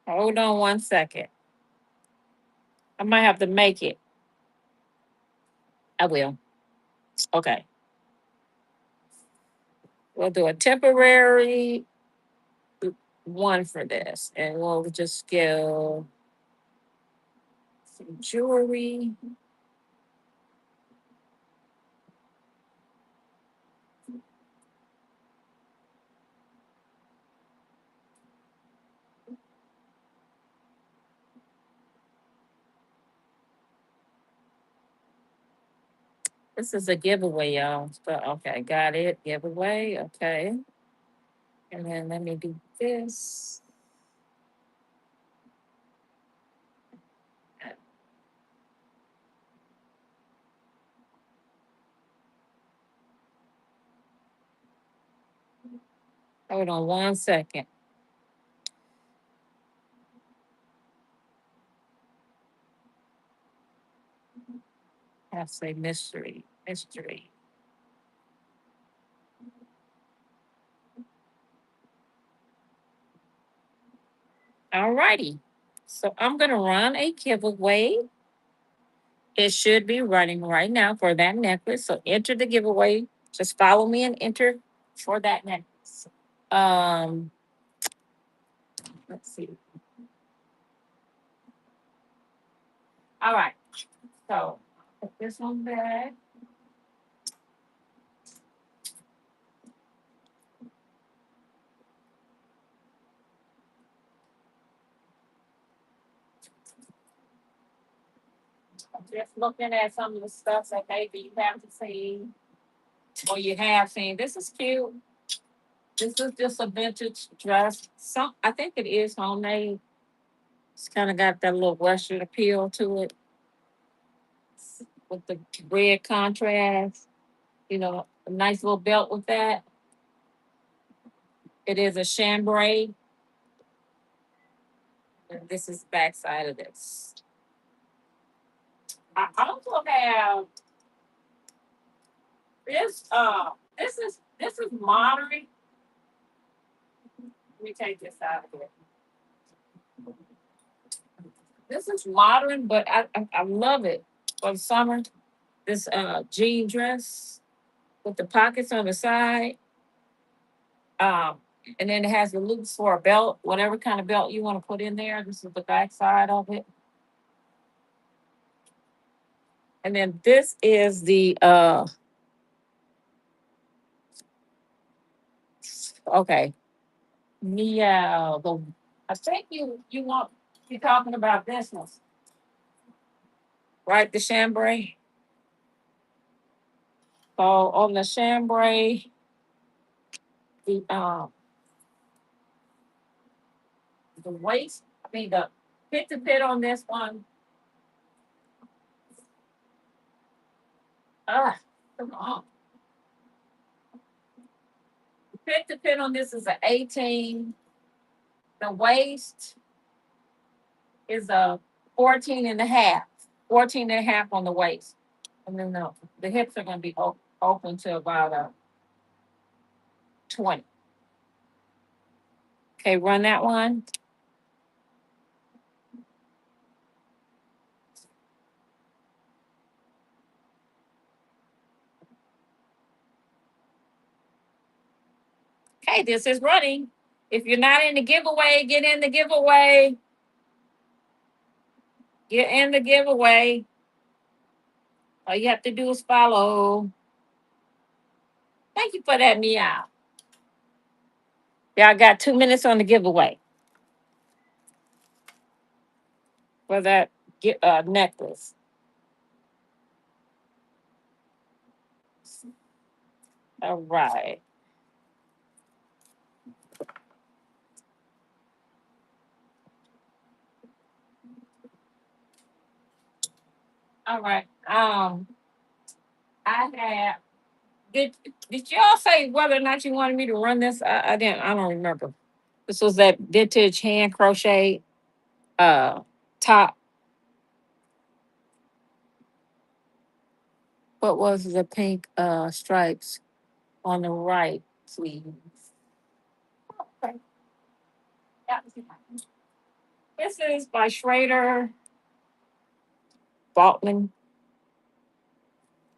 Hold on 1 second. I might have to make it. I will. Okay. We'll do a temporary one for this. And we'll just give some jewelry. This is a giveaway, y'all. So, okay, got it. Giveaway. Okay. And then let me do this. Hold on 1 second. I have to say mystery. Mystery. All righty. So I'm going to run a giveaway. It should be running right now for that necklace. So enter the giveaway. Just follow me and enter for that necklace. Um, let's see. All right. So put this one back. Just looking at some of the stuff that maybe you haven't seen or you have seen. This is cute. This is just a vintage dress. Some I think it is homemade. It's kind of got that little Western appeal to it with the red contrast. A nice little belt with that. It is a chambray. And this is the back side of this. I also have this. This is modern. Let me take this out of here. This is modern, but I love it for the summer. This jean dress with the pockets on the side. Um, and then it has the loops for a belt, whatever kind of belt you want to put in there. This is the back side of it. And then this is the okay. Yeah, I think you want you're talking about this one, right? The chambray. So on the chambray, the waist, I mean the pit to pit on this one. Ah, come on. The pit to pit on this is an 18. The waist is a 14 and a half. 14 and a half on the waist. And then the hips are going to be open to about a 20. Okay, run that one. Hey, this is running. If you're not in the giveaway, get in the giveaway. Get in the giveaway. All you have to do is follow. Thank you for that meow. Y'all got 2 minutes on the giveaway for that necklace. All right. All right. I have. Did y'all say whether or not you wanted me to run this? I didn't. I don't remember. This was that vintage hand crochet uh top. What was the pink stripes on the right sleeve? Okay. Yeah. This is by Schrader Baltman,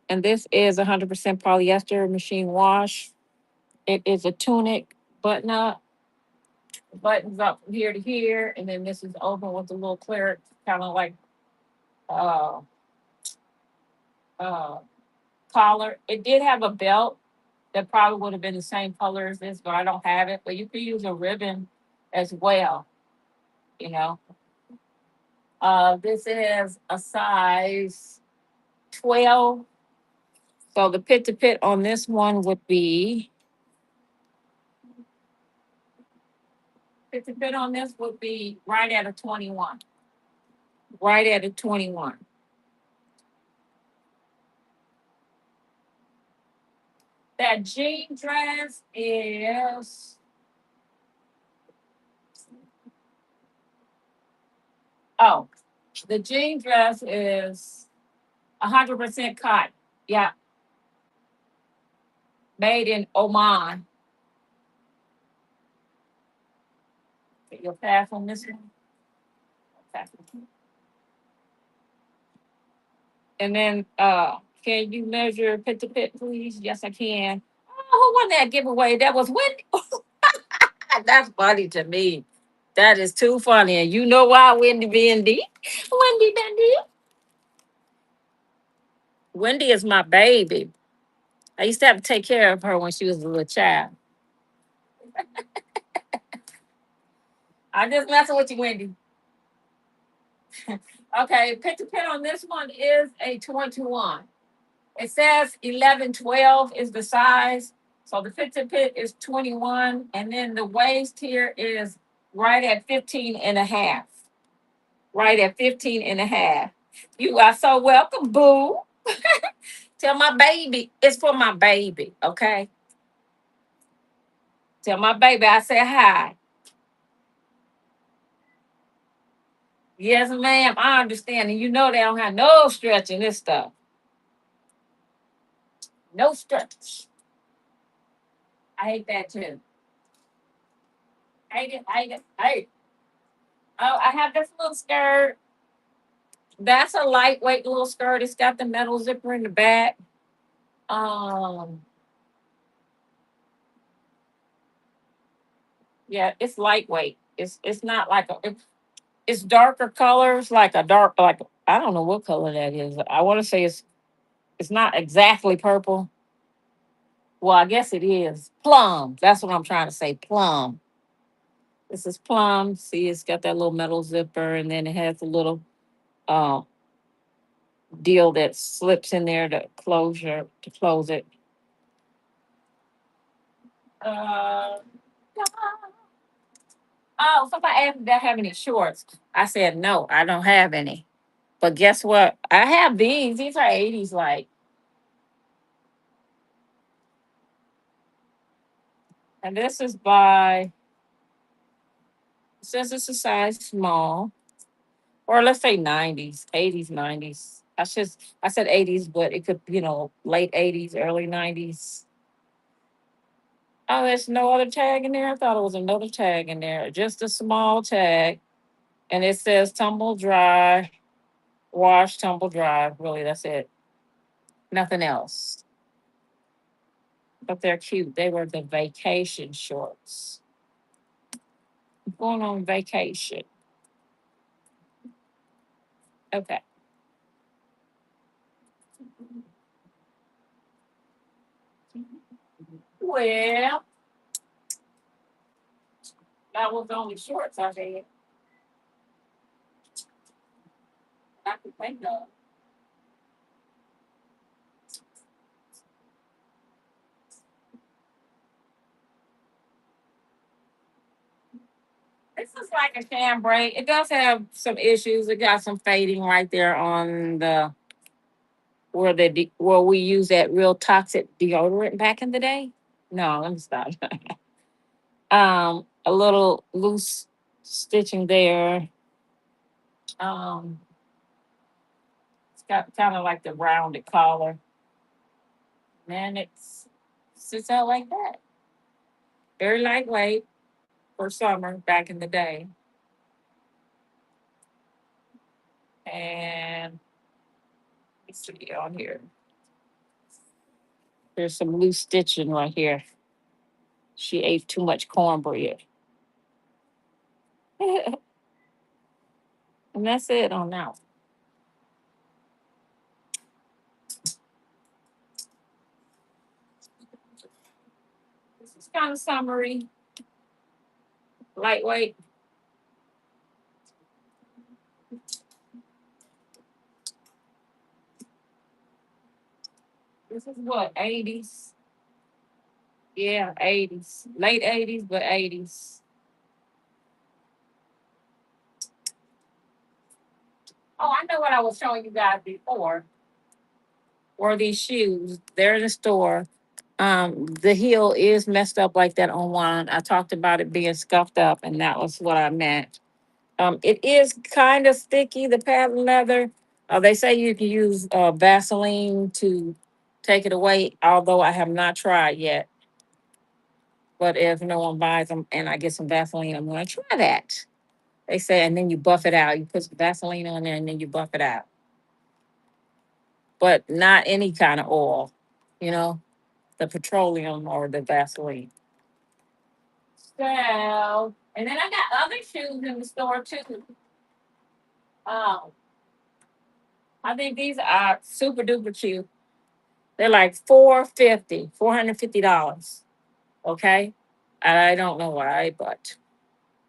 and this is 100% polyester machine wash. It is a tunic button up, buttons up from here to here, and then this is open with a little clear, kind of like uh, uh, collar. It did have a belt that probably would have been the same color as this, but I don't have it. But you could use a ribbon as well, you know. This is a size 12. So the pit to pit on this one would be, pit to pit on this would be right at a 21. Right at a 21. That jean dress is, oh, the jean dress is 100% cotton. Yeah, made in Oman. You'll pass on this one. Okay. And then, can you measure pit to pit, please? Yes, I can. Oh, who won that giveaway? That was Wendy. That's funny to me. That is too funny. And you know why, Wendy Bendy? Wendy Bendy. Wendy is my baby. I used to have to take care of her when she was a little child. I'm just messing with you, Wendy. Okay, pit to pit on this one is a 21. It says 11, 12 is the size. So the pit to pit is 21. And then the waist here is right at 15 and a half. Right at 15 and a half. You are so welcome, boo. Tell my baby, it's for my baby, okay? Tell my baby I say hi. Yes, ma'am, I understand. And you know they don't have no stretch in this stuff. No stretch. I hate that too. Hate it, hate it, hate it. Oh, I have this little skirt. That's a lightweight little skirt. It's got the metal zipper in the back. Um, yeah, it's lightweight. It's not like it's darker colors, like a dark, like I don't know what color that is. I want to say it's not exactly purple. Well, I guess it is plum. That's what I'm trying to say. Plum. This is plum. See, it's got that little metal zipper, and then it has a little uh, deal that slips in there to close it. Uh, oh, somebody asked me, do I have any shorts? I said no, I don't have any. But guess what? I have these. These are 80s like, and this is by, it says it's a size small, or let's say 90s, 80s, 90s. I said 80s, but it could, late 80s, early 90s. Oh, there's no other tag in there. I thought it was another tag in there. Just a small tag. And it says tumble dry, wash, tumble dry. Really, that's it. Nothing else. but they're cute. They were the vacation shorts. I'm going on vacation. Okay. Well, that was the only shorts I had. I could think of. This is like a chambray. It does have some issues. It got some fading right there on the where we use that real toxic deodorant back in the day. No, let me stop. A little loose stitching there. Um, it's got kind of like the rounded collar, and it's sits out like that. Very lightweight for summer back in the day. And let's see on here. There's some loose stitching right here. She ate too much cornbread. And that's it on that one. This is kind of summery, lightweight. This is what, 80s? Yeah, 80s. Late 80s, but 80s. Oh, I know what I was showing you guys before. Were these shoes. They're in the store. The heel is messed up like that on one. I talked about it being scuffed up, and that was what I meant. It is kind of sticky, the patent leather. They say you can use Vaseline to take it away, although I have not tried yet. But if no one buys them and I get some Vaseline, I'm going to try that. They say, and then you buff it out. You put some Vaseline on there and then you buff it out. But not any kind of oil, you know, the petroleum or the Vaseline. So, and then I got other shoes in the store too. Um, I think these are super duper cheap. They're like $450. Okay. I don't know why, but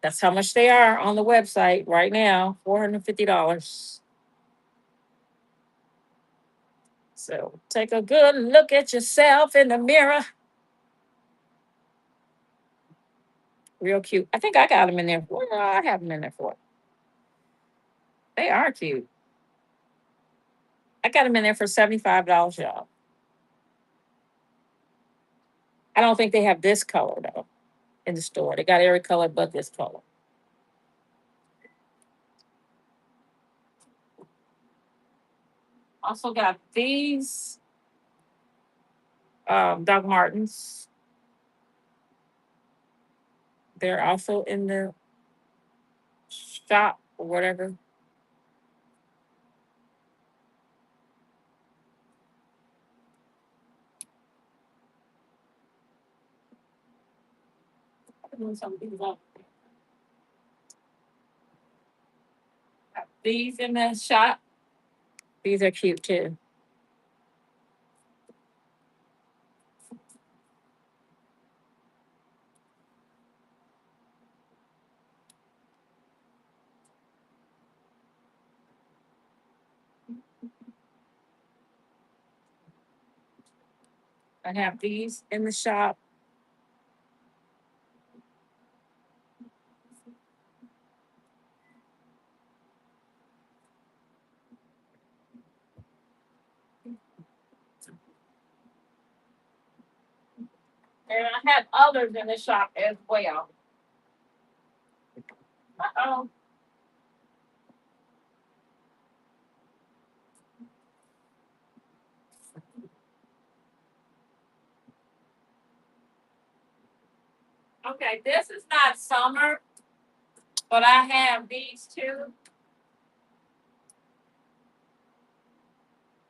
that's how much they are on the website right now. $450. So take a good look at yourself in the mirror. Real cute. I think I got them in there. What do I have them in there for? They are cute. I got them in there for $75, y'all. I don't think they have this color though in the store. They got every color but this color. Also got these Doc Martens. They're also in the shop or whatever. Some of these up. These in the shop. These are cute too. I have these in the shop. And I have others in the shop as well. Uh-oh. Okay, this is not summer, but I have these two,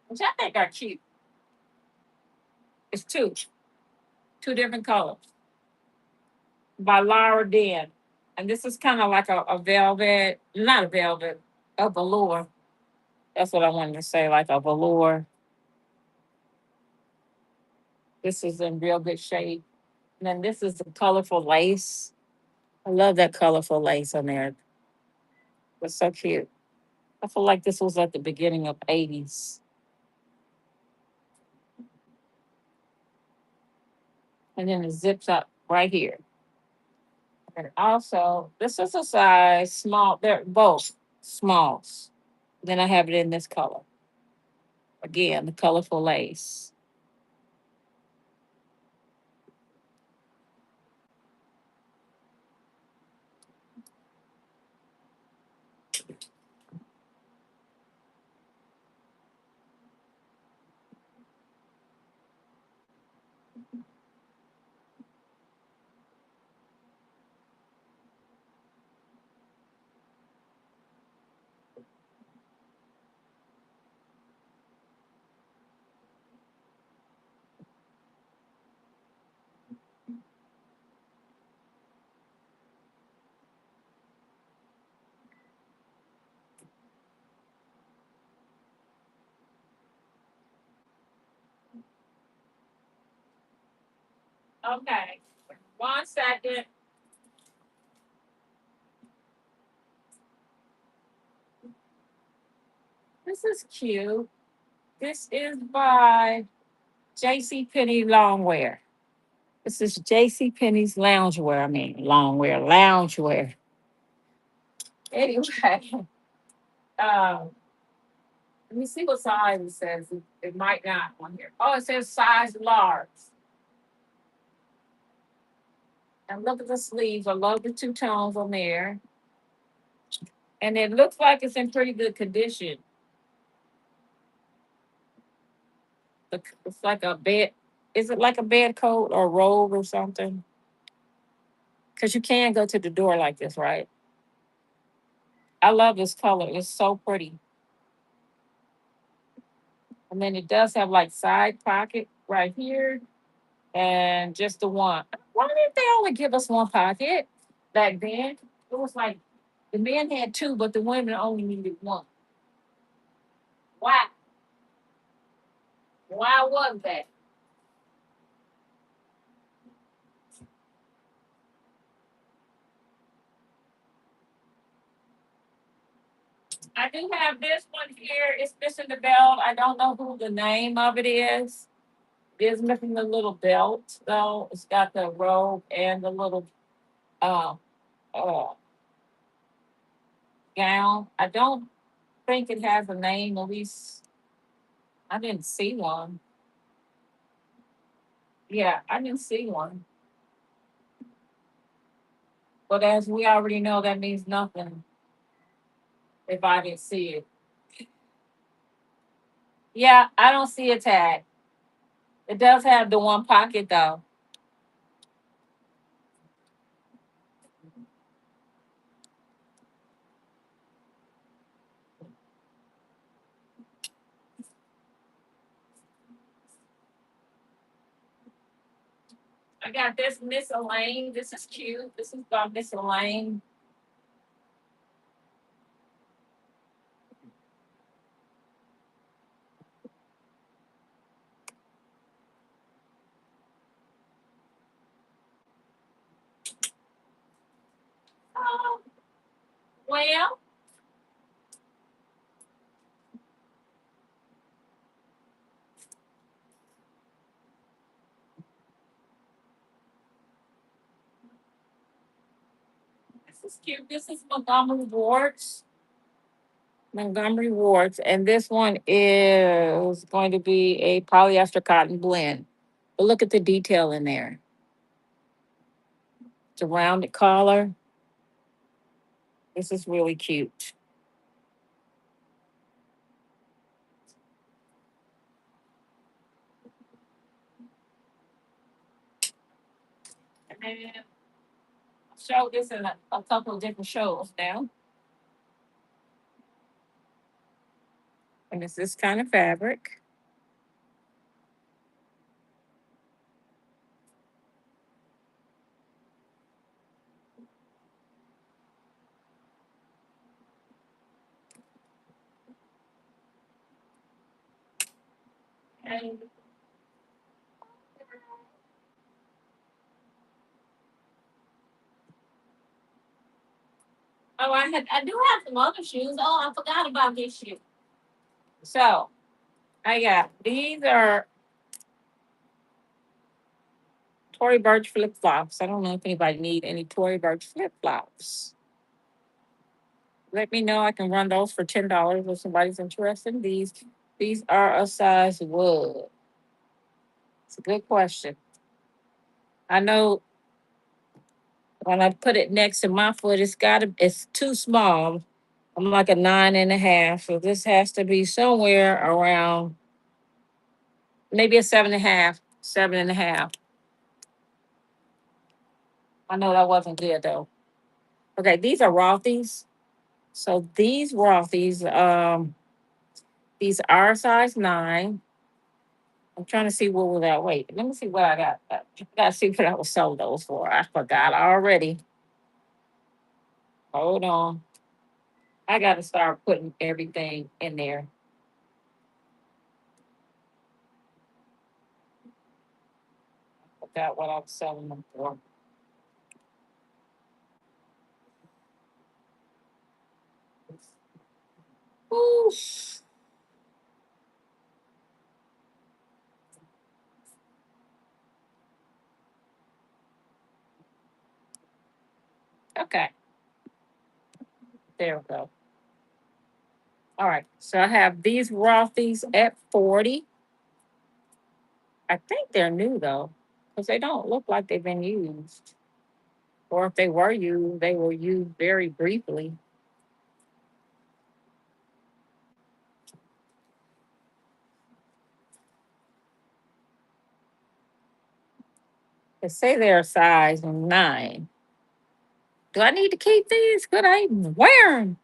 which I think are cute. It's two. two different colors by Laura Den. And this is kind of like a velvet, not a velvet, a velour. That's what I wanted to say, like a velour. This is in real good shape. And then this is the colorful lace. I love that colorful lace on there. It's so cute. I feel like this was at the beginning of 80s. And then it zips up right here. And also, this is a size small. They're both smalls. Then I have it in this color. Again, the colorful lace. Okay. 1 second. This is cute. This is by JC Penney Longwear. This is JC Penney's loungewear. I mean, longwear, loungewear. Anyway, um, let me see what size it says. It might not on here. Oh, it says size large. And look at the sleeves. I love the two tones on there. And it looks like it's in pretty good condition. It's like a bed. Is it like a bed coat or robe or something? Because you can go to the door like this, right? I love this color. It's so pretty. And then it does have like side pocket right here and just the one. Why didn't they only give us one pocket back then? It was like the men had two, but the women only needed one. Why? Why was that? I do have this one here. It's missing the belt. I don't know who the name of it is. It is missing the little belt though. It's got the robe and the little uh, uh, gown. I don't think it has a name. At least I didn't see one. Yeah, I didn't see one. But as we already know, that means nothing if I didn't see it. Yeah, I don't see a tag. It does have the one pocket though. I got this Miss Elaine. This is cute. This is by Miss Elaine. Oh, well, this is cute. This is Montgomery Ward's. Montgomery Ward's. And this one is going to be a polyester cotton blend. But look at the detail in there. It's a rounded collar. This is really cute. And then I'll show this in a couple of different shows now. And it's this kind of fabric. Oh, I do have some other shoes. Oh, I forgot about this shoe. So I got these are Tory Burch flip flops. I don't know if anybody need any Tory Burch flip flops. Let me know. I can run those for $10 if somebody's interested in these. These are a size wood. It's a good question. I know when I put it next to my foot, it's too small. I'm like a 9.5. So this has to be somewhere around maybe a 7.5, 7.5. I know that wasn't good though. Okay, these are Rothy's. So these are size 9. I'm trying to see what was that. Wait, let me see what I got. I gotta see what I was sold those for. I forgot already. Hold on. I gotta start putting everything in there. Forgot what I was selling them for. Ooh. Okay, there we go. All right, so I have these Rothy's at 40. I think they're new though, because they don't look like they've been used. Or if they were used, they were used very briefly. They say they're size 9. Do I need to keep these? Could I even wear them?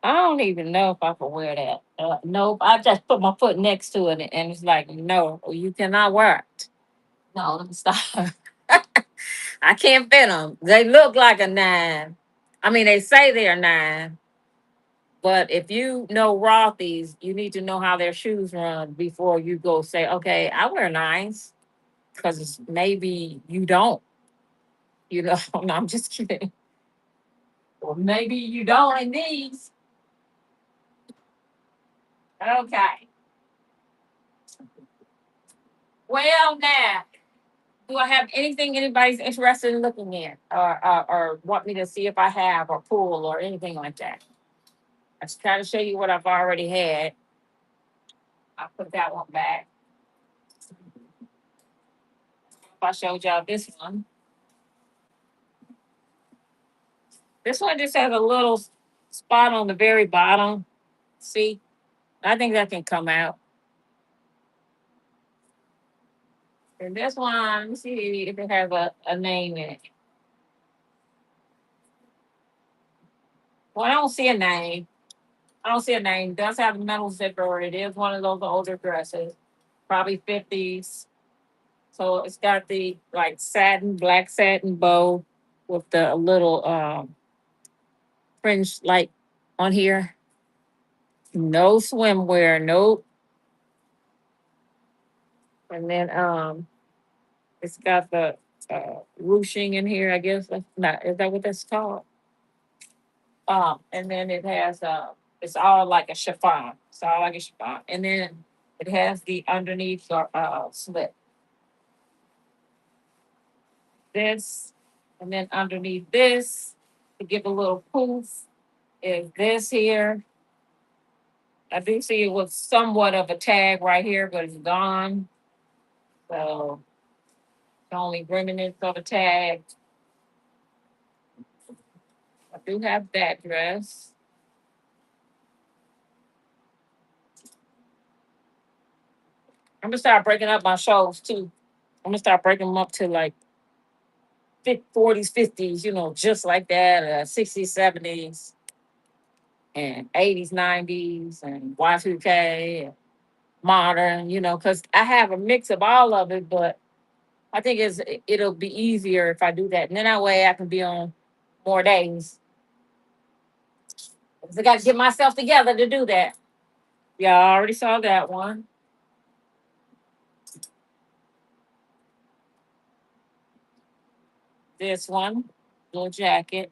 I don't even know if I can wear that. Nope. I just put my foot next to it and it's like, no, you cannot wear it. No, let me stop. I can't fit them. They look like a 9. I mean, they say they're 9, but if you know Rothy's, you need to know how their shoes run before you go say, okay, I wear 9s because maybe you don't. You know, no, I'm just kidding. Or maybe you don't in these. Okay. Well, now, do I have anything anybody's interested in looking at or want me to see if I have or pull or anything like that? I just try to show you what I've already had. I'll put that one back. If I showed y'all this one. This one just has a little spot on the very bottom. See? I think that can come out. And this one, let me see if it has a name in it. Well, I don't see a name. I don't see a name. It does have a metal zipper. It is one of those older dresses, probably 50s. So it's got the like black satin bow with the little fringe like on here. No swimwear, nope. And then it's got the ruching in here, I guess. That's not, is that what that's called? And then it has it's all like a chiffon. It's all like a chiffon. And then it has the underneath slit. This, and then underneath this, to give a little poof, is this here. I do see it was somewhat of a tag right here, but it's gone. So the only remnants of a tag. I do have that dress. I'm gonna start breaking up my shows too. I'm gonna start breaking them up to like 40s, 50s, just like that, 60s, 70s, and 80s, 90s, and Y2K, and modern, because I have a mix of all of it, but I think it'll be easier if I do that. And then that way I can be on more days. 'Cause I got to get myself together to do that. Yeah, I already saw that one. this one, little jacket.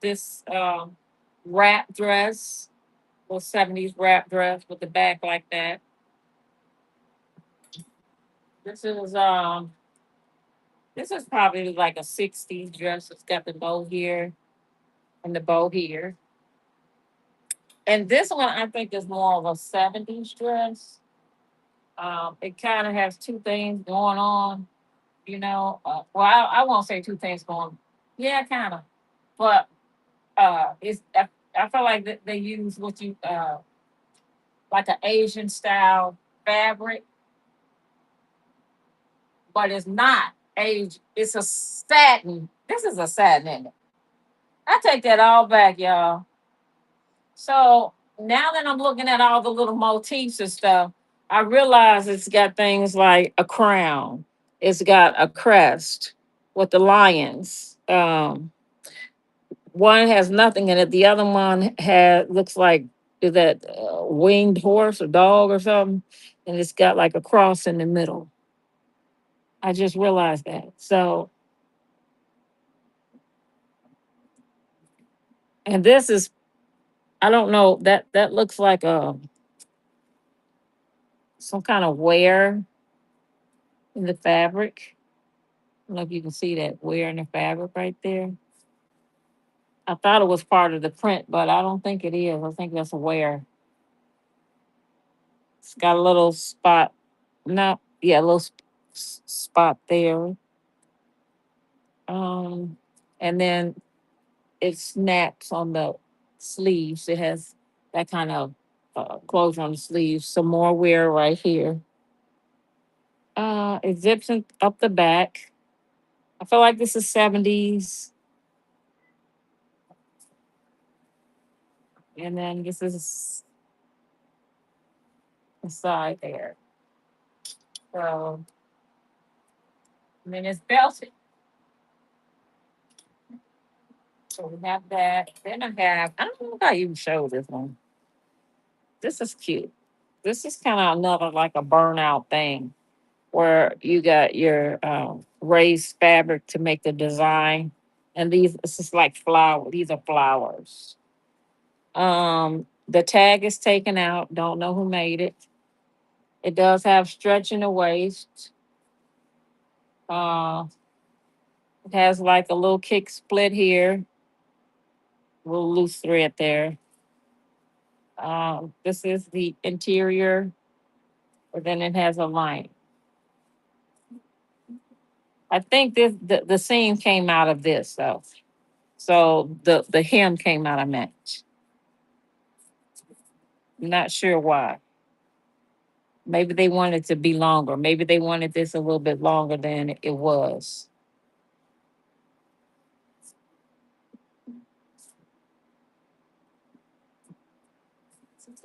This wrap dress, little 70s wrap dress with the back like that. This is um this is probably like a 60s dress. It's got the bow here and the bow here. And this one I think is more of a 70s dress. It kind of has two things going on, you know. Well, I won't say two things going. Yeah, kind of. But it's I feel like they use what you like an Asian style fabric, but it's not age. It's a satin. This is a satin, isn't it? I take that all back, y'all. So now that I'm looking at all the little motifs and stuff, I realize it's got things like a crown. It's got a crest with the lions. One has nothing in it. The other one has looks like is that winged horse or dog or something, and it's got like a cross in the middle. I just realized that. So, and this is I don't know that looks like a some kind of wear in the fabric. I don't know if you can see that wear in the fabric right there. I thought it was part of the print, but I don't think it is. I think that's a wear. It's got a little spot. No, yeah, a little spot there. Um, and then it snaps on the sleeves. It has that kind of closure on the sleeves. Some more wear right here. It zips up the back. I feel like this is 70s. And then this is the side there. So, and then it's belted. So we have that. Then I don't know if I even showed this one. This is cute. This is kind of another like a burnout thing where you got your raised fabric to make the design. And these, this is like flower. These are flowers. The tag is taken out. Don't know who made it. It does have stretch in the waist. Uh, it has like a little kick split here, a little loose thread there. This is the interior, but then it has a line. I think the seam came out of this though. So the hem came out of match. Not sure why. Maybe they wanted to be longer. Maybe they wanted this a little bit longer than it was.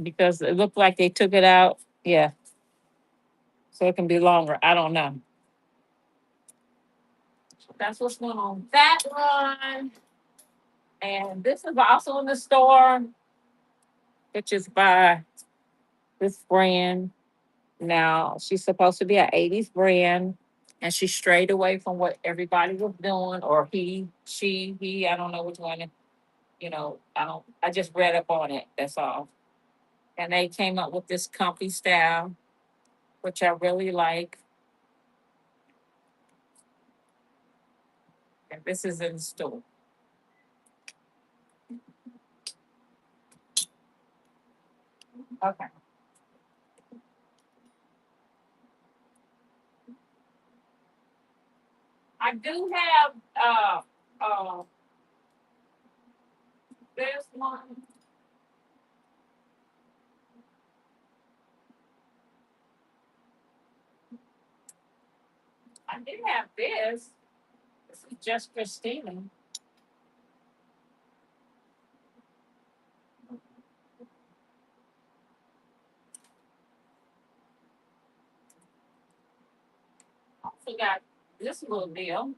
Because it looked like they took it out. Yeah. So it can be longer. I don't know. That's what's going on that one. And this is also in the store, which is by this brand. Now she's supposed to be an 80s brand. And she strayed away from what everybody was doing, or he, she, he, I don't know which one, I just read up on it, that's all. And they came up with this comfy style, which I really like. And this is in the store. Okay. I do have this one. I do have this. This is just Christina. Also got this little deal.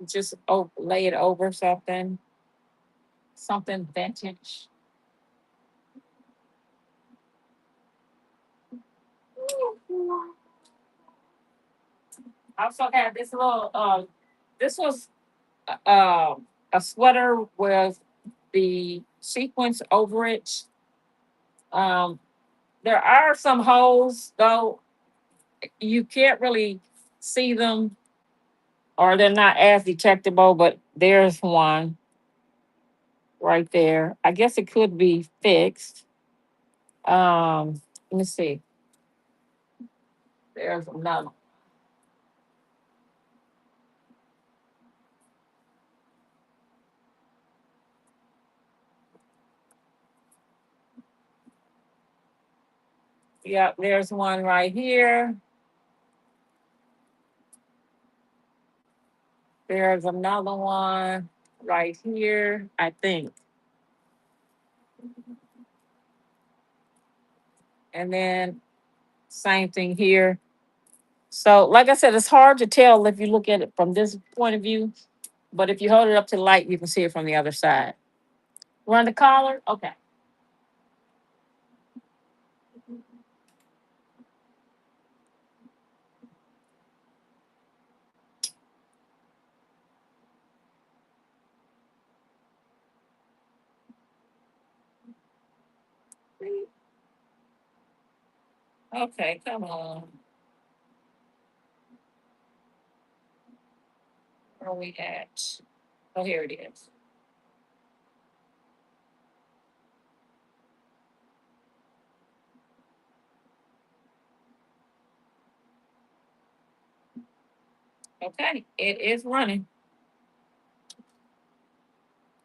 Just lay it over something vintage. I also have this little this was uh a sweater with the sequins over it. Um there are some holes though. You can't really see them or they're not as detectable, but there's one right there. I guess it could be fixed. Let me see. There's another. Yep, there's one right here. There's another one right here, I think. And then same thing here. So, like I said, it's hard to tell if you look at it from this point of view, but if you hold it up to the light, you can see it from the other side. Run the collar? Okay. Okay, come on. Where are we at? Oh, here it is. Okay, it is running.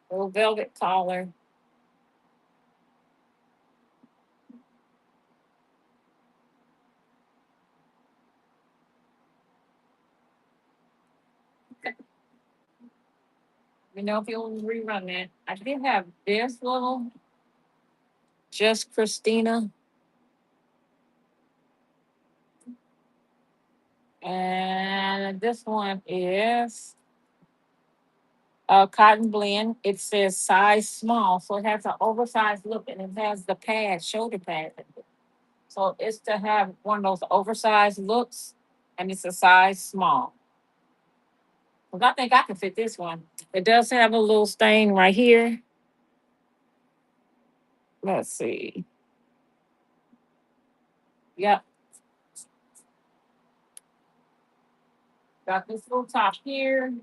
Little velvet collar. You know, if you want to rerun that, I did have this little Just Christina, and this one is a cotton blend. It says size small, so it has an oversized look, and it has the pad, shoulder pad. So it's to have one of those oversized looks, and it's a size small. Because I think I can fit this one. It does have a little stain right here. Let's see. Yep, got this little top here.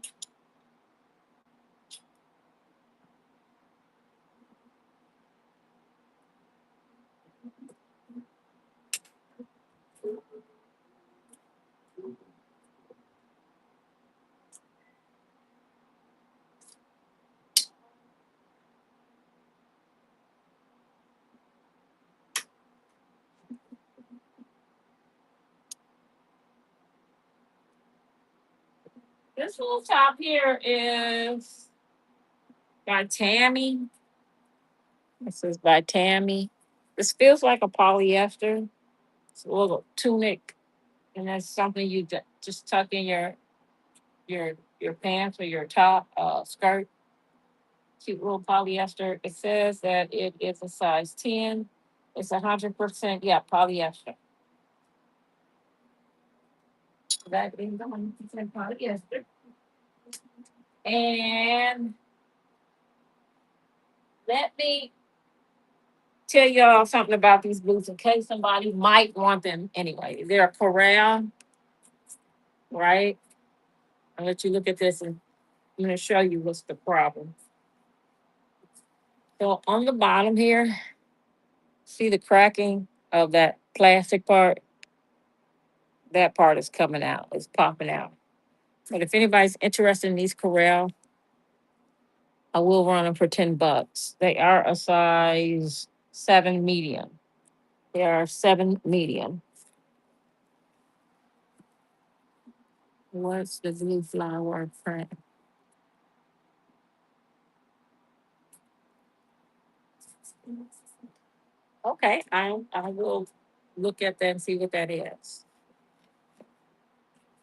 This little top here is by Tammy. This is by Tammy. This feels like a polyester. It's a little tunic, and that's something you just tuck in your pants or your top skirt. Cute little polyester. It says that it is a size 10. It's 100%, yeah, polyester. That is 100% polyester. And let me tell y'all something about these boots in case somebody might want them anyway. They're a corral, right? I'll let you look at this and I'm going to show you what's the problem. So on the bottom here, see the cracking of that plastic part? That part is coming out, it's popping out. But if anybody's interested in these corral, I will run them for $10. They are a size 7 medium. They are 7 medium. What's the blue flower print? Okay, I will look at that and see what that is.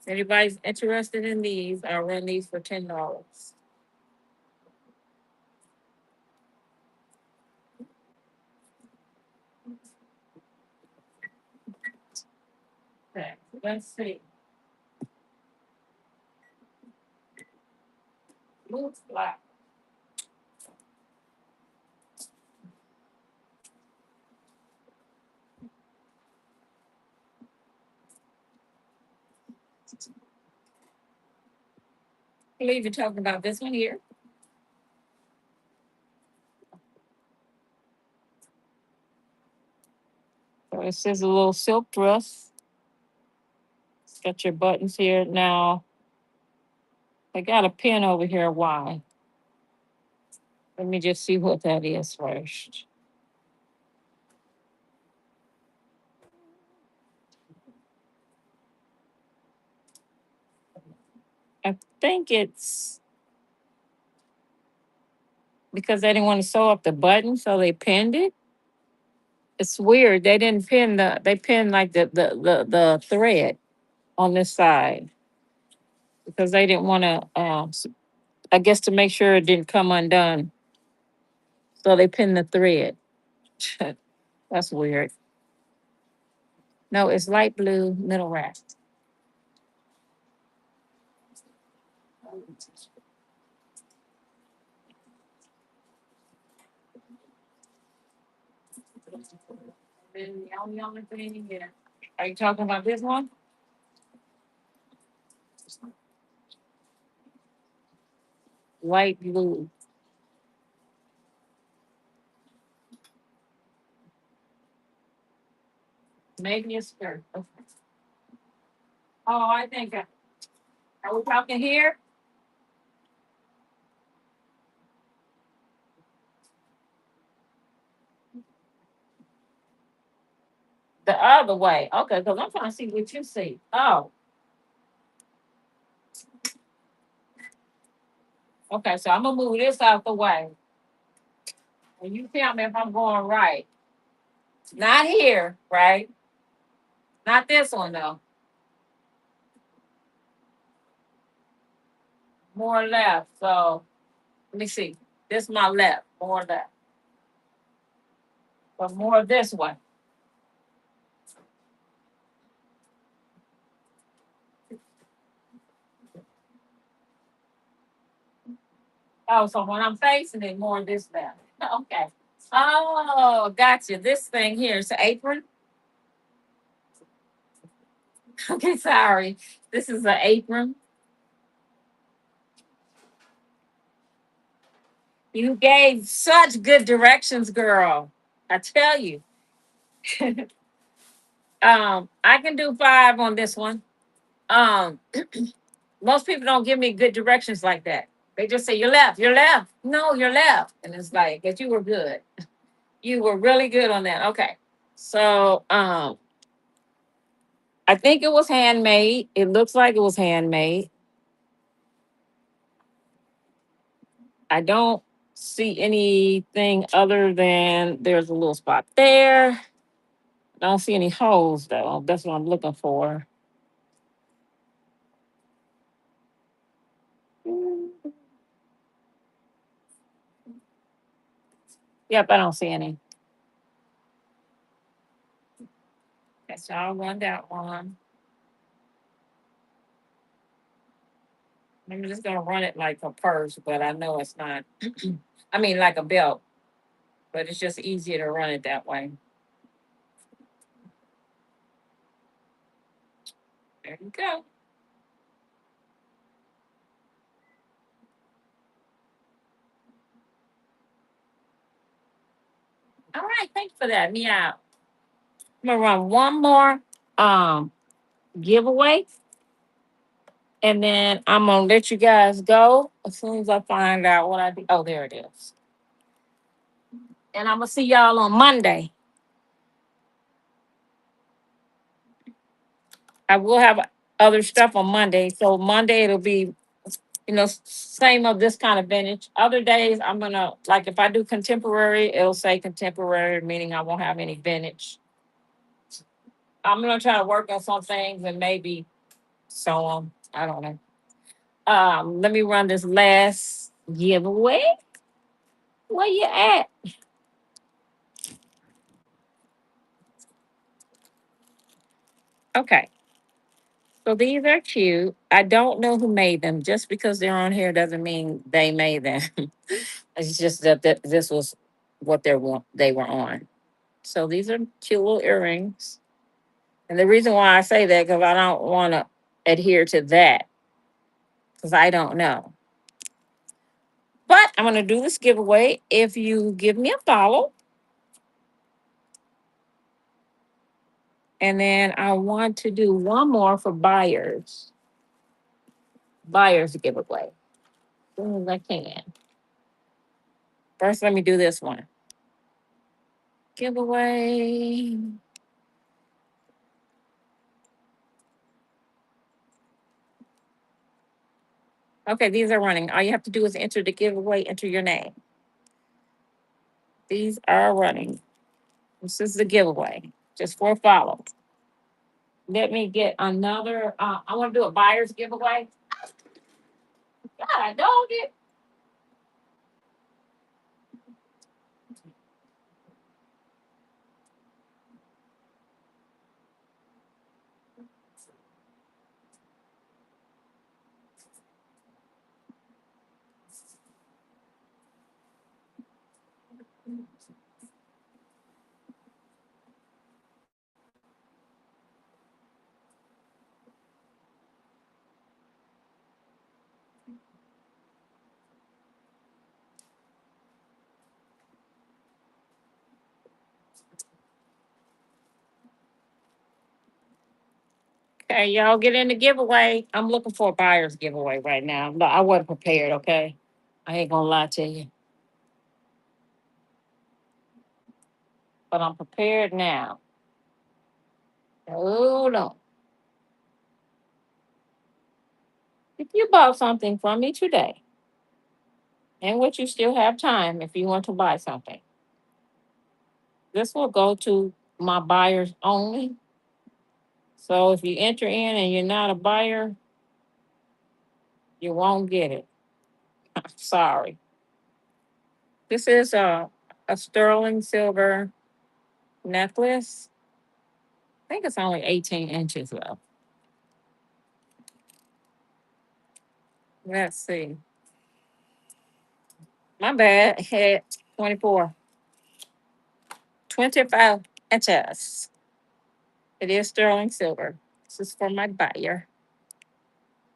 If anybody's interested in these, I'll run these for $10. Let's see. Looks like. I believe you're talking about this one here. So it says a little silk dress. It's got your buttons here. Now, I got a pin over here. Why? Let me just see what that is first. I think it's because they didn't want to sew up the button, so they pinned it. It's weird. They didn't pin they pinned like the thread on this side because they didn't want to, I guess to make sure it didn't come undone. So they pinned the thread. That's weird. No, it's light blue, middle rack. The only thing here. Are you talking about this one? Light blue. Maybe a skirt. Okay. Oh, I think. Are we talking here? The other way. Okay, because I'm trying to see what you see. Oh, okay. So I'm gonna move this out the way, and you tell me if I'm going right. Not here, right? Not this one though. More left. So let me see. This is my left. More left. But more this way. Oh, so when I'm facing it, more this left. Okay. Oh, gotcha. This thing here is an apron. Okay, sorry. This is an apron. You gave such good directions, girl. I tell you. I can do 5 on this one. Um, most people don't give me good directions like that. They just say, you're left, you're left. No, you're left. And it's like, but you were good. You were really good on that. Okay. So I think it was handmade. It looks like it was handmade. I don't see anything other than there's a little spot there. I don't see any holes though. That's what I'm looking for. Yep, I don't see any. Okay, so I'll run that one. I'm just gonna run it like a purse, but I know it's not. I mean, like a belt, but it's just easier to run it that way. There you go. All right, thanks for that. Meow. I'm gonna run one more um giveaway, and then I'm gonna let you guys go as soon as I find out what I do. Oh, there it is. And I'm gonna see y'all on Monday. I will have other stuff on Monday, so Monday it'll be same of this kind of vintage. Other days, I'm gonna like if I do contemporary, it'll say contemporary, meaning I won't have any vintage. I'm gonna try to work on some things and maybe sew them. I don't know. Let me run this last giveaway. Where you at? Okay. So these are cute. I don't know who made them. Just because they're on here doesn't mean they made them. It's just that this was what they were on. So these are cute little earrings. And the reason why I say that because I don't want to adhere to that because I don't know. But I'm going to do this giveaway if you give me a follow. And then I want to do one more for buyers. Buyers giveaway. As soon as I can. First, let me do this one. Giveaway. Okay, these are running. All you have to do is enter the giveaway, enter your name. These are running. This is the giveaway, just for a follow. Let me get another. I want to do a buyer's giveaway. God, I don't get. Okay, y'all get in the giveaway. I'm looking for a buyer's giveaway right now. No, I wasn't prepared. Okay, I ain't gonna lie to you, but I'm prepared now. Hold on. If you bought something from me today, and which you still have time if you want to buy something, this will go to my buyers only. So if you enter in and you're not a buyer, you won't get it. Sorry. This is a sterling silver necklace. I think it's only 18 inches though. Let's see. My bad. Had 24, 25 inches. It is sterling silver. This is for my buyer.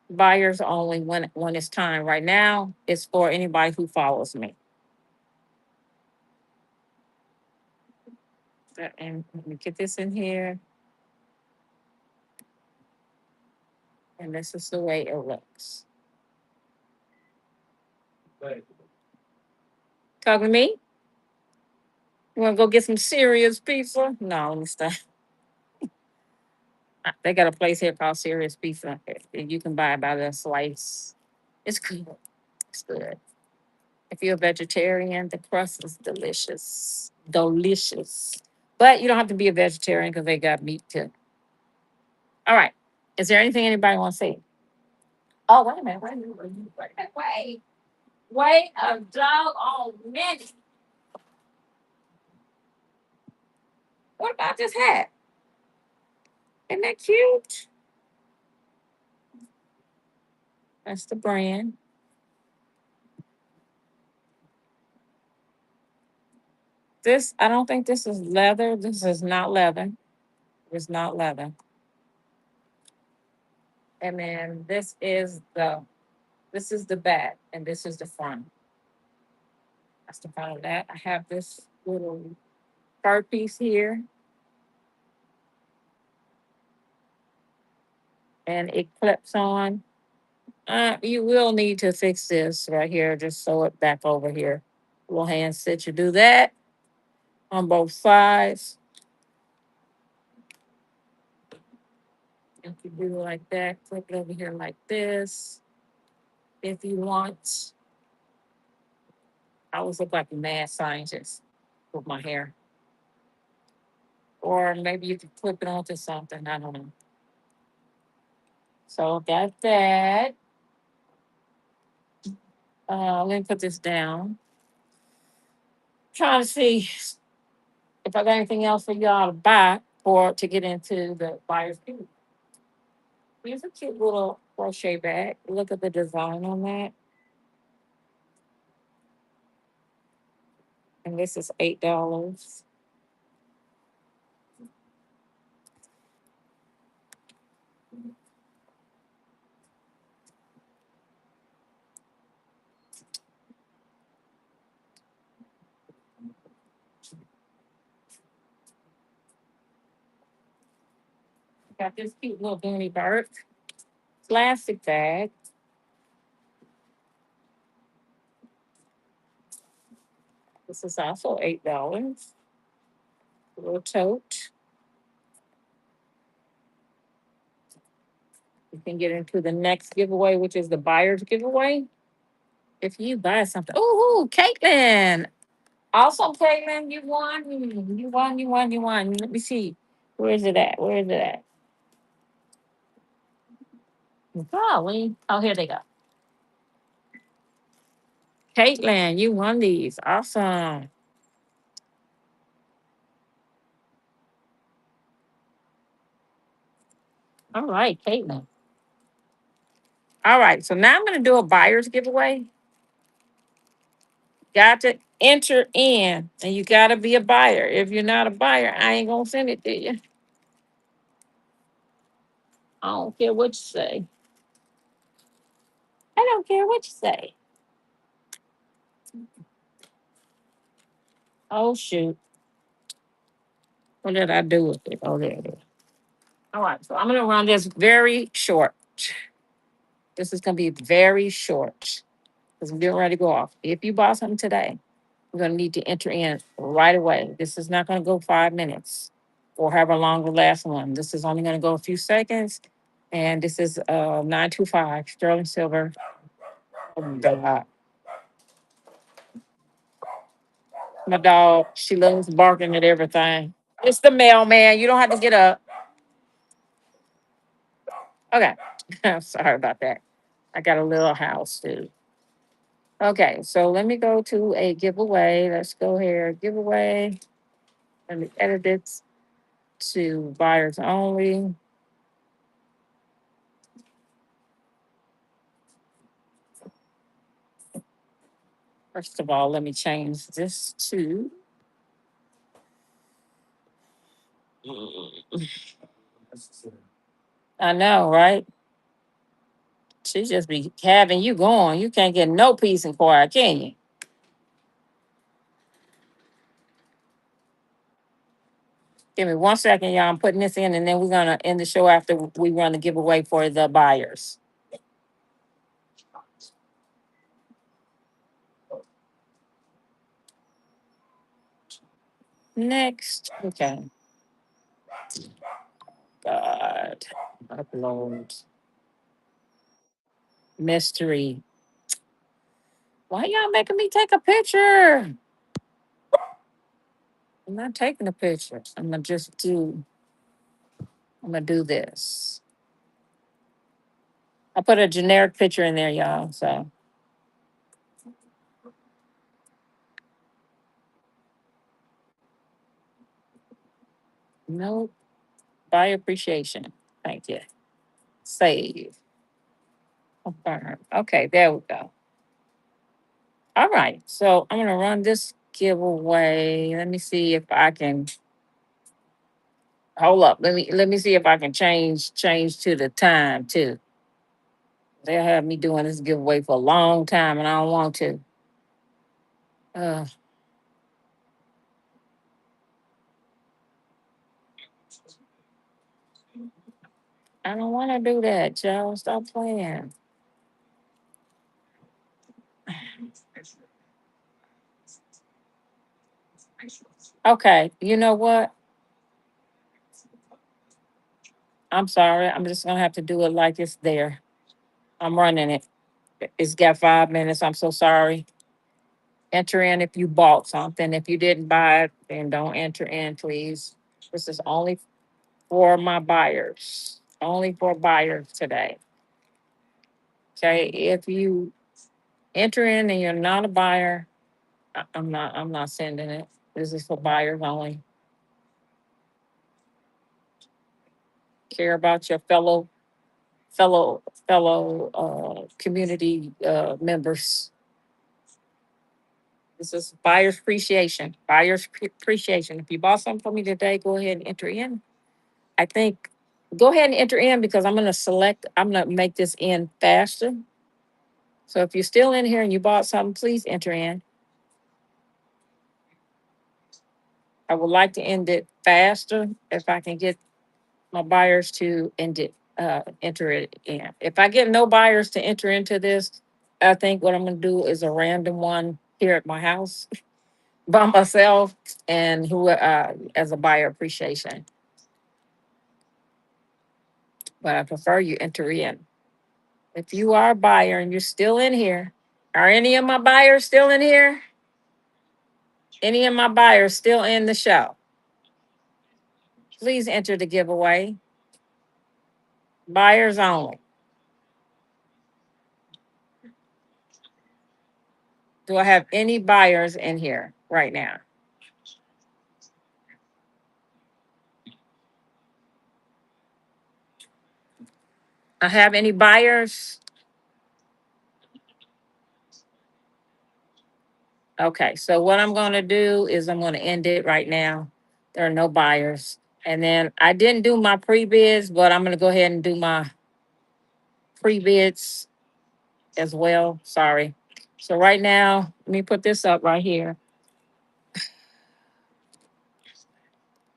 Buyers only when it's time. Right now, it's for anybody who follows me. And let me get this in here. And this is the way it looks. Talking to me? You want to go get some serious pizza? No, let me stop. They got a place here called Serious Pizza. You can buy by the slice. It's good. It's good. If you're a vegetarian, the crust is delicious. Delicious. But you don't have to be a vegetarian because they got meat too. All right. Is there anything anybody want to say? Oh, wait a minute. Wait a minute. Wait a doggone minute. What about this hat? Isn't that cute? That's the brand. This, I don't think this is leather. This is not leather. It's not leather. And then this is the back and this is the front. That's the front of that. I have this little fur piece here and it clips on. You will need to fix this right here. Just sew it back over here. Little hand stitch. You do that on both sides. If you do it like that, flip it over here like this. If you want, I always look like a mad scientist with my hair. Or maybe you could flip it onto something. I don't know. So got that. Let me put this down. Trying to see if I got anything else for y'all to buy or to get into the buyer's queue. Here's a cute little crochet bag. Look at the design on that. And this is $8. Got this cute little beanie bird plastic bag. This is also $8. Little tote. You can get into the next giveaway, which is the buyer's giveaway. If you buy something, oh, Caitlin. Awesome, Caitlin. You won. You won. You won. You won. Let me see. Where is it at? Where is it at? Golly. Oh, here they go. Caitlin, you won these. Awesome. All right, Caitlin. All right. So now I'm going to do a buyer's giveaway. Got to enter in, and you got to be a buyer. If you're not a buyer, I ain't going to send it to you. I don't care what you say. I don't care what you say. Oh, shoot. What did I do with it? Oh, there it is. All right. So I'm going to run this very short. This is going to be very short because I'm getting ready to go off. If you bought something today, we're going to need to enter in right away. This is not going to go 5 minutes or however long the last one. This is only going to go a few seconds. And this is 925 sterling silver. Oh my God. My dog, she loves barking at everything. It's the mailman. You don't have to get up. Okay. I'm sorry about that. I got a little house too. Okay, so let me go to a giveaway. Let's go here. Giveaway. Let me edit it to buyers only. First of all, let me change this to. I know, right? She just be having you going. You can't get no peace and quiet, can you? Give me 1 second, y'all. I'm putting this in, and then we're gonna end the show after we run the giveaway for the buyers. Next, okay. God, upload mystery. Why y'all making me take a picture? I'm not taking a picture. I'm gonna just do. I'm gonna do this. I put a generic picture in there, y'all. So no buy appreciation. Thank you. Save. Confirm. Okay, there we go. All right. So I'm gonna run this giveaway. Let me see if I can hold up. Let me see if I can change to the time too. They'll have me doing this giveaway for a long time and I don't want to. Uh, I don't want to do that, Joe. Stop playing. Okay, you know what? I'm sorry. I'm just gonna have to do it like it's there. I'm running it. It's got 5 minutes. I'm so sorry. Enter in if you bought something. If you didn't buy it, then don't enter in, please. This is only for my buyers. Only for buyers today. Okay. If you enter in and you're not a buyer, I'm not sending it. This is for buyers only. Care about your fellow fellow community members. This is buyer's appreciation. Appreciation. If you bought something for me today, go ahead and enter in. I think go ahead and enter in because I'm gonna make this end faster. So if you're still in here and you bought something, please enter in. I would like to end it faster if I can get my buyers to enter it in. If I get no buyers to enter into this, I think what I'm gonna do is a random one here at my house by myself and who as a buyer appreciation. But I prefer you enter in. If you are a buyer and you're still in here, are any of my buyers still in here? Any of my buyers still in the show? Please enter the giveaway. Buyers only. Do I have any buyers in here right now? I have any buyers? Okay, so what I'm going to do is I'm going to end it right now. There are no buyers. And then I didn't do my pre-bids, but I'm going to go ahead and do my pre-bids as well. Sorry. So right now, let me put this up right here.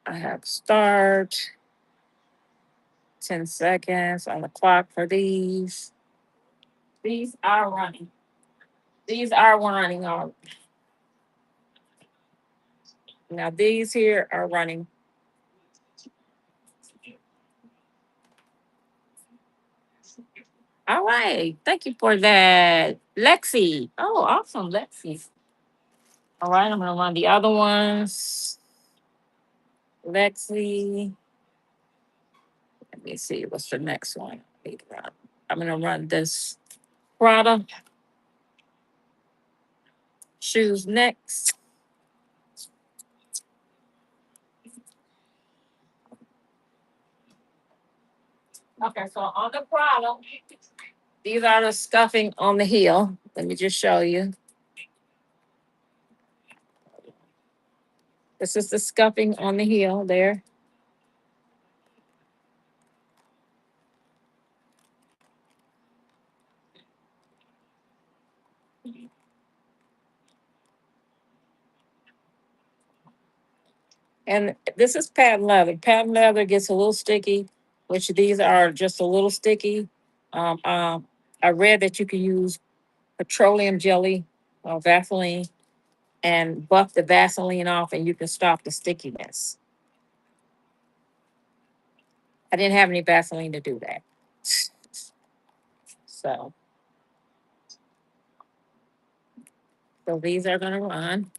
I have start, 10 seconds on the clock for these. These are running. These are running. Now these here are running. All right. Thank you for that. Lexi. Oh, awesome, Lexi. All right, I'm gonna run the other ones. Lexi. Let me see what's the next one. I need to run. I'm gonna run this Prada shoes next. Okay, so on the Prada, these are the scuffing on the heel. Let me just show you. This is the scuffing on the heel there. And this is patent leather. Patent leather gets a little sticky, which these are just a little sticky. Um, um, I read that you can use petroleum jelly or Vaseline and buff the Vaseline off and you can stop the stickiness. I didn't have any Vaseline to do that. So, so these are going to run.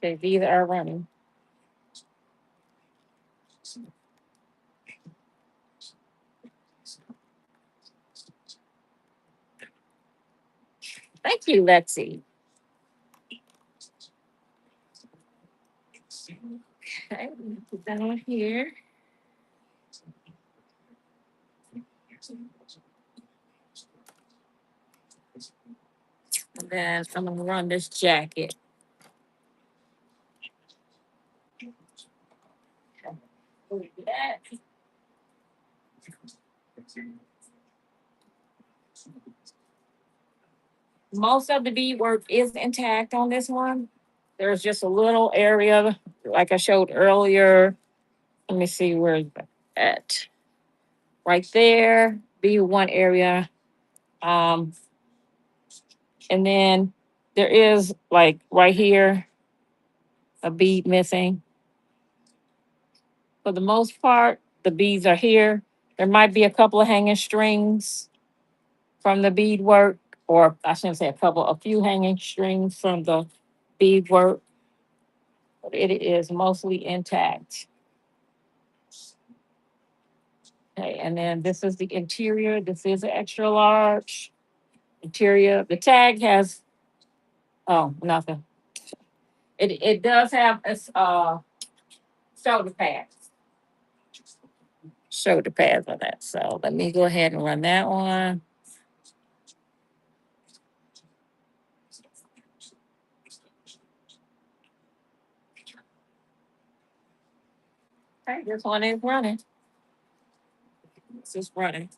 Okay, these are running. Thank you, Lexi. Okay, put that on here. And then I'm going to run this jacket. Most of the beadwork is intact on this one. There's just a little area, like I showed earlier. Let me see where it's at. Right there, be one area. Um, and then there is like right here a bead missing. For the most part, the beads are here. There might be a couple of hanging strings from the beadwork, or I shouldn't say a few hanging strings from the beadwork, but it is mostly intact. Okay, and then this is the interior. This is an extra large interior. The tag has nothing. It does have a shoulder pads. shoulder pads on that. So let me go ahead and run that one. Okay, this one is running. This is running.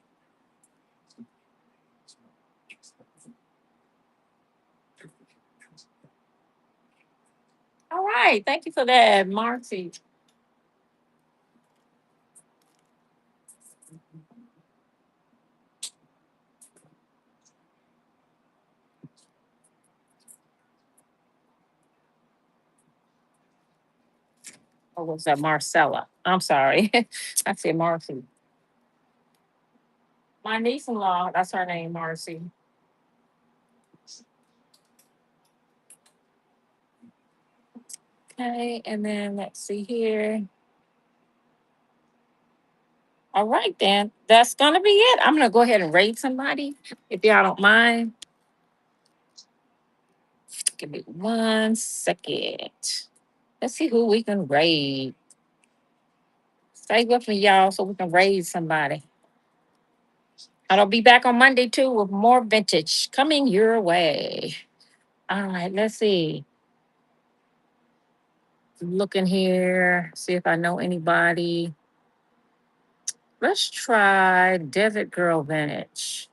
All right. Thank you for that, Marcy. Or was that Marcella? I'm sorry. I said Marcy. My niece in law, that's her name, Marcy. Okay. And then let's see here. All right, then. That's going to be it. I'm going to go ahead and raid somebody if y'all don't mind. Give me 1 second. Let's see who we can raid. Stay with me, y'all, so we can raid somebody. And I'll be back on Monday too with more vintage coming your way. All right, let's see. Looking here, see if I know anybody. Let's try Desert Girl Vintage.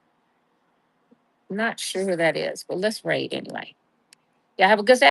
Not sure who that is, but let's raid anyway. Y'all have a good